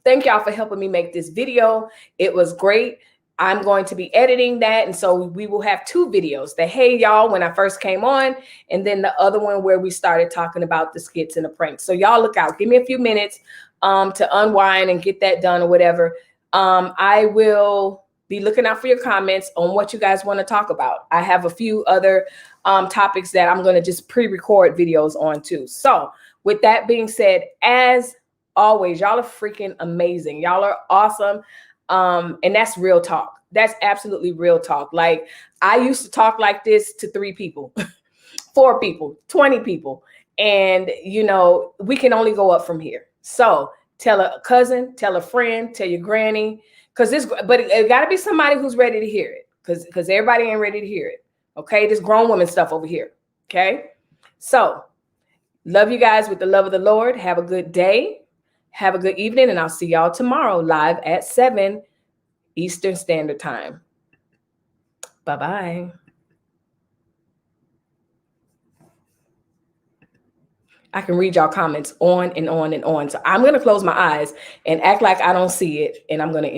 thank y'all for helping me make this video. It was great. I'm going to be editing that. And so we will have two videos. The hey y'all when I first came on, and then the other one where we started talking about the skits and the pranks. So y'all look out. Give me a few minutes to unwind and get that done or whatever. I will be looking out for your comments on what you guys want to talk about. I have a few other topics that I'm going to just pre-record videos on too. So with that being said, as always, y'all are freaking amazing. Y'all are awesome. And that's real talk. That's absolutely real talk. Like, I used to talk like this to 3 people, 4 people, 20 people. And, you know, we can only go up from here. So tell a cousin, tell a friend, tell your granny, but it got to be somebody who's ready to hear it, because everybody ain't ready to hear it. Okay. This grown woman stuff over here. Okay. So love you guys with the love of the Lord. Have a good day. Have a good evening, and I'll see y'all tomorrow live at 7 Eastern Standard Time. Bye-bye. I can read y'all comments on and on and on. So I'm going to close my eyes and act like I don't see it, and I'm going to